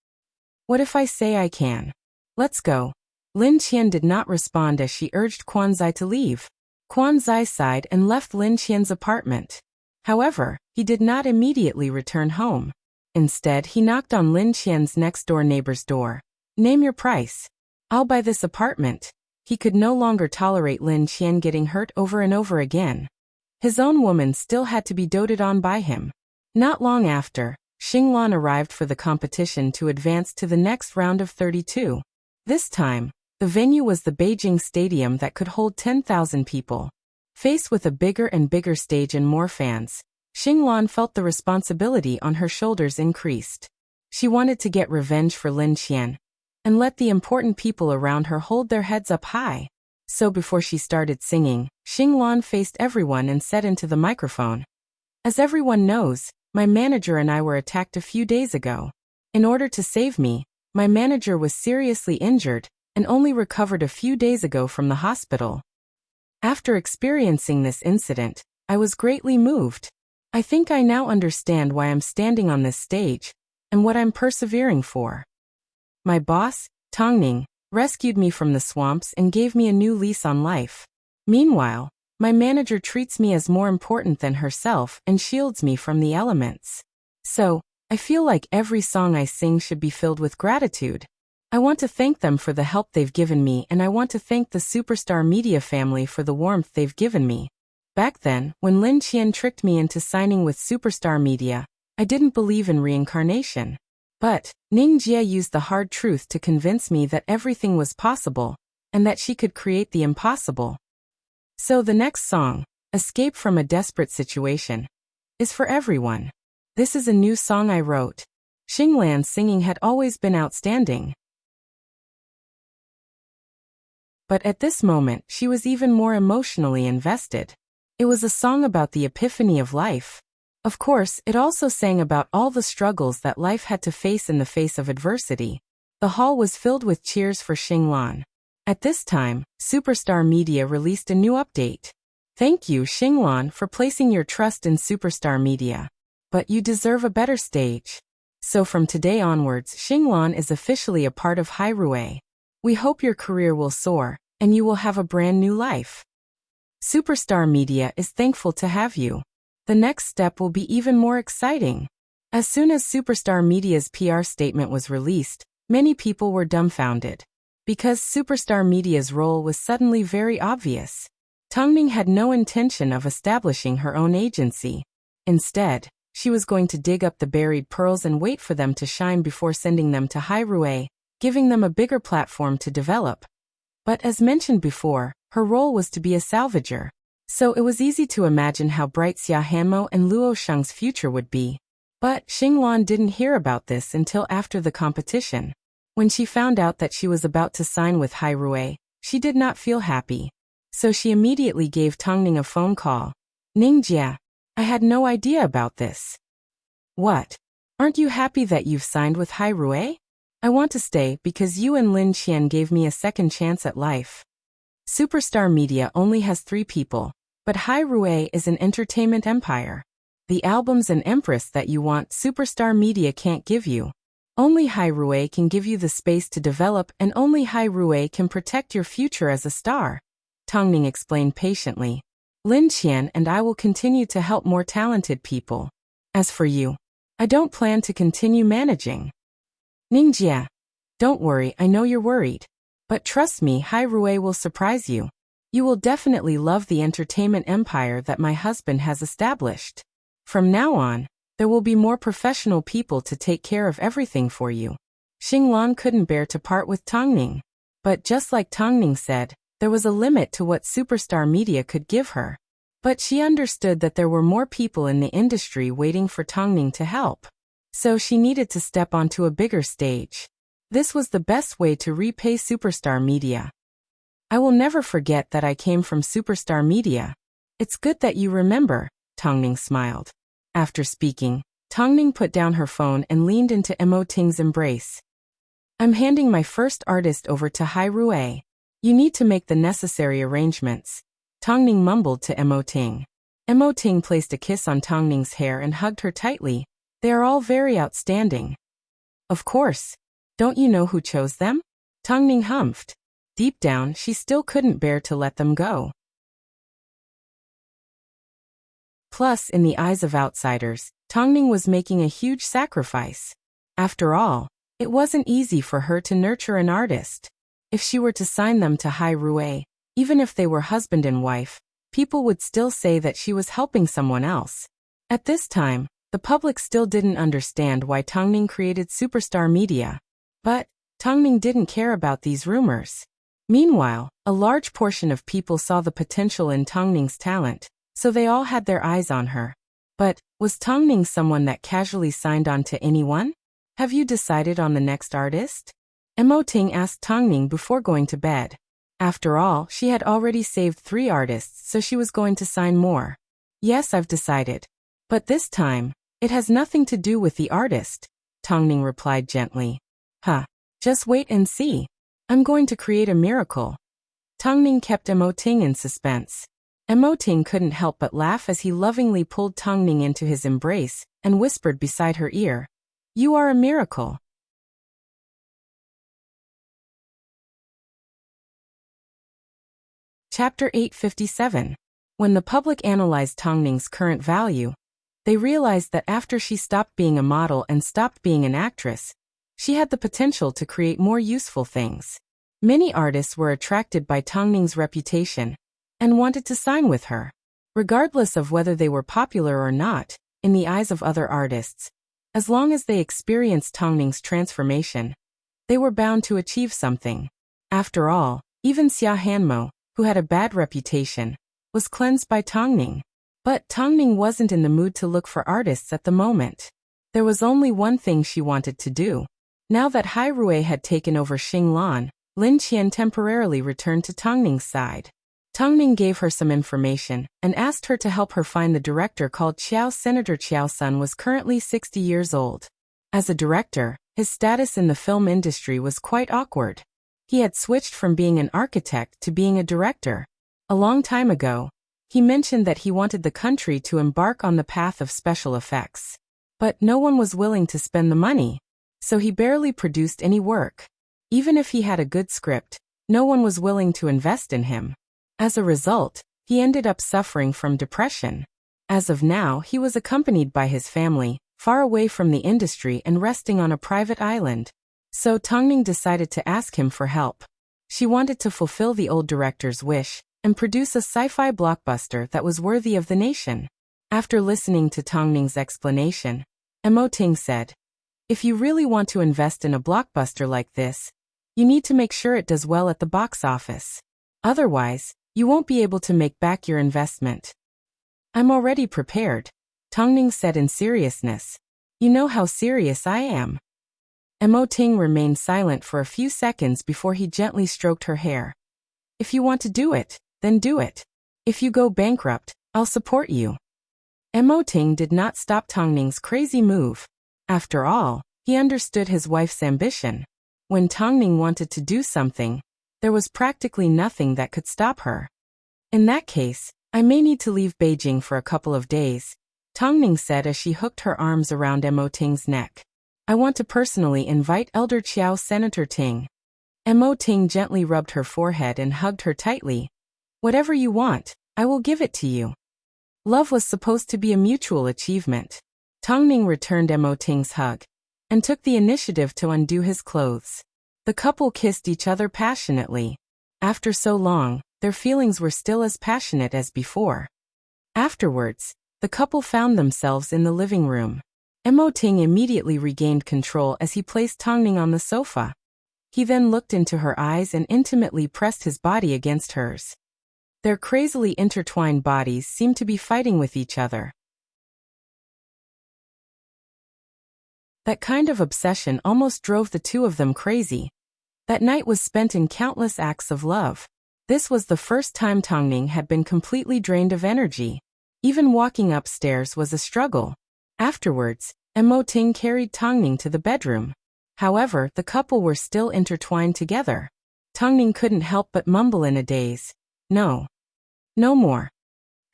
What if I say I can? Let's go. Lin Qian did not respond as she urged Quanzai to leave. Quanzai sighed and left Lin Qian's apartment. However, he did not immediately return home. Instead, he knocked on Lin Qian's next-door neighbor's door. Name your price. I'll buy this apartment. He could no longer tolerate Lin Qian getting hurt over and over again. His own woman still had to be doted on by him. Not long after, Xinglan arrived for the competition to advance to the next round of 32. This time, the venue was the Beijing Stadium that could hold 10,000 people. Faced with a bigger and bigger stage and more fans, Xinglan felt the responsibility on her shoulders increased. She wanted to get revenge for Lin Qian and let the important people around her hold their heads up high. So before she started singing, Xinglan faced everyone and said into the microphone, As everyone knows, my manager and I were attacked a few days ago. In order to save me, my manager was seriously injured and only recovered a few days ago from the hospital. After experiencing this incident, I was greatly moved. I think I now understand why I'm standing on this stage, and what I'm persevering for. My boss, Tongning, rescued me from the swamps and gave me a new lease on life. Meanwhile, my manager treats me as more important than herself and shields me from the elements. So, I feel like every song I sing should be filled with gratitude. I want to thank them for the help they've given me, and I want to thank the Superstar Media family for the warmth they've given me. Back then, when Lin Qian tricked me into signing with Superstar Media, I didn't believe in reincarnation. But Ning Jie used the hard truth to convince me that everything was possible, and that she could create the impossible. So the next song, Escape from a Desperate Situation, is for everyone. This is a new song I wrote. Xinglan's singing had always been outstanding. But at this moment, she was even more emotionally invested. It was a song about the epiphany of life. Of course, it also sang about all the struggles that life had to face in the face of adversity. The hall was filled with cheers for Xinglan. At this time, Superstar Media released a new update. Thank you, Xinglan, for placing your trust in Superstar Media. But you deserve a better stage. So from today onwards, Xinglan is officially a part of Hairue. We hope your career will soar, and you will have a brand new life. Superstar Media is thankful to have you. The next step will be even more exciting. As soon as Superstar Media's PR statement was released, many people were dumbfounded. Because Superstar Media's role was suddenly very obvious. Tongning had no intention of establishing her own agency. Instead, she was going to dig up the buried pearls and wait for them to shine before sending them to Hairue, giving them a bigger platform to develop. But as mentioned before, her role was to be a salvager. So it was easy to imagine how bright Xia Hanmo and Luo Sheng's future would be. But Xinglan didn't hear about this until after the competition. When she found out that she was about to sign with Hairue, she did not feel happy. So she immediately gave Tongning a phone call. Ningjia, I had no idea about this. What? Aren't you happy that you've signed with Hairue? I want to stay because you and Lin Qian gave me a second chance at life. Superstar Media only has 3 people, but Hairue is an entertainment empire. The albums and empress that you want, Superstar Media can't give you. Only Hairue can give you the space to develop, and only Hairue can protect your future as a star. Tongning explained patiently. Lin Qian and I will continue to help more talented people. As for you, I don't plan to continue managing. Ningjia, don't worry, I know you're worried. But trust me, Hairue will surprise you. You will definitely love the entertainment empire that my husband has established. From now on, there will be more professional people to take care of everything for you. Xinglan couldn't bear to part with Tongning. But just like Tongning said, there was a limit to what Superstar Media could give her. But she understood that there were more people in the industry waiting for Tongning to help. So she needed to step onto a bigger stage. This was the best way to repay Superstar Media. I will never forget that I came from Superstar Media. It's good that you remember, Tongning smiled. After speaking, Tongning put down her phone and leaned into Mo Ting's embrace. I'm handing my first artist over to Hairue. You need to make the necessary arrangements. Tongning mumbled to Mo Ting. Mo Ting placed a kiss on Tongning's hair and hugged her tightly. They are all very outstanding. Of course. Don't you know who chose them? Tongning humphed. Deep down, she still couldn't bear to let them go. Plus, in the eyes of outsiders, Tongning was making a huge sacrifice. After all, it wasn't easy for her to nurture an artist. If she were to sign them to Hairue, even if they were husband and wife, people would still say that she was helping someone else. At this time, the public still didn't understand why Tongning created Superstar Media. But Tongning didn't care about these rumors. Meanwhile, a large portion of people saw the potential in Tongning's talent, so they all had their eyes on her. But was Tongning someone that casually signed on to anyone? Have you decided on the next artist? Mo Ting asked Tongning before going to bed. After all, she had already saved 3 artists, so she was going to sign more. Yes, I've decided. But this time, it has nothing to do with the artist, Tongning replied gently. Just wait and see. I'm going to create a miracle. Tongning kept Mo Ting in suspense. Emoting couldn't help but laugh as he lovingly pulled Tongning into his embrace and whispered beside her ear, "You are a miracle." Chapter 857. When the public analyzed Tongning's current value, they realized that after she stopped being a model and stopped being an actress, she had the potential to create more useful things. Many artists were attracted by Tongning's reputation and wanted to sign with her. Regardless of whether they were popular or not, in the eyes of other artists, as long as they experienced Tongning's transformation, they were bound to achieve something. After all, even Xia Hanmo, who had a bad reputation, was cleansed by Tongning. But Tongning wasn't in the mood to look for artists at the moment. There was only one thing she wanted to do. Now that Hai Rui had taken over Xinglan, Lin Qian temporarily returned to Tongning's side. Tongning gave her some information and asked her to help her find the director called Qiao. Senator Qiao's son was currently 60 years old. As a director, his status in the film industry was quite awkward. He had switched from being an architect to being a director. A long time ago, he mentioned that he wanted the country to embark on the path of special effects. But no one was willing to spend the money, so he barely produced any work. Even if he had a good script, no one was willing to invest in him. As a result, he ended up suffering from depression. As of now, he was accompanied by his family, far away from the industry and resting on a private island. So Tongning decided to ask him for help. She wanted to fulfill the old director's wish and produce a sci-fi blockbuster that was worthy of the nation. After listening to Tongning's explanation, Emoting said, "If you really want to invest in a blockbuster like this, you need to make sure it does well at the box office. Otherwise, you won't be able to make back your investment." "I'm already prepared," Tongning said in seriousness. "You know how serious I am." Emoting remained silent for a few seconds before he gently stroked her hair. "If you want to do it, then do it. If you go bankrupt, I'll support you." Emoting did not stop Tongning's crazy move. After all, he understood his wife's ambition. When Tongning wanted to do something, there was practically nothing that could stop her. "In that case, I may need to leave Beijing for a couple of days," Tongning said as she hooked her arms around Emoting's neck. "I want to personally invite Elder Qiao. Senator Ting." Emoting gently rubbed her forehead and hugged her tightly. "Whatever you want, I will give it to you." Love was supposed to be a mutual achievement. Tongning returned Emoting's hug and took the initiative to undo his clothes. The couple kissed each other passionately. After so long, their feelings were still as passionate as before. Afterwards, the couple found themselves in the living room. Emoting immediately regained control as he placed Tongning on the sofa. He then looked into her eyes and intimately pressed his body against hers. Their crazily intertwined bodies seemed to be fighting with each other. That kind of obsession almost drove the two of them crazy. That night was spent in countless acts of love. This was the first time Tongning had been completely drained of energy. Even walking upstairs was a struggle. Afterwards, Emoting carried Tongning to the bedroom. However, the couple were still intertwined together. Tongning couldn't help but mumble in a daze, "No. No more."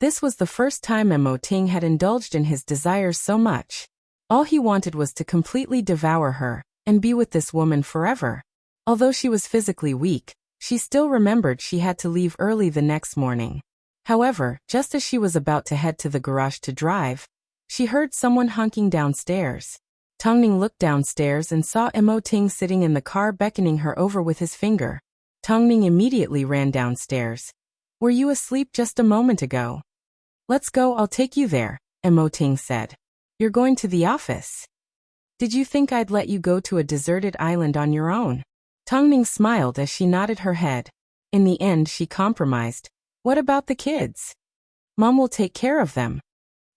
This was the first time Emoting had indulged in his desires so much. All he wanted was to completely devour her and be with this woman forever. Although she was physically weak, she still remembered she had to leave early the next morning. However, just as she was about to head to the garage to drive, she heard someone honking downstairs. Tongning looked downstairs and saw Emoting sitting in the car beckoning her over with his finger. Tongning immediately ran downstairs. "Were you asleep just a moment ago?" "Let's go, I'll take you there," Emoting said. "You're going to the office? Did you think I'd let you go to a deserted island on your own?" Tongning smiled as she nodded her head. In the end, she compromised. "What about the kids? Mom will take care of them."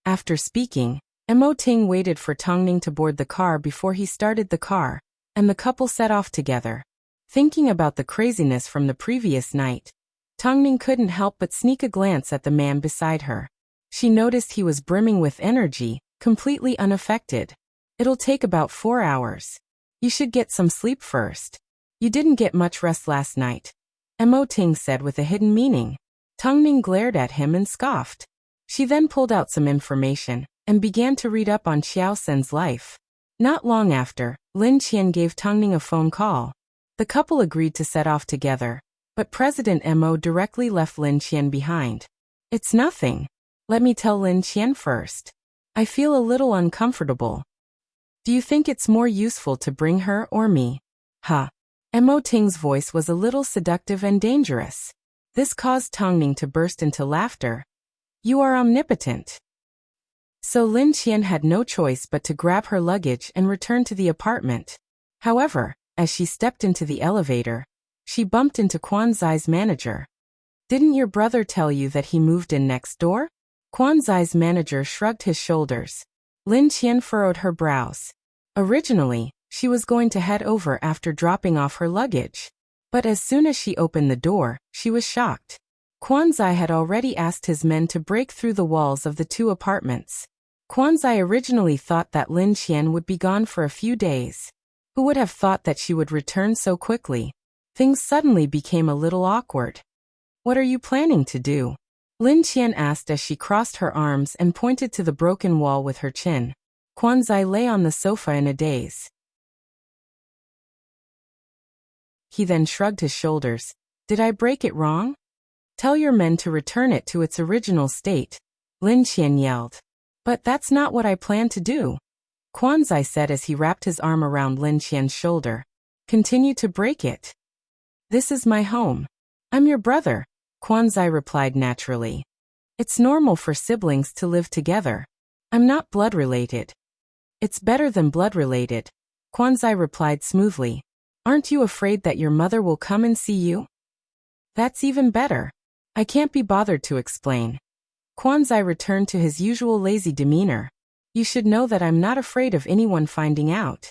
After speaking, Emoting waited for Tongning to board the car before he started the car, and the couple set off together. Thinking about the craziness from the previous night, Tongning couldn't help but sneak a glance at the man beside her. She noticed he was brimming with energy, completely unaffected. "It'll take about 4 hours. You should get some sleep first. You didn't get much rest last night," Emoting said with a hidden meaning. Tongning glared at him and scoffed. She then pulled out some information and began to read up on Xiao Sen's life. Not long after, Lin Qian gave Tongning a phone call. The couple agreed to set off together, but President Mo directly left Lin Qian behind. It's nothing. Let me tell Lin Qian first. I feel a little uncomfortable. Do you think it's more useful to bring her or me? Huh. Mo Ting's voice was a little seductive and dangerous. This caused Tongning to burst into laughter. You are omnipotent. So Lin Qian had no choice but to grab her luggage and return to the apartment. However, as she stepped into the elevator, she bumped into Quan Zai's manager. Didn't your brother tell you that he moved in next door? Quan Zai's manager shrugged his shoulders. Lin Qian furrowed her brows. Originally, she was going to head over after dropping off her luggage. But as soon as she opened the door, she was shocked. Quan Zai had already asked his men to break through the walls of the two apartments. Quan Zai originally thought that Lin Qian would be gone for a few days. Who would have thought that she would return so quickly? Things suddenly became a little awkward. What are you planning to do? Lin Qian asked as she crossed her arms and pointed to the broken wall with her chin. Quan Zai lay on the sofa in a daze. He then shrugged his shoulders. Did I break it wrong? Tell your men to return it to its original state, Lin Qian yelled. But that's not what I plan to do, Quan Zai said as he wrapped his arm around Lin Qian's shoulder. Continue to break it. This is my home. I'm your brother, Quan Zai replied naturally. It's normal for siblings to live together. I'm not blood-related. It's better than blood-related, Quan Zai replied smoothly. Aren't you afraid that your mother will come and see you? That's even better. I can't be bothered to explain. Quan Zai returned to his usual lazy demeanor. You should know that I'm not afraid of anyone finding out.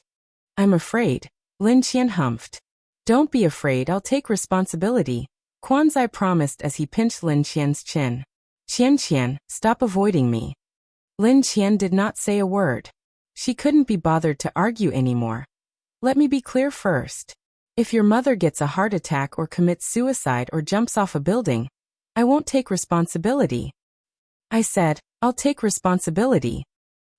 I'm afraid, Lin Qian humphed. Don't be afraid, I'll take responsibility, Quan Zai promised as he pinched Lin Qian's chin. Qian, stop avoiding me. Lin Qian did not say a word. She couldn't be bothered to argue anymore. Let me be clear first. If your mother gets a heart attack or commits suicide or jumps off a building, I won't take responsibility. I said, I'll take responsibility.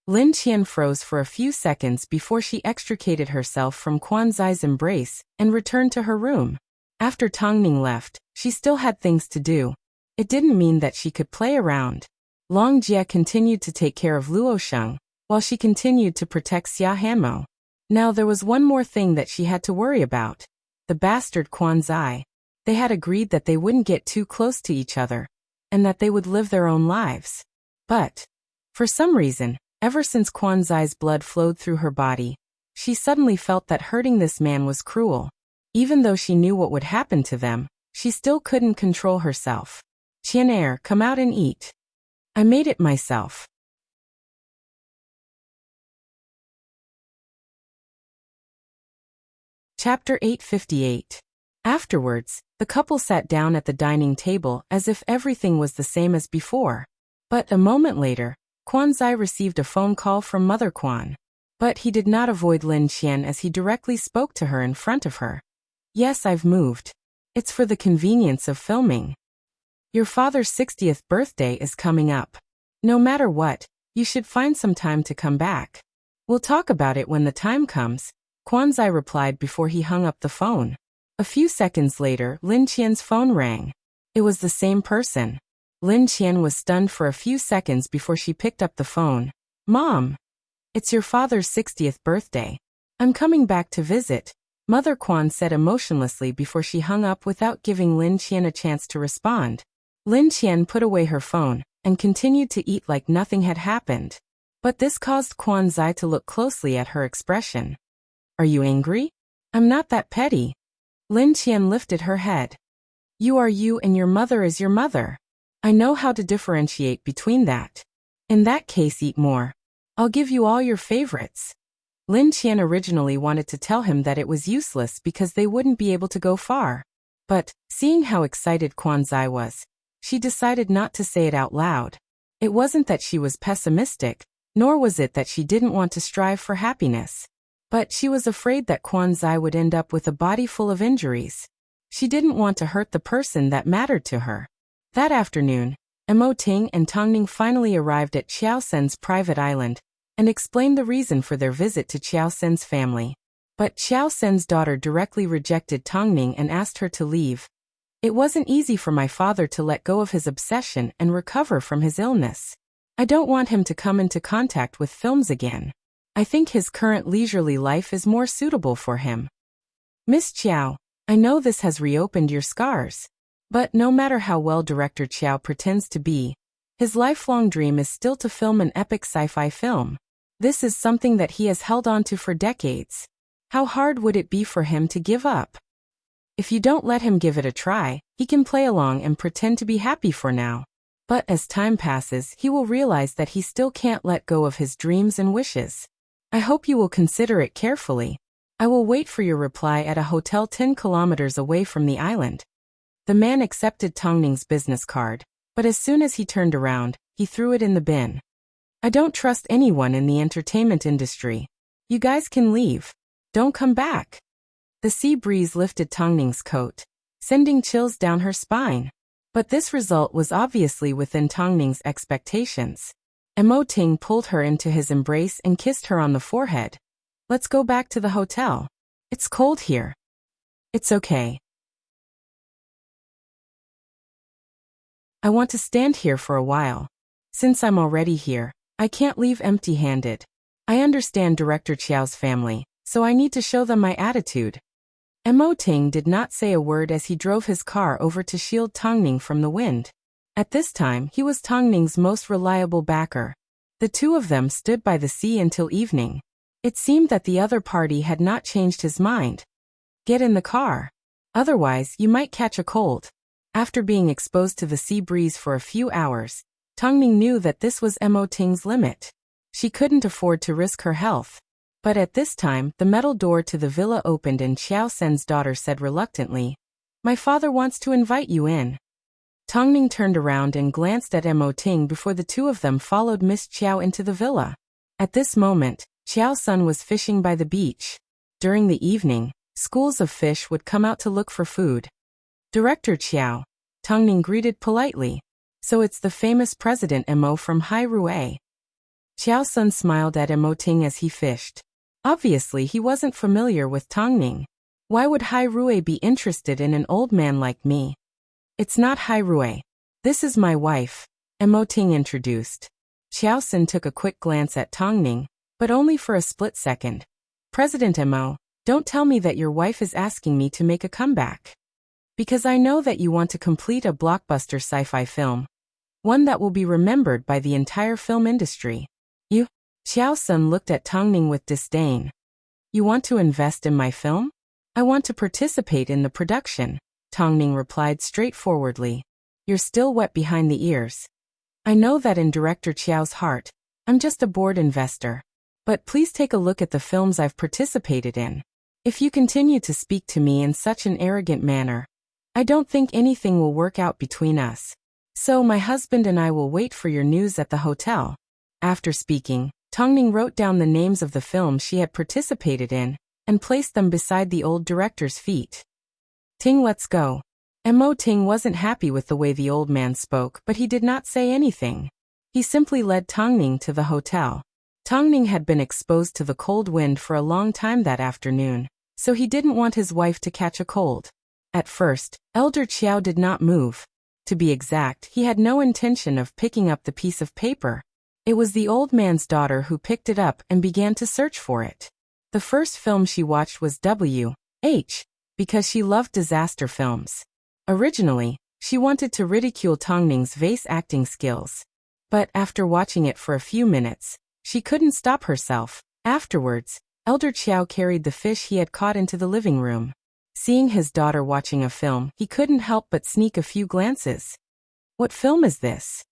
Lin Qian froze for a few seconds before she extricated herself from Quan Zai's embrace and returned to her room. After Tongning left, she still had things to do. It didn't mean that she could play around. Long Jie continued to take care of Luo Sheng, while she continued to protect Xia Hanmo. Now there was one more thing that she had to worry about. The bastard Quan Zai. They had agreed that they wouldn't get too close to each other, and that they would live their own lives. But, for some reason, ever since Quan Zai's blood flowed through her body, she suddenly felt that hurting this man was cruel. Even though she knew what would happen to them, she still couldn't control herself. Qian, come out and eat. I made it myself. Chapter 858. Afterwards, the couple sat down at the dining table as if everything was the same as before. But a moment later, Quan Zai received a phone call from Mother Quan. But he did not avoid Lin Qian as he directly spoke to her in front of her. Yes, I've moved. It's for the convenience of filming. Your father's 60th birthday is coming up. No matter what, you should find some time to come back. We'll talk about it when the time comes, Quan Zai replied before he hung up the phone. A few seconds later, Lin Qian's phone rang. It was the same person. Lin Qian was stunned for a few seconds before she picked up the phone. Mom! It's your father's 60th birthday. I'm coming back to visit, Mother Quan said emotionlessly before she hung up without giving Lin Qian a chance to respond. Lin Qian put away her phone and continued to eat like nothing had happened. But this caused Quan Zai to look closely at her expression. Are you angry? I'm not that petty. Lin Qian lifted her head. You are you and your mother is your mother. I know how to differentiate between that. In that case, eat more. I'll give you all your favorites. Lin Qian originally wanted to tell him that it was useless because they wouldn't be able to go far. But, seeing how excited Quan Zai was, she decided not to say it out loud. It wasn't that she was pessimistic, nor was it that she didn't want to strive for happiness. But she was afraid that Quan Zai would end up with a body full of injuries. She didn't want to hurt the person that mattered to her. That afternoon, Mo Ting and Tong Ning finally arrived at Qiao Sen's private island and explained the reason for their visit to Qiao Sen's family. But Qiao Sen's daughter directly rejected Tong Ning and asked her to leave. It wasn't easy for my father to let go of his obsession and recover from his illness. I don't want him to come into contact with films again. I think his current leisurely life is more suitable for him. Miss Qiao, I know this has reopened your scars. But no matter how well director Qiao pretends to be, his lifelong dream is still to film an epic sci-fi film. This is something that he has held on to for decades. How hard would it be for him to give up? If you don't let him give it a try, he can play along and pretend to be happy for now. But as time passes, he will realize that he still can't let go of his dreams and wishes. I hope you will consider it carefully. I will wait for your reply at a hotel 10 kilometers away from the island. The man accepted Tong Ning's business card, but as soon as he turned around, he threw it in the bin. I don't trust anyone in the entertainment industry. You guys can leave. Don't come back. The sea breeze lifted Tong Ning's coat, sending chills down her spine. But this result was obviously within Tong Ning's expectations. Mo Ting pulled her into his embrace and kissed her on the forehead. Let's go back to the hotel. It's cold here. It's okay. I want to stand here for a while. Since I'm already here, I can't leave empty-handed. I understand Director Qiao's family, so I need to show them my attitude. Mo Ting did not say a word as he drove his car over to shield Tong Ning from the wind. At this time, he was Tong Ning's most reliable backer. The two of them stood by the sea until evening. It seemed that the other party had not changed his mind. Get in the car. Otherwise, you might catch a cold. After being exposed to the sea breeze for a few hours, Tong Ning knew that this was Mo Ting's limit. She couldn't afford to risk her health. But at this time, the metal door to the villa opened and Qiao Sen's daughter said reluctantly, "My father wants to invite you in." Tong Ning turned around and glanced at Mo Ting before the two of them followed Miss Qiao into the villa. At this moment, Qiao's son was fishing by the beach. During the evening, schools of fish would come out to look for food. "Director Qiao," Tong Ning greeted politely. "So it's the famous President Mo from Hai Rui." Qiao's son smiled at Mo Ting as he fished. Obviously, he wasn't familiar with Tong Ning. Why would Hai Rui be interested in an old man like me? "It's not Hai Rui. This is my wife," Mo Ting introduced. Qiao's son took a quick glance at Tong Ning, but only for a split second. "President Mo, don't tell me that your wife is asking me to make a comeback. Because I know that you want to complete a blockbuster sci-fi film. One that will be remembered by the entire film industry. You?" Qiao's son looked at Tong Ning with disdain. "You want to invest in my film? I want to participate in the production," Tong Ning replied straightforwardly. "You're still wet behind the ears. I know that in Director Qiao's heart, I'm just a bored investor. But please take a look at the films I've participated in. If you continue to speak to me in such an arrogant manner, I don't think anything will work out between us. So my husband and I will wait for your news at the hotel." After speaking, Tong Ning wrote down the names of the films she had participated in and placed them beside the old director's feet. "Ting, let's go." Mo Ting wasn't happy with the way the old man spoke, but he did not say anything. He simply led Tong Ning to the hotel. Tong Ning had been exposed to the cold wind for a long time that afternoon, so he didn't want his wife to catch a cold. At first, Elder Qiao did not move. To be exact, he had no intention of picking up the piece of paper. It was the old man's daughter who picked it up and began to search for it. The first film she watched was W.H., because she loved disaster films. Originally, she wanted to ridicule Tong Ning's vase acting skills. But after watching it for a few minutes, she couldn't stop herself. Afterwards, Elder Qiao carried the fish he had caught into the living room. Seeing his daughter watching a film, he couldn't help but sneak a few glances. "What film is this?"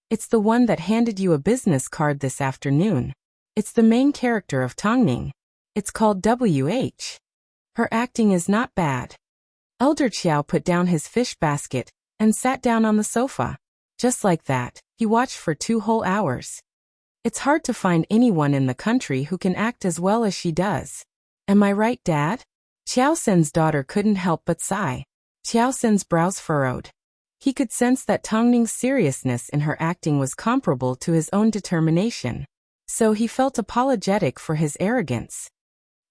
"It's the one that handed you a business card this afternoon. It's the main character of Tong Ning. It's called W.H. Her acting is not bad." Elder Qiao put down his fish basket and sat down on the sofa. Just like that, he watched for 2 whole hours. It's hard to find anyone in the country who can act as well as she does. Am I right, Dad? Qiao Sen's daughter couldn't help but sigh. Qiao Sin's brows furrowed. He could sense that Tang Ning's seriousness in her acting was comparable to his own determination. So he felt apologetic for his arrogance.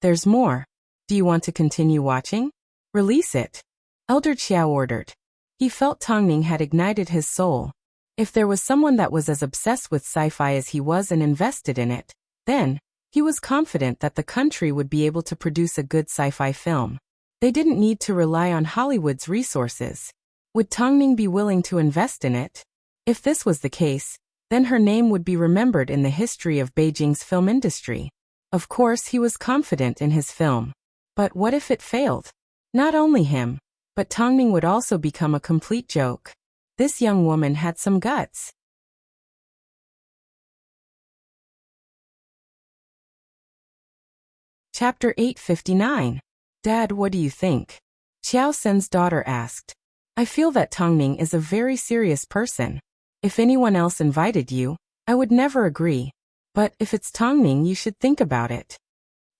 There's more. Do you want to continue watching? Release it. Elder Qiao ordered. He felt Tang Ning had ignited his soul. If there was someone that was as obsessed with sci-fi as he was and invested in it, then he was confident that the country would be able to produce a good sci-fi film. They didn't need to rely on Hollywood's resources. Would Tang Ning be willing to invest in it? If this was the case, then her name would be remembered in the history of Beijing's film industry. Of course, he was confident in his film. But what if it failed? Not only him, but Tang Ning would also become a complete joke. This young woman had some guts. Chapter 859. Dad, what do you think? Qiao Sin's daughter asked. I feel that Tang Ning is a very serious person. If anyone else invited you, I would never agree. But if it's Tang Ning, you should think about it.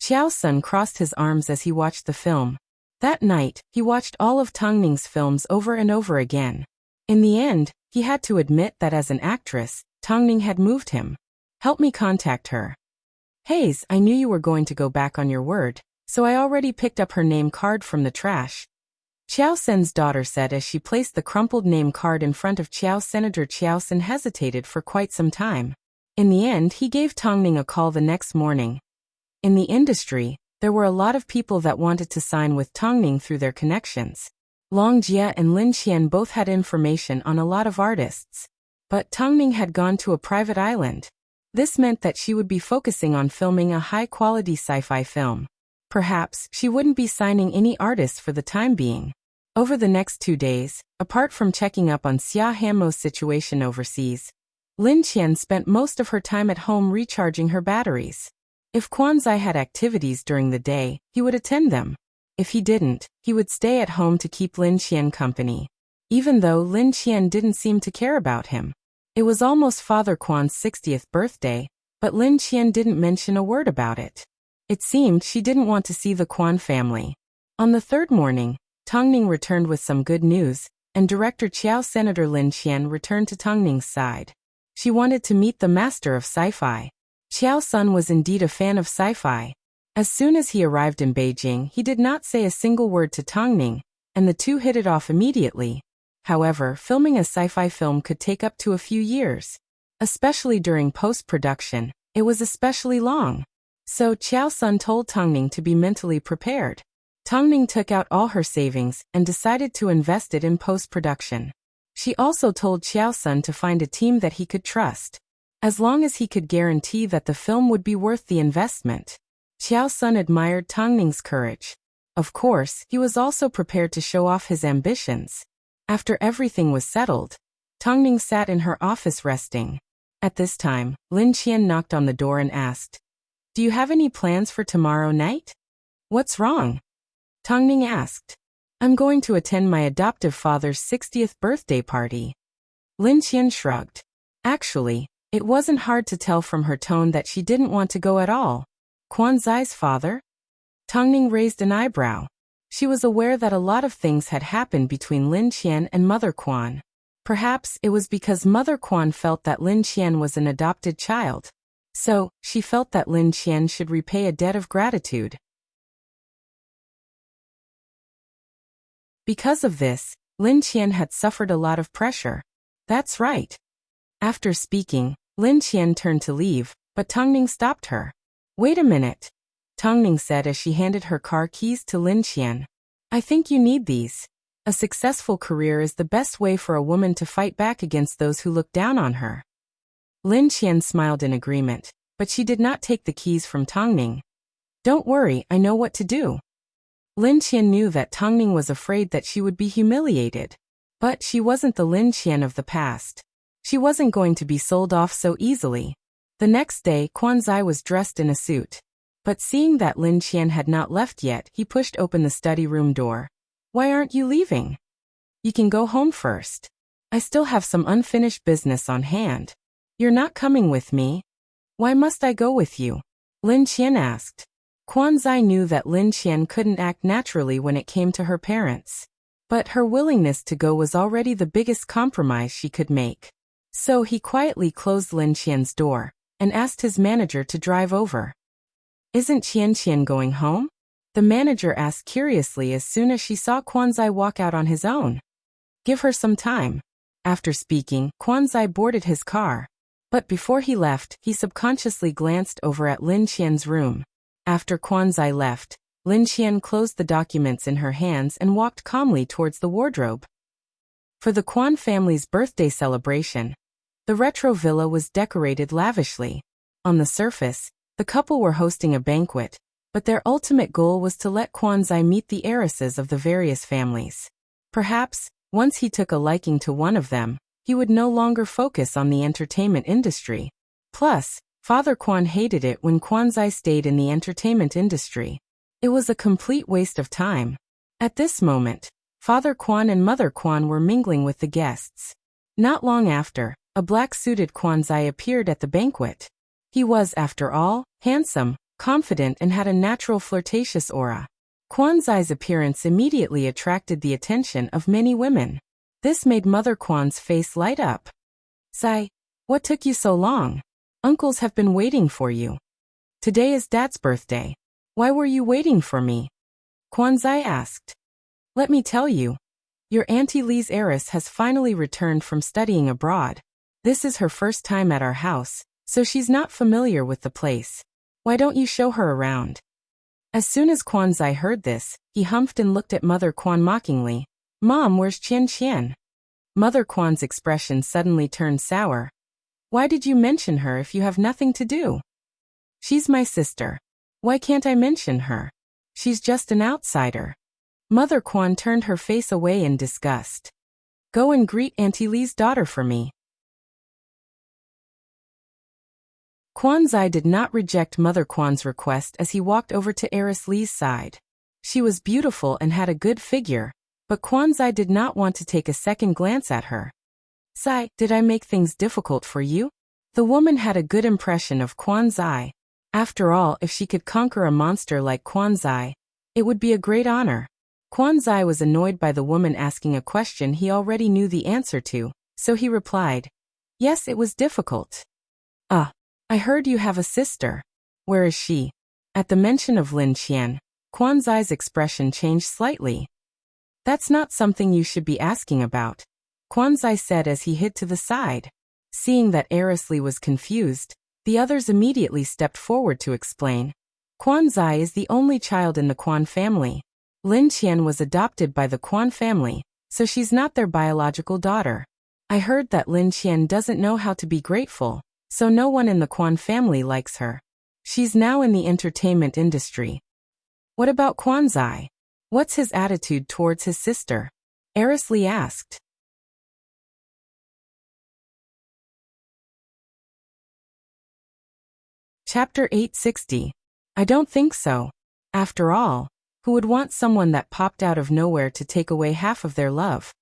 Qiao Sun crossed his arms as he watched the film. That night, he watched all of Tang Ning's films over and over again. In the end, he had to admit that as an actress, Tang Ning had moved him. Help me contact her. Hayes, I knew you were going to go back on your word, so I already picked up her name card from the trash. Qiao Sin's daughter said as she placed the crumpled name card in front of Qiao. Senator Qiao Sin hesitated for quite some time. In the end, he gave Tang Ning a call the next morning. In the industry, there were a lot of people that wanted to sign with Tang Ning through their connections. Long Jie and Lin Qian both had information on a lot of artists. But Tang Ning had gone to a private island. This meant that she would be focusing on filming a high-quality sci-fi film. Perhaps she wouldn't be signing any artists for the time being. Over the next 2 days, apart from checking up on Xia Hanmo's situation overseas, Lin Qian spent most of her time at home recharging her batteries. If Quanzai had activities during the day, he would attend them. If he didn't, he would stay at home to keep Lin Qian company. Even though Lin Qian didn't seem to care about him. It was almost Father Quan's 60th birthday, but Lin Qian didn't mention a word about it. It seemed she didn't want to see the Quan family. On the third morning, Tang Ning returned with some good news, and Director Qiao. Senator Lin Qian returned to Tang Ning's side. She wanted to meet the master of sci-fi. Qiao Sun was indeed a fan of sci-fi. As soon as he arrived in Beijing, he did not say a single word to Tang Ning, and the two hit it off immediately. However, filming a sci-fi film could take up to a few years. Especially during post-production, it was especially long. So Qiao Sun told Tang Ning to be mentally prepared. Tang Ning took out all her savings and decided to invest it in post-production. She also told Qiao Sun to find a team that he could trust. As long as he could guarantee that the film would be worth the investment. Qiao Sun admired Tang Ning's courage. Of course, he was also prepared to show off his ambitions. After everything was settled, Tang Ning sat in her office resting. At this time, Lin Qian knocked on the door and asked, "Do you have any plans for tomorrow night?" "What's wrong?" Tang Ning asked. "I'm going to attend my adoptive father's 60th birthday party." Lin Qian shrugged. Actually, it wasn't hard to tell from her tone that she didn't want to go at all. Quan Zai's father? Tang Ning raised an eyebrow. She was aware that a lot of things had happened between Lin Qian and Mother Quan. Perhaps it was because Mother Quan felt that Lin Qian was an adopted child. So, she felt that Lin Qian should repay a debt of gratitude. Because of this, Lin Qian had suffered a lot of pressure. That's right. After speaking, Lin Qian turned to leave, but Tang Ning stopped her. Wait a minute, Tang Ning said as she handed her car keys to Lin Qian. I think you need these. A successful career is the best way for a woman to fight back against those who look down on her. Lin Qian smiled in agreement, but she did not take the keys from Tang Ning. Don't worry, I know what to do. Lin Qian knew that Tang Ning was afraid that she would be humiliated. But she wasn't the Lin Qian of the past. She wasn't going to be sold off so easily. The next day, Quan Zai was dressed in a suit. But seeing that Lin Qian had not left yet, he pushed open the study room door. Why aren't you leaving? You can go home first. I still have some unfinished business on hand. You're not coming with me. Why must I go with you? Lin Qian asked. Quan Zai knew that Lin Qian couldn't act naturally when it came to her parents. But her willingness to go was already the biggest compromise she could make. So he quietly closed Lin Qian's door and asked his manager to drive over. "Isn't Qian going home?" the manager asked curiously as soon as she saw Quanzai walk out on his own. "Give her some time." After speaking, Quanzai boarded his car. But before he left, he subconsciously glanced over at Lin Qian's room. After Quanzai left, Lin Qian closed the documents in her hands and walked calmly towards the wardrobe. For the Quan family's birthday celebration, the retro villa was decorated lavishly. On the surface, the couple were hosting a banquet, but their ultimate goal was to let Quanzai meet the heiresses of the various families. Perhaps, once he took a liking to one of them, he would no longer focus on the entertainment industry. Plus, Father Quan hated it when Quanzai stayed in the entertainment industry. It was a complete waste of time. At this moment, Father Quan and Mother Quan were mingling with the guests. Not long after, a black-suited Quanzai appeared at the banquet. He was, after all, handsome, confident and had a natural flirtatious aura. Quanzai's appearance immediately attracted the attention of many women. This made Mother Quan's face light up. "Sai, what took you so long? Uncles have been waiting for you. Today is Dad's birthday. Why were you waiting for me?" Quanzai asked. "Let me tell you. Your Auntie Li's heiress has finally returned from studying abroad. This is her first time at our house, so she's not familiar with the place. Why don't you show her around?" As soon as Quanzai heard this, he humphed and looked at Mother Quan mockingly. "Mom, where's Qian?" Mother Quan's expression suddenly turned sour. "Why did you mention her if you have nothing to do? She's my sister. Why can't I mention her? She's just an outsider." Mother Quan turned her face away in disgust. "Go and greet Auntie Li's daughter for me." Quanzai did not reject Mother Quan's request as he walked over to Heiress Li's side. She was beautiful and had a good figure, but Quanzai did not want to take a second glance at her. "Sai, did I make things difficult for you?" The woman had a good impression of Quanzai. After all, if she could conquer a monster like Quanzai, it would be a great honor. Quanzai was annoyed by the woman asking a question he already knew the answer to, so he replied, "Yes, it was difficult." I heard you have a sister. Where is she?" At the mention of Lin Qian, Quanzai's expression changed slightly. "That's not something you should be asking about," Quanzai said as he hid to the side. Seeing that Heiress Li was confused, the others immediately stepped forward to explain. Quanzai is the only child in the Quan family. Lin Qian was adopted by the Quan family, so she's not their biological daughter. I heard that Lin Qian doesn't know how to be grateful, so no one in the Quan family likes her. She's now in the entertainment industry. What about Quanzai? What's his attitude towards his sister? Heiress Li asked. Chapter 860. I don't think so. After all, who would want someone that popped out of nowhere to take away half of their love?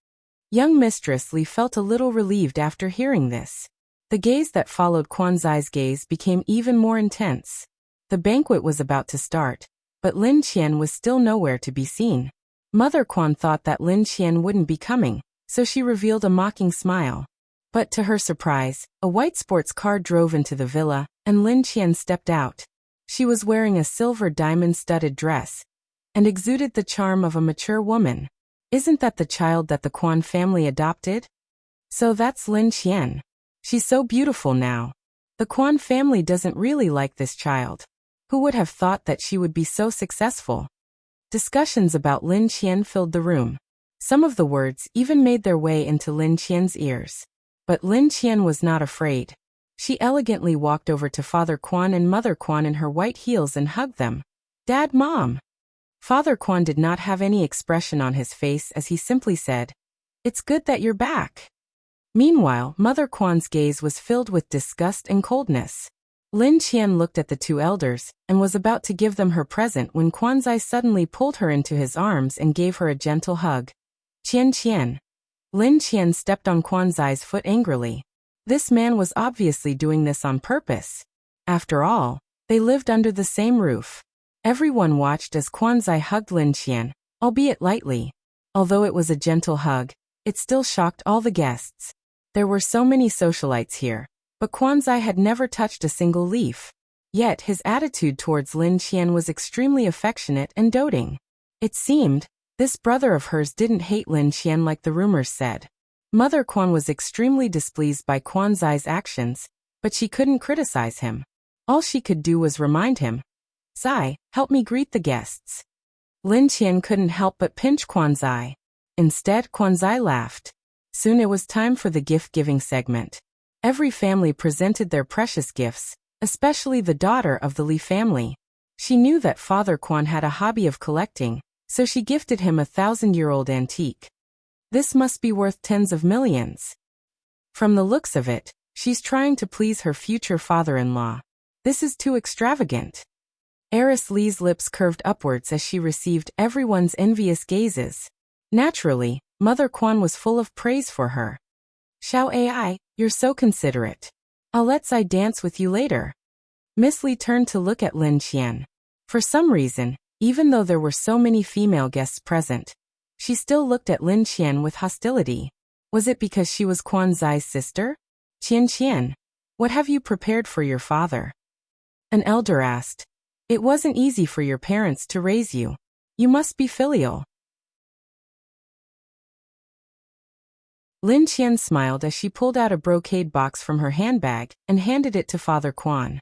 Young Mistress Li felt a little relieved after hearing this. The gaze that followed Quanzai's gaze became even more intense. The banquet was about to start, but Lin Qian was still nowhere to be seen. Mother Quan thought that Lin Qian wouldn't be coming, so she revealed a mocking smile. But to her surprise, a white sports car drove into the villa, and Lin Qian stepped out. She was wearing a silver diamond-studded dress, and exuded the charm of a mature woman. Isn't that the child that the Quan family adopted? So that's Lin Qian. She's so beautiful now. The Quan family doesn't really like this child. Who would have thought that she would be so successful? Discussions about Lin Qian filled the room. Some of the words even made their way into Lin Qian's ears. But Lin Qian was not afraid. She elegantly walked over to Father Quan and Mother Quan in her white heels and hugged them. "Dad, Mom." Father Quan did not have any expression on his face as he simply said, "It's good that you're back." Meanwhile, Mother Quan's gaze was filled with disgust and coldness. Lin Qian looked at the two elders and was about to give them her present when Quanzai suddenly pulled her into his arms and gave her a gentle hug. Qian. Lin Qian stepped on Quanzai's foot angrily. This man was obviously doing this on purpose. After all, they lived under the same roof. Everyone watched as Quanzai hugged Lin Qian, albeit lightly. Although it was a gentle hug, it still shocked all the guests. There were so many socialites here, but Quanzai had never touched a single leaf. Yet his attitude towards Lin Qian was extremely affectionate and doting. It seemed, this brother of hers didn't hate Lin Qian like the rumors said. Mother Quan was extremely displeased by Quanzai's actions, but she couldn't criticize him. All she could do was remind him, "Zai, help me greet the guests." Lin Qian couldn't help but pinch Quanzai. Instead, Quanzai laughed. Soon it was time for the gift-giving segment. Every family presented their precious gifts, especially the daughter of the Li family. She knew that Father Quan had a hobby of collecting, so she gifted him a 1,000-year-old antique. This must be worth tens of millions. From the looks of it, she's trying to please her future father-in-law. This is too extravagant. Heiress Li's lips curved upwards as she received everyone's envious gazes. Naturally, Mother Quan was full of praise for her. "Xiao Ai, you're so considerate. I'll let Zai dance with you later." Miss Li turned to look at Lin Qian. For some reason, even though there were so many female guests present, she still looked at Lin Qian with hostility. Was it because she was Quanzai's sister? Qian, what have you prepared for your father?" An elder asked. "It wasn't easy for your parents to raise you. You must be filial." Lin Qian smiled as she pulled out a brocade box from her handbag and handed it to Father Quan.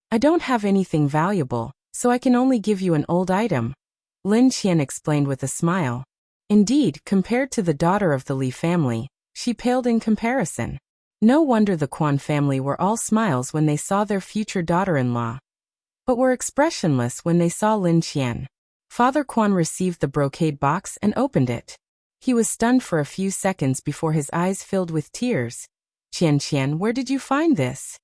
"I don't have anything valuable, so I can only give you an old item," Lin Qian explained with a smile. Indeed, compared to the daughter of the Li family, she paled in comparison. No wonder the Quan family were all smiles when they saw their future daughter-in-law, but were expressionless when they saw Lin Qian. Father Quan received the brocade box and opened it. He was stunned for a few seconds before his eyes filled with tears. "Qian, where did you find this?"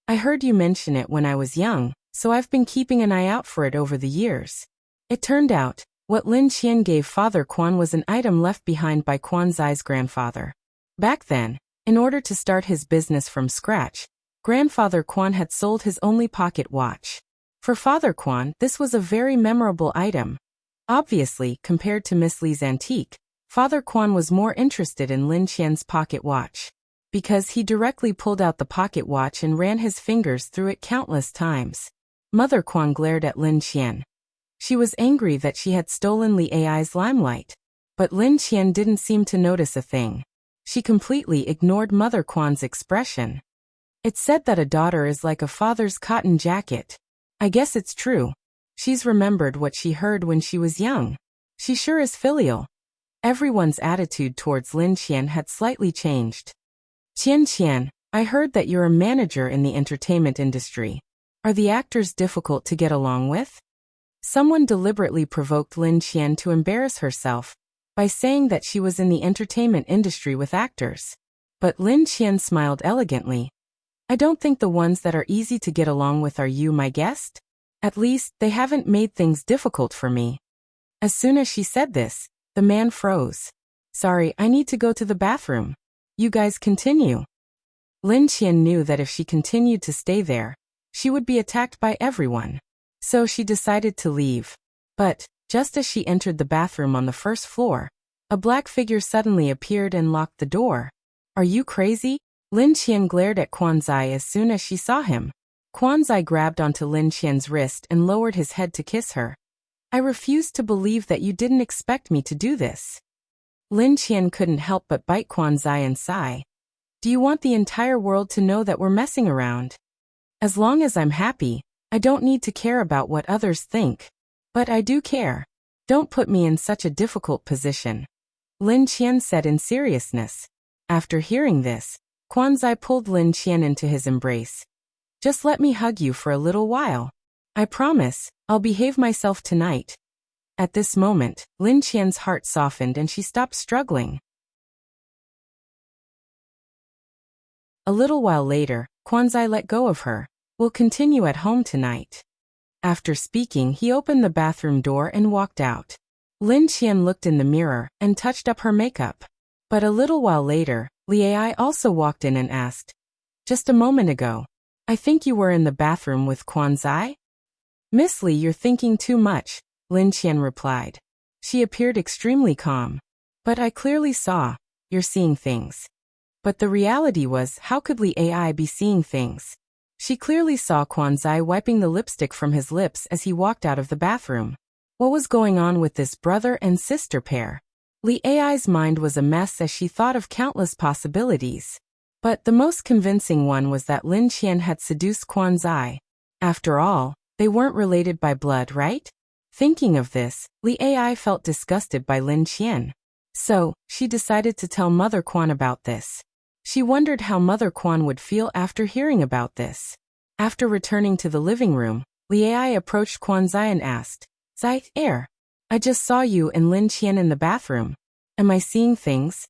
"I heard you mention it when I was young, so I've been keeping an eye out for it over the years." It turned out, what Lin Qian gave Father Quan was an item left behind by Quanzai's grandfather. Back then, in order to start his business from scratch, Grandfather Quan had sold his only pocket watch. For Father Quan, this was a very memorable item. Obviously, compared to Miss Li's antique, Father Quan was more interested in Lin Qian's pocket watch, because he directly pulled out the pocket watch and ran his fingers through it countless times. Mother Quan glared at Lin Qian. She was angry that she had stolen Li Ai's limelight, but Lin Qian didn't seem to notice a thing. She completely ignored Mother Quan's expression. "It's said that a daughter is like a father's cotton jacket. I guess it's true. She's remembered what she heard when she was young. She sure is filial." Everyone's attitude towards Lin Qian had slightly changed. Qian, I heard that you're a manager in the entertainment industry. Are the actors difficult to get along with?" Someone deliberately provoked Lin Qian to embarrass herself by saying that she was in the entertainment industry with actors. But Lin Qian smiled elegantly. "I don't think the ones that are easy to get along with are you, my guest. At least, they haven't made things difficult for me." As soon as she said this, the man froze. "Sorry, I need to go to the bathroom. You guys continue." Lin Qian knew that if she continued to stay there, she would be attacked by everyone. So she decided to leave. But, just as she entered the bathroom on the first floor, a black figure suddenly appeared and locked the door. "Are you crazy?" Lin Qian glared at Quanzai as soon as she saw him. Quanzai grabbed onto Lin Qian's wrist and lowered his head to kiss her. "I refuse to believe that you didn't expect me to do this." Lin Qian couldn't help but bite Quanzai and sigh. "Do you want the entire world to know that we're messing around? As long as I'm happy, I don't need to care about what others think. But I do care. Don't put me in such a difficult position," Lin Qian said in seriousness. After hearing this, Quanzai pulled Lin Qian into his embrace. "Just let me hug you for a little while. I promise, I'll behave myself tonight." At this moment, Lin Qian's heart softened and she stopped struggling. A little while later, Quanzai let go of her. "We'll continue at home tonight." After speaking, he opened the bathroom door and walked out. Lin Qian looked in the mirror and touched up her makeup. But a little while later, Li Ai also walked in and asked, "Just a moment ago, I think you were in the bathroom with Quanzai?" "Miss Li, you're thinking too much," Lin Qian replied. She appeared extremely calm. But I clearly saw. You're seeing things. But the reality was, how could Li Ai be seeing things? She clearly saw Quanzai wiping the lipstick from his lips as he walked out of the bathroom. What was going on with this brother and sister pair? Li Ai's mind was a mess as she thought of countless possibilities. But the most convincing one was that Lin Qian had seduced Quanzai. After all, they weren't related by blood, right? Thinking of this, Li Ai felt disgusted by Lin Qian. So, she decided to tell Mother Quan about this. She wondered how Mother Quan would feel after hearing about this. After returning to the living room, Li Ai approached Quanzai and asked, Zai, I just saw you and Lin Qian in the bathroom. Am I seeing things?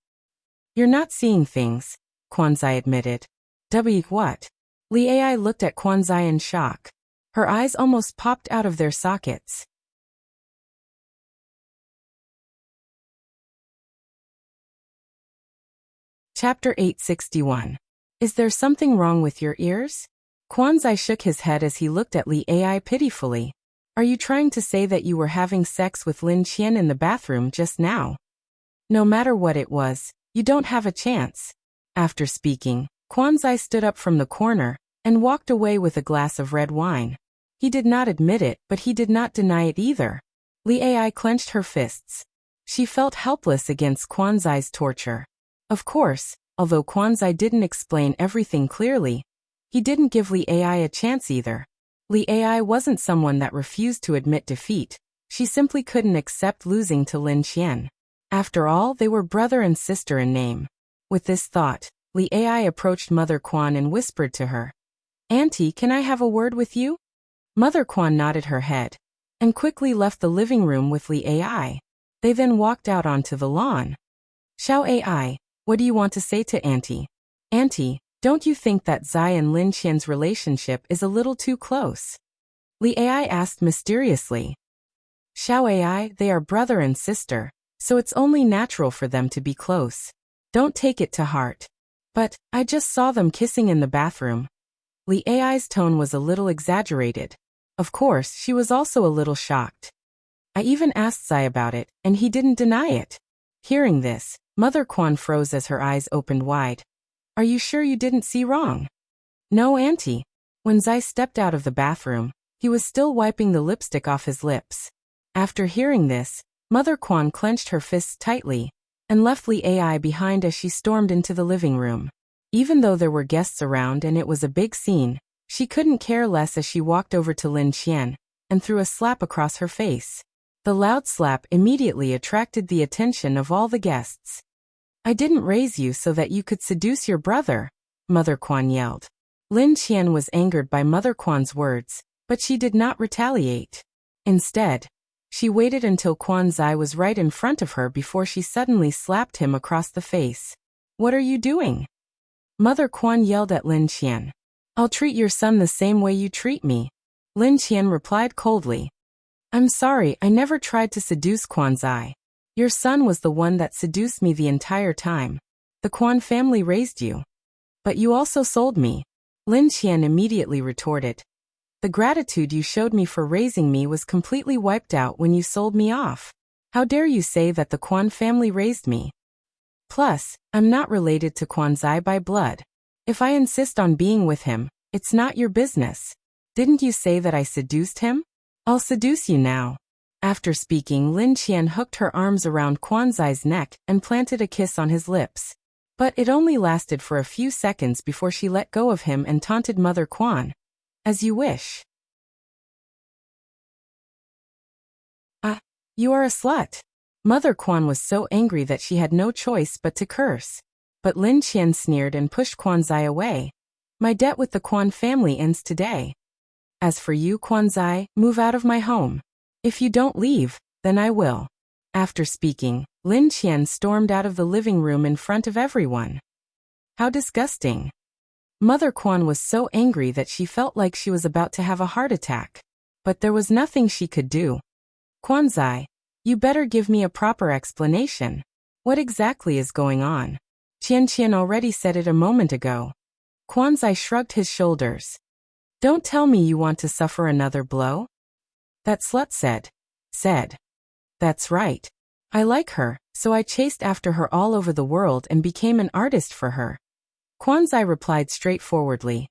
You're not seeing things, Quanzai admitted. What? Li Ai looked at Quanzai in shock. Her eyes almost popped out of their sockets. Chapter 861. Is there something wrong with your ears? Quanzai shook his head as he looked at Li Ai pitifully. Are you trying to say that you were having sex with Lin Qian in the bathroom just now? No matter what it was, you don't have a chance. After speaking, Quanzai stood up from the corner and walked away with a glass of red wine. He did not admit it, but he did not deny it either. Li Ai clenched her fists. She felt helpless against Quanzai's torture. Of course, although Quanzai didn't explain everything clearly, he didn't give Li Ai a chance either. Li Ai wasn't someone that refused to admit defeat. She simply couldn't accept losing to Lin Qian. After all, they were brother and sister in name. With this thought, Li Ai approached Mother Quan and whispered to her, Auntie, can I have a word with you? Mother Quan nodded her head and quickly left the living room with Li Ai. They then walked out onto the lawn. Xiao Ai, what do you want to say to Auntie? Auntie, don't you think that Zai and Lin Qian's relationship is a little too close? Li Ai asked mysteriously. Xiao Ai, they are brother and sister, so it's only natural for them to be close. Don't take it to heart. But, I just saw them kissing in the bathroom. Li Ai's tone was a little exaggerated. Of course, she was also a little shocked. I even asked Zai about it, and he didn't deny it. Hearing this, Mother Quan froze as her eyes opened wide. Are you sure you didn't see wrong? No, Auntie. When Zai stepped out of the bathroom, he was still wiping the lipstick off his lips. After hearing this, Mother Quan clenched her fists tightly and left Li Ai behind as she stormed into the living room. Even though there were guests around and it was a big scene, she couldn't care less as she walked over to Lin Qian and threw a slap across her face. The loud slap immediately attracted the attention of all the guests. I didn't raise you so that you could seduce your brother, Mother Quan yelled. Lin Qian was angered by Mother Quan's words, but she did not retaliate. Instead, she waited until Quanzai was right in front of her before she suddenly slapped him across the face. What are you doing? Mother Quan yelled at Lin Qian. I'll treat your son the same way you treat me. Lin Qian replied coldly. I'm sorry, I never tried to seduce Quanzai. Your son was the one that seduced me the entire time. The Quan family raised you. But you also sold me. Lin Qian immediately retorted. The gratitude you showed me for raising me was completely wiped out when you sold me off. How dare you say that the Quan family raised me? Plus, I'm not related to Quanzai by blood. If I insist on being with him, it's not your business. Didn't you say that I seduced him? I'll seduce you now. After speaking, Lin Qian hooked her arms around Quanzai's neck and planted a kiss on his lips. But it only lasted for a few seconds before she let go of him and taunted Mother Quan. As you wish. You are a slut. Mother Quan was so angry that she had no choice but to curse. But Lin Qian sneered and pushed Quanzai away. My debt with the Quan family ends today. As for you, Quanzai, move out of my home. If you don't leave, then I will. After speaking, Lin Qian stormed out of the living room in front of everyone. How disgusting. Mother Quan was so angry that she felt like she was about to have a heart attack. But there was nothing she could do. Quanzai, you better give me a proper explanation. What exactly is going on? Qian already said it a moment ago. Quanzai shrugged his shoulders. Don't tell me you want to suffer another blow? That slut said. That's right. I like her, so I chased after her all over the world and became an artist for her. Quanzai replied straightforwardly.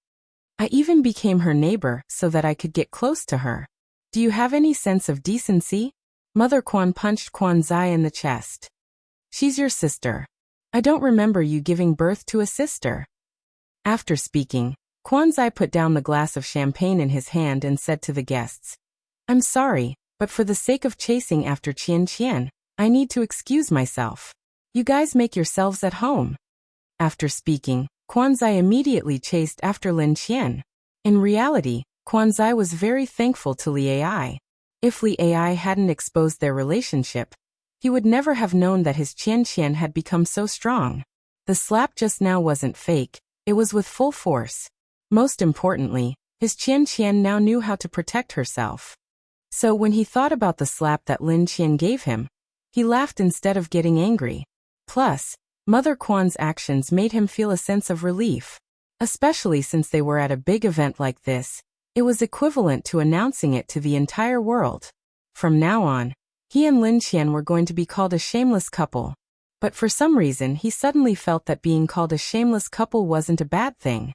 I even became her neighbor so that I could get close to her. Do you have any sense of decency? Mother Quan punched Quanzai in the chest. She's your sister. I don't remember you giving birth to a sister. After speaking, Quanzai put down the glass of champagne in his hand and said to the guests, I'm sorry, but for the sake of chasing after Qian, I need to excuse myself. You guys make yourselves at home. After speaking, Quanzai immediately chased after Lin Qian. In reality, Quanzai was very thankful to Li Ai. If Li Ai hadn't exposed their relationship, he would never have known that his Qian had become so strong. The slap just now wasn't fake, it was with full force. Most importantly, his Qian now knew how to protect herself. So when he thought about the slap that Lin Qian gave him, he laughed instead of getting angry. Plus, Mother Quan's actions made him feel a sense of relief. Especially since they were at a big event like this, it was equivalent to announcing it to the entire world. From now on, he and Lin Qian were going to be called a shameless couple. But for some reason he suddenly felt that being called a shameless couple wasn't a bad thing.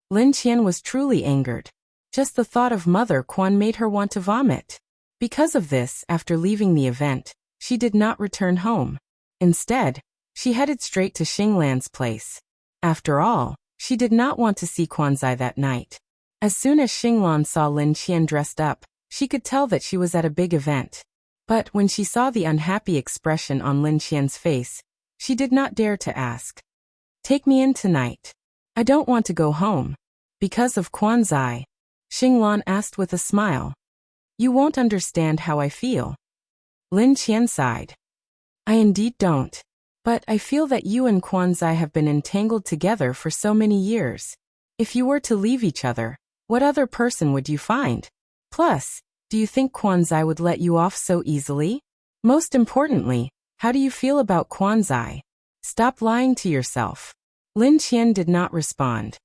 Lin Qian was truly angered. Just the thought of Mother Quan made her want to vomit. Because of this, after leaving the event, she did not return home. Instead, she headed straight to Xinglan's place. After all, she did not want to see Quanzai that night. As soon as Xinglan saw Lin Qian dressed up, she could tell that she was at a big event. But when she saw the unhappy expression on Lin Qian's face, she did not dare to ask. Take me in tonight. I don't want to go home. Because of Quanzai. Xinglan asked with a smile. You won't understand how I feel. Lin Qian sighed. I indeed don't. But I feel that you and Quanzai have been entangled together for so many years. If you were to leave each other, what other person would you find? Plus, do you think Quanzai would let you off so easily? Most importantly, how do you feel about Quanzai? Stop lying to yourself. Lin Qian did not respond.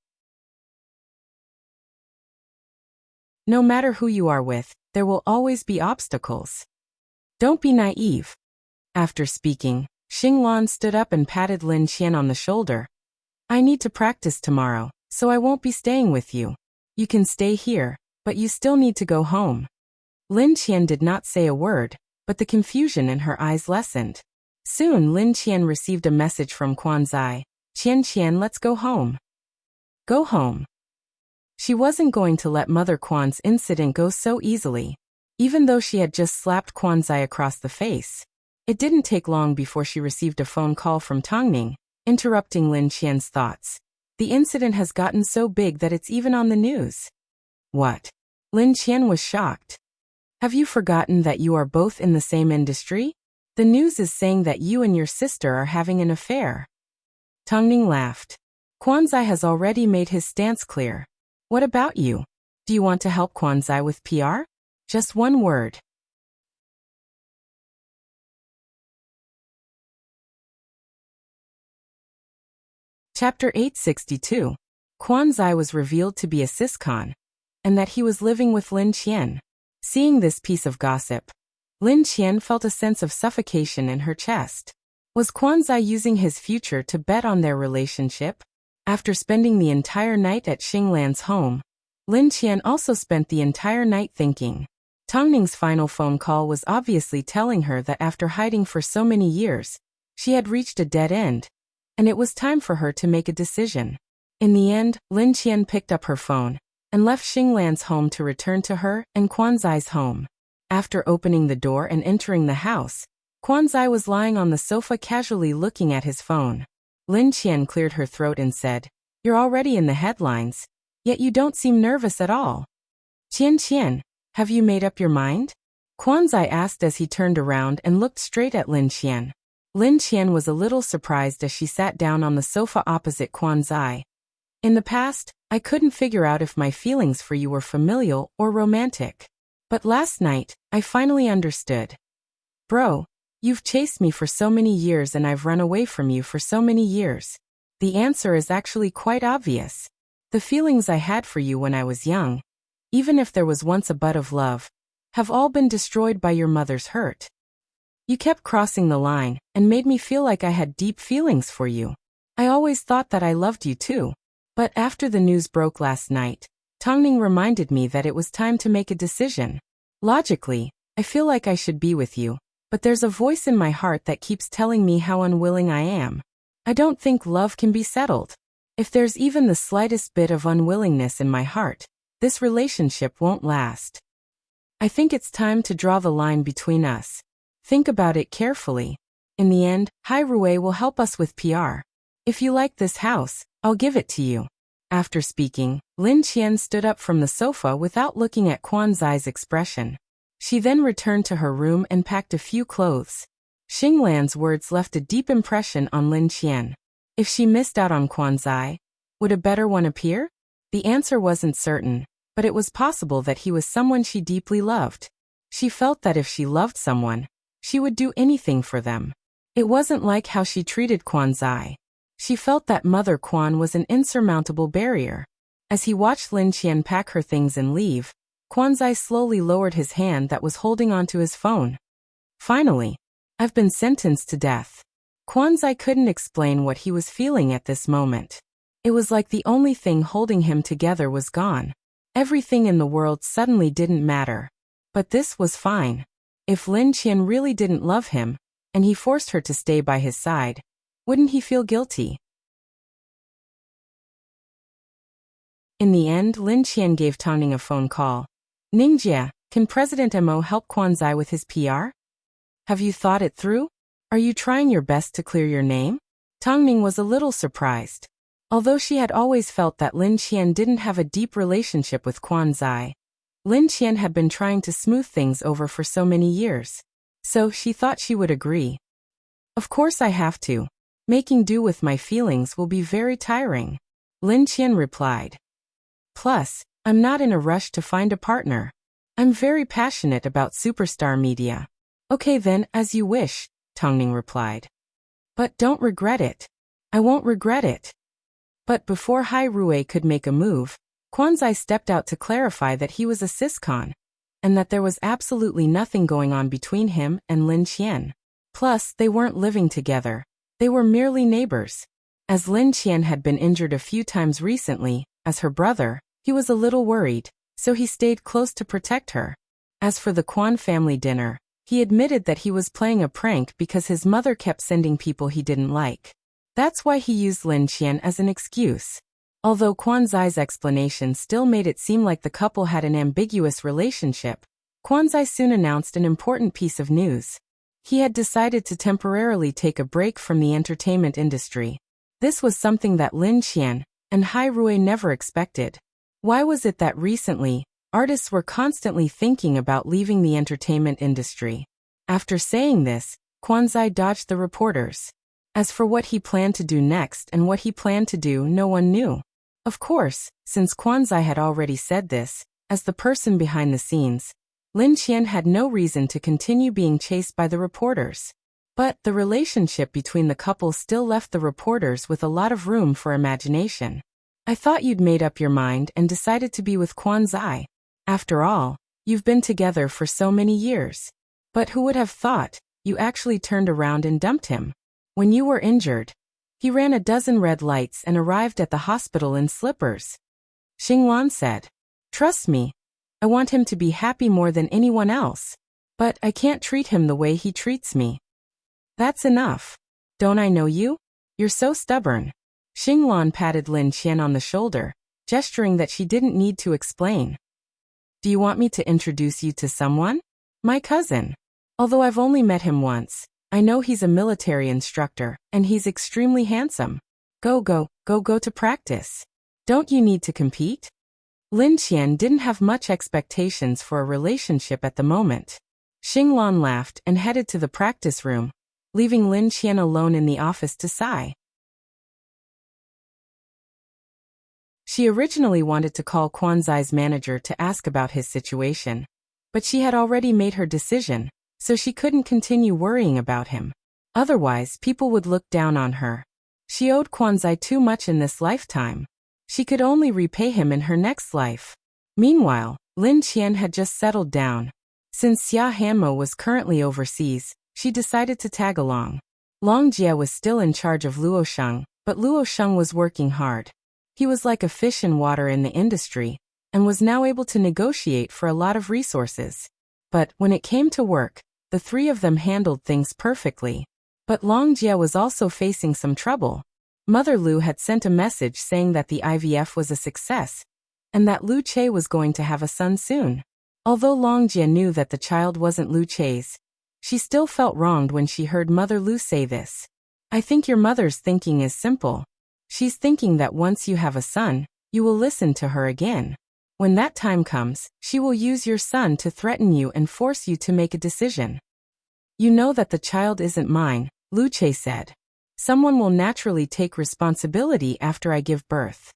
No matter who you are with, there will always be obstacles. Don't be naive. After speaking, Xinglan stood up and patted Lin Qian on the shoulder. I need to practice tomorrow, so I won't be staying with you. You can stay here, but you still need to go home. Lin Qian did not say a word, but the confusion in her eyes lessened. Soon Lin Qian received a message from Quanzai. Qian, let's go home. Go home. She wasn't going to let Mother Quan's incident go so easily. Even though she had just slapped Quanzai across the face. It didn't take long before she received a phone call from Tongning, interrupting Lin Qian's thoughts. The incident has gotten so big that it's even on the news. What? Lin Qian was shocked. Have you forgotten that you are both in the same industry? The news is saying that you and your sister are having an affair. Tongning laughed. Quanzai has already made his stance clear. What about you? Do you want to help Quanzai with PR? Just one word. Chapter 862. Quanzai was revealed to be a siscon, and that he was living with Lin Qian. Seeing this piece of gossip, Lin Qian felt a sense of suffocation in her chest. Was Quanzai using his future to bet on their relationship? After spending the entire night at Xinglan's home, Lin Qian also spent the entire night thinking. Tongning's final phone call was obviously telling her that after hiding for so many years, she had reached a dead end, and it was time for her to make a decision. In the end, Lin Qian picked up her phone and left Xinglan's home to return to her and Quanzai's home. After opening the door and entering the house, Quanzai was lying on the sofa casually looking at his phone. Lin Qian cleared her throat and said, You're already in the headlines, yet you don't seem nervous at all. Qian, have you made up your mind? Quanzai asked as he turned around and looked straight at Lin Qian. Lin Qian was a little surprised as she sat down on the sofa opposite Quanzai. In the past, I couldn't figure out if my feelings for you were familial or romantic. But last night, I finally understood. Bro, you've chased me for so many years and I've run away from you for so many years. The answer is actually quite obvious. The feelings I had for you when I was young, even if there was once a bud of love, have all been destroyed by your mother's hurt. You kept crossing the line and made me feel like I had deep feelings for you. I always thought that I loved you too. But after the news broke last night, Tongning reminded me that it was time to make a decision. Logically, I feel like I should be with you, but there's a voice in my heart that keeps telling me how unwilling I am. I don't think love can be settled. If there's even the slightest bit of unwillingness in my heart, this relationship won't last. I think it's time to draw the line between us. Think about it carefully. In the end, Hai Rui will help us with PR. If you like this house, I'll give it to you. After speaking, Lin Qian stood up from the sofa without looking at Quan Zai's expression. She then returned to her room and packed a few clothes. Xinglan's words left a deep impression on Lin Qian. If she missed out on Quan Zai, would a better one appear? The answer wasn't certain, but it was possible that he was someone she deeply loved. She felt that if she loved someone, she would do anything for them. It wasn't like how she treated Quan Zai. She felt that Mother Quan was an insurmountable barrier. As he watched Lin Qian pack her things and leave, Quan Zai slowly lowered his hand that was holding onto his phone. Finally, I've been sentenced to death. Quan Zai couldn't explain what he was feeling at this moment. It was like the only thing holding him together was gone. Everything in the world suddenly didn't matter. But this was fine. If Lin Qian really didn't love him, and he forced her to stay by his side, wouldn't he feel guilty? In the end, Lin Qian gave Tongning a phone call. Ningjia, can President Mo help Quan Zai with his PR? Have you thought it through? Are you trying your best to clear your name? Tongning was a little surprised. Although she had always felt that Lin Qian didn't have a deep relationship with Quan Zai, Lin Qian had been trying to smooth things over for so many years. So she thought she would agree. Of course I have to. Making do with my feelings will be very tiring. Lin Qian replied. Plus, I'm not in a rush to find a partner. I'm very passionate about superstar media. Okay then, as you wish, Tongning replied. But don't regret it. I won't regret it. But before Hai Rui could make a move, Quan Zai stepped out to clarify that he was a siscon, and that there was absolutely nothing going on between him and Lin Qian. Plus, they weren't living together. They were merely neighbors. As Lin Qian had been injured a few times recently, as her brother, he was a little worried, so he stayed close to protect her. As for the Quan family dinner, he admitted that he was playing a prank because his mother kept sending people he didn't like. That's why he used Lin Qian as an excuse. Although Quan Zai's explanation still made it seem like the couple had an ambiguous relationship, Quan Zai soon announced an important piece of news. He had decided to temporarily take a break from the entertainment industry. This was something that Lin Qian and Hai Rui never expected. Why was it that recently, artists were constantly thinking about leaving the entertainment industry? After saying this, Quan Zai dodged the reporters. As for what he planned to do next and what he planned to do, no one knew. Of course, since Quan Zai had already said this, as the person behind the scenes, Lin Qian had no reason to continue being chased by the reporters. But the relationship between the couple still left the reporters with a lot of room for imagination. I thought you'd made up your mind and decided to be with Quan Zai. After all, you've been together for so many years. But who would have thought you actually turned around and dumped him? When you were injured, he ran a dozen red lights and arrived at the hospital in slippers. Xinglan said. Trust me, I want him to be happy more than anyone else. But I can't treat him the way he treats me. That's enough. Don't I know you? You're so stubborn. Xinglan patted Lin Qian on the shoulder, gesturing that she didn't need to explain. Do you want me to introduce you to someone? My cousin. Although I've only met him once, I know he's a military instructor, and he's extremely handsome. Go to practice. Don't you need to compete? Lin Qian didn't have much expectations for a relationship at the moment. Xinglan laughed and headed to the practice room, leaving Lin Qian alone in the office to sigh. She originally wanted to call Quan Zai's manager to ask about his situation, but she had already made her decision, so she couldn't continue worrying about him. Otherwise, people would look down on her. She owed Quan Zai too much in this lifetime. She could only repay him in her next life. Meanwhile, Lin Qian had just settled down. Since Xia Hanmo was currently overseas, she decided to tag along. Long Jie was still in charge of Luo Sheng, but Luo Sheng was working hard. He was like a fish in water in the industry, and was now able to negotiate for a lot of resources. But when it came to work, the three of them handled things perfectly. But Long Jie was also facing some trouble. Mother Lu had sent a message saying that the IVF was a success, and that Lu Che was going to have a son soon. Although Long Jie knew that the child wasn't Lu Che's, she still felt wronged when she heard Mother Lu say this. I think your mother's thinking is simple. She's thinking that once you have a son, you will listen to her again. When that time comes, she will use your son to threaten you and force you to make a decision. You know that the child isn't mine, Lu Che said. Someone will naturally take responsibility after I give birth.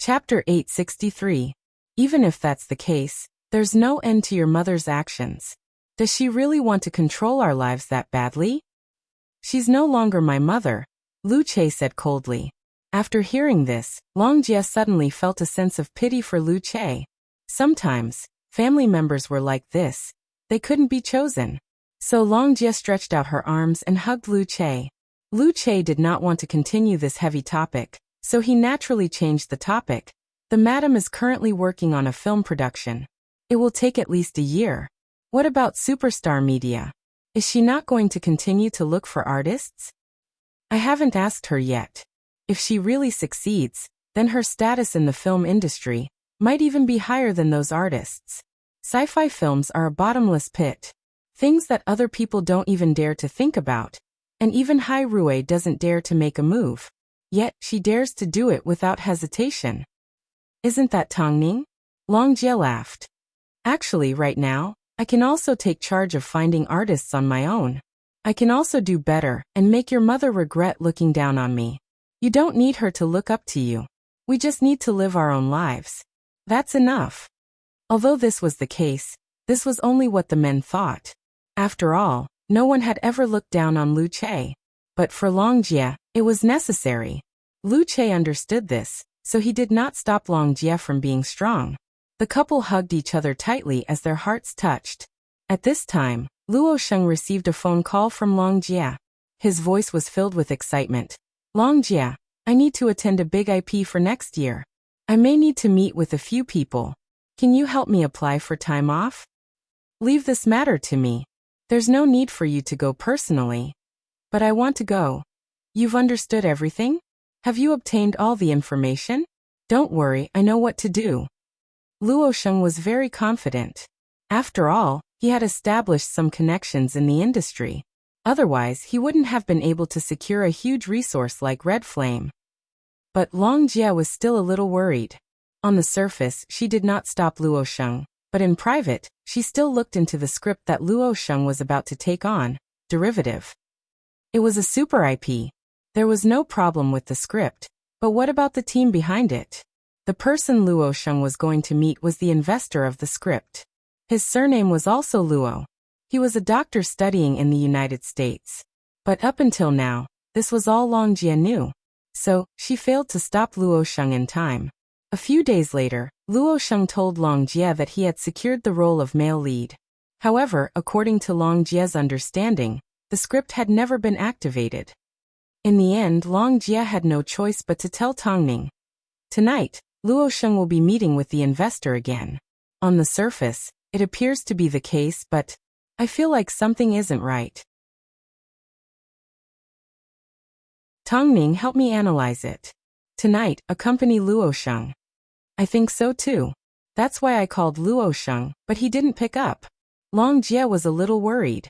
Chapter 863. Even if that's the case, there's no end to your mother's actions. Does she really want to control our lives that badly? She's no longer my mother, Lu Che said coldly. After hearing this, Long Jie suddenly felt a sense of pity for Lu Che. Sometimes, family members were like this. They couldn't be chosen. So Long Jie stretched out her arms and hugged Lu Che. Lu Che did not want to continue this heavy topic, so he naturally changed the topic. The madam is currently working on a film production. It will take at least a year. What about superstar media? Is she not going to continue to look for artists? I haven't asked her yet. If she really succeeds, then her status in the film industry might even be higher than those artists. Sci-fi films are a bottomless pit. Things that other people don't even dare to think about. And even Hai Rui doesn't dare to make a move. Yet, she dares to do it without hesitation. Isn't that Tongning? Long Jie laughed. Actually, right now, I can also take charge of finding artists on my own. I can also do better and make your mother regret looking down on me. You don't need her to look up to you. We just need to live our own lives. That's enough. Although this was the case, this was only what the men thought. After all, no one had ever looked down on Lu Che. But for Long Jie, it was necessary. Lu Che understood this, so he did not stop Long Jie from being strong. The couple hugged each other tightly as their hearts touched. At this time, Luo Sheng received a phone call from Long Jie. His voice was filled with excitement. Long Jie, I need to attend a big IP for next year. I may need to meet with a few people. Can you help me apply for time off? Leave this matter to me. There's no need for you to go personally. But I want to go. You've understood everything? Have you obtained all the information? Don't worry, I know what to do. Luo Sheng was very confident. After all, he had established some connections in the industry. Otherwise, he wouldn't have been able to secure a huge resource like Red Flame. But Long Jie was still a little worried. On the surface, she did not stop Luo Sheng, but in private, she still looked into the script that Luo Sheng was about to take on, Derivative. It was a super IP. There was no problem with the script, but what about the team behind it? The person Luo Sheng was going to meet was the investor of the script. His surname was also Luo. He was a doctor studying in the United States. But up until now, this was all Long Jie knew. So, she failed to stop Luo Sheng in time. A few days later, Luo Sheng told Long Jie that he had secured the role of male lead. However, according to Long Jie's understanding, the script had never been activated. In the end, Long Jie had no choice but to tell Tongning. Tonight, Luo Sheng will be meeting with the investor again. On the surface, it appears to be the case, but I feel like something isn't right. Tongning, help me analyze it. Tonight, accompany Luo Sheng. I think so too. That's why I called Luo Sheng, but he didn't pick up. Long Jie was a little worried.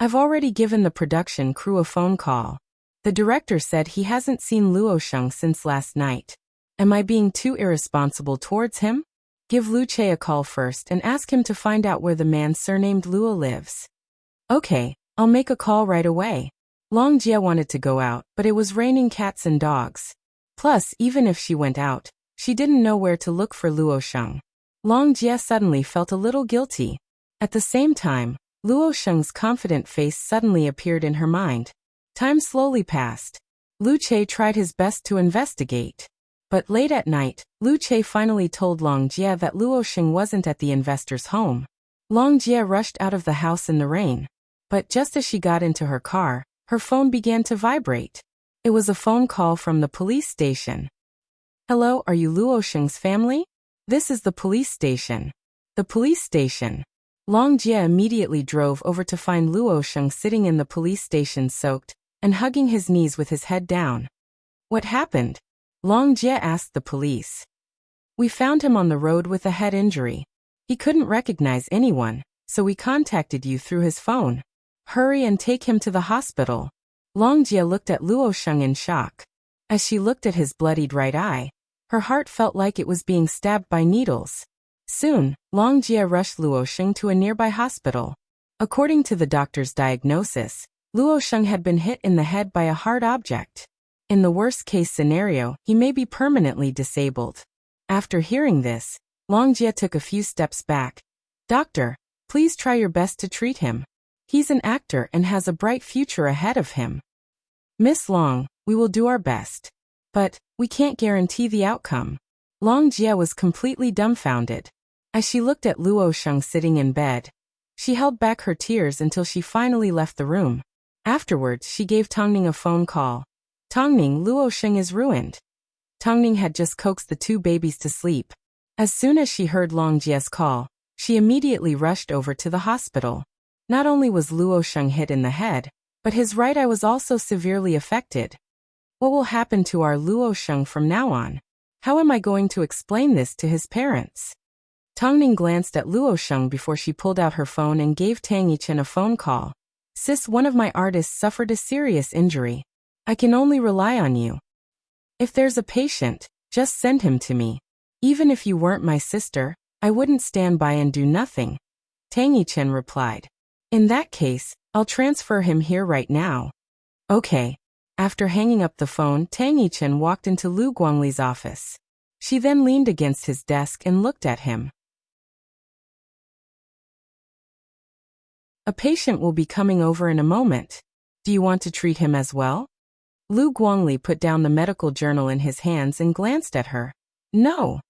I've already given the production crew a phone call. The director said he hasn't seen Luo Sheng since last night. Am I being too irresponsible towards him? Give Lu Che a call first and ask him to find out where the man surnamed Luo lives. Okay, I'll make a call right away. Long Jie wanted to go out, but it was raining cats and dogs. Plus, even if she went out, she didn't know where to look for Luo Sheng. Long Jie suddenly felt a little guilty. At the same time, Luo Sheng's confident face suddenly appeared in her mind. Time slowly passed. Lu Che tried his best to investigate. But late at night, Lu Che finally told Long Jie that Luo Sheng wasn't at the investor's home. Long Jie rushed out of the house in the rain. But just as she got into her car, her phone began to vibrate. It was a phone call from the police station. "Hello, are you Luo Sheng's family? This is the police station." The police station. Long Jie immediately drove over to find Luo Sheng sitting in the police station soaked and hugging his knees with his head down. "What happened?" Long Jie asked the police. "We found him on the road with a head injury. He couldn't recognize anyone, so we contacted you through his phone. Hurry and take him to the hospital." Long Jie looked at Luo Sheng in shock. As she looked at his bloodied right eye, her heart felt like it was being stabbed by needles. Soon, Long Jie rushed Luo Sheng to a nearby hospital. According to the doctor's diagnosis, Luo Sheng had been hit in the head by a hard object. In the worst-case scenario, he may be permanently disabled. After hearing this, Long Jie took a few steps back. "Doctor, please try your best to treat him. He's an actor and has a bright future ahead of him." "Miss Long, we will do our best. But we can't guarantee the outcome." Long Jie was completely dumbfounded. As she looked at Luo Sheng sitting in bed, she held back her tears until she finally left the room. Afterwards, she gave Tongning a phone call. "Tongning, Luo Sheng is ruined." Tongning had just coaxed the two babies to sleep. As soon as she heard Long Jie's call, she immediately rushed over to the hospital. Not only was Luo Sheng hit in the head, but his right eye was also severely affected. What will happen to our Luo Sheng from now on? How am I going to explain this to his parents? Tongning glanced at Luo Sheng before she pulled out her phone and gave Tang Yichen a phone call. "Sis, one of my artists suffered a serious injury. I can only rely on you. If there's a patient, just send him to me. Even if you weren't my sister, I wouldn't stand by and do nothing." Tang Yichen replied. "In that case, I'll transfer him here right now." "Okay." After hanging up the phone, Tang Yichen walked into Lu Guangli's office. She then leaned against his desk and looked at him. "A patient will be coming over in a moment. Do you want to treat him as well?" Lu Guangli put down the medical journal in his hands and glanced at her. "No."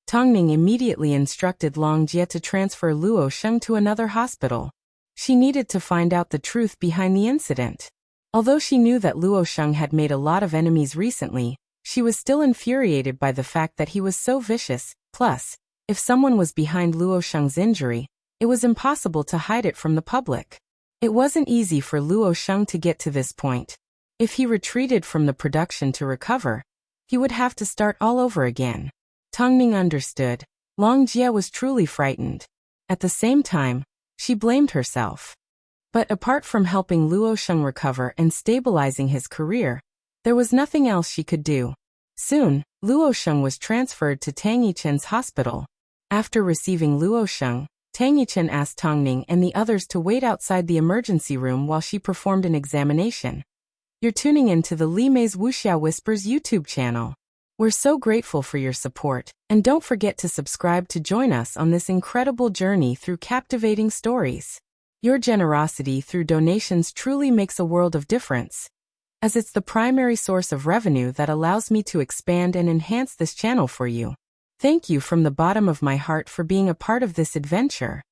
Tongning immediately instructed Long Jie to transfer Luo Sheng to another hospital. She needed to find out the truth behind the incident. Although she knew that Luo Sheng had made a lot of enemies recently, she was still infuriated by the fact that he was so vicious. Plus, if someone was behind Luo Sheng's injury, it was impossible to hide it from the public. It wasn't easy for Luo Sheng to get to this point. If he retreated from the production to recover, he would have to start all over again. Tongning understood. Long Jie was truly frightened. At the same time, she blamed herself. But apart from helping Luo Sheng recover and stabilizing his career, there was nothing else she could do. Soon, Luo Sheng was transferred to Tang Yichen's hospital. After receiving Luo Sheng, Tang Yichen asked Tongning and the others to wait outside the emergency room while she performed an examination. You're tuning in to the Li Mei's Wuxia Whispers YouTube channel. We're so grateful for your support, and don't forget to subscribe to join us on this incredible journey through captivating stories. Your generosity through donations truly makes a world of difference, as it's the primary source of revenue that allows me to expand and enhance this channel for you. Thank you from the bottom of my heart for being a part of this adventure.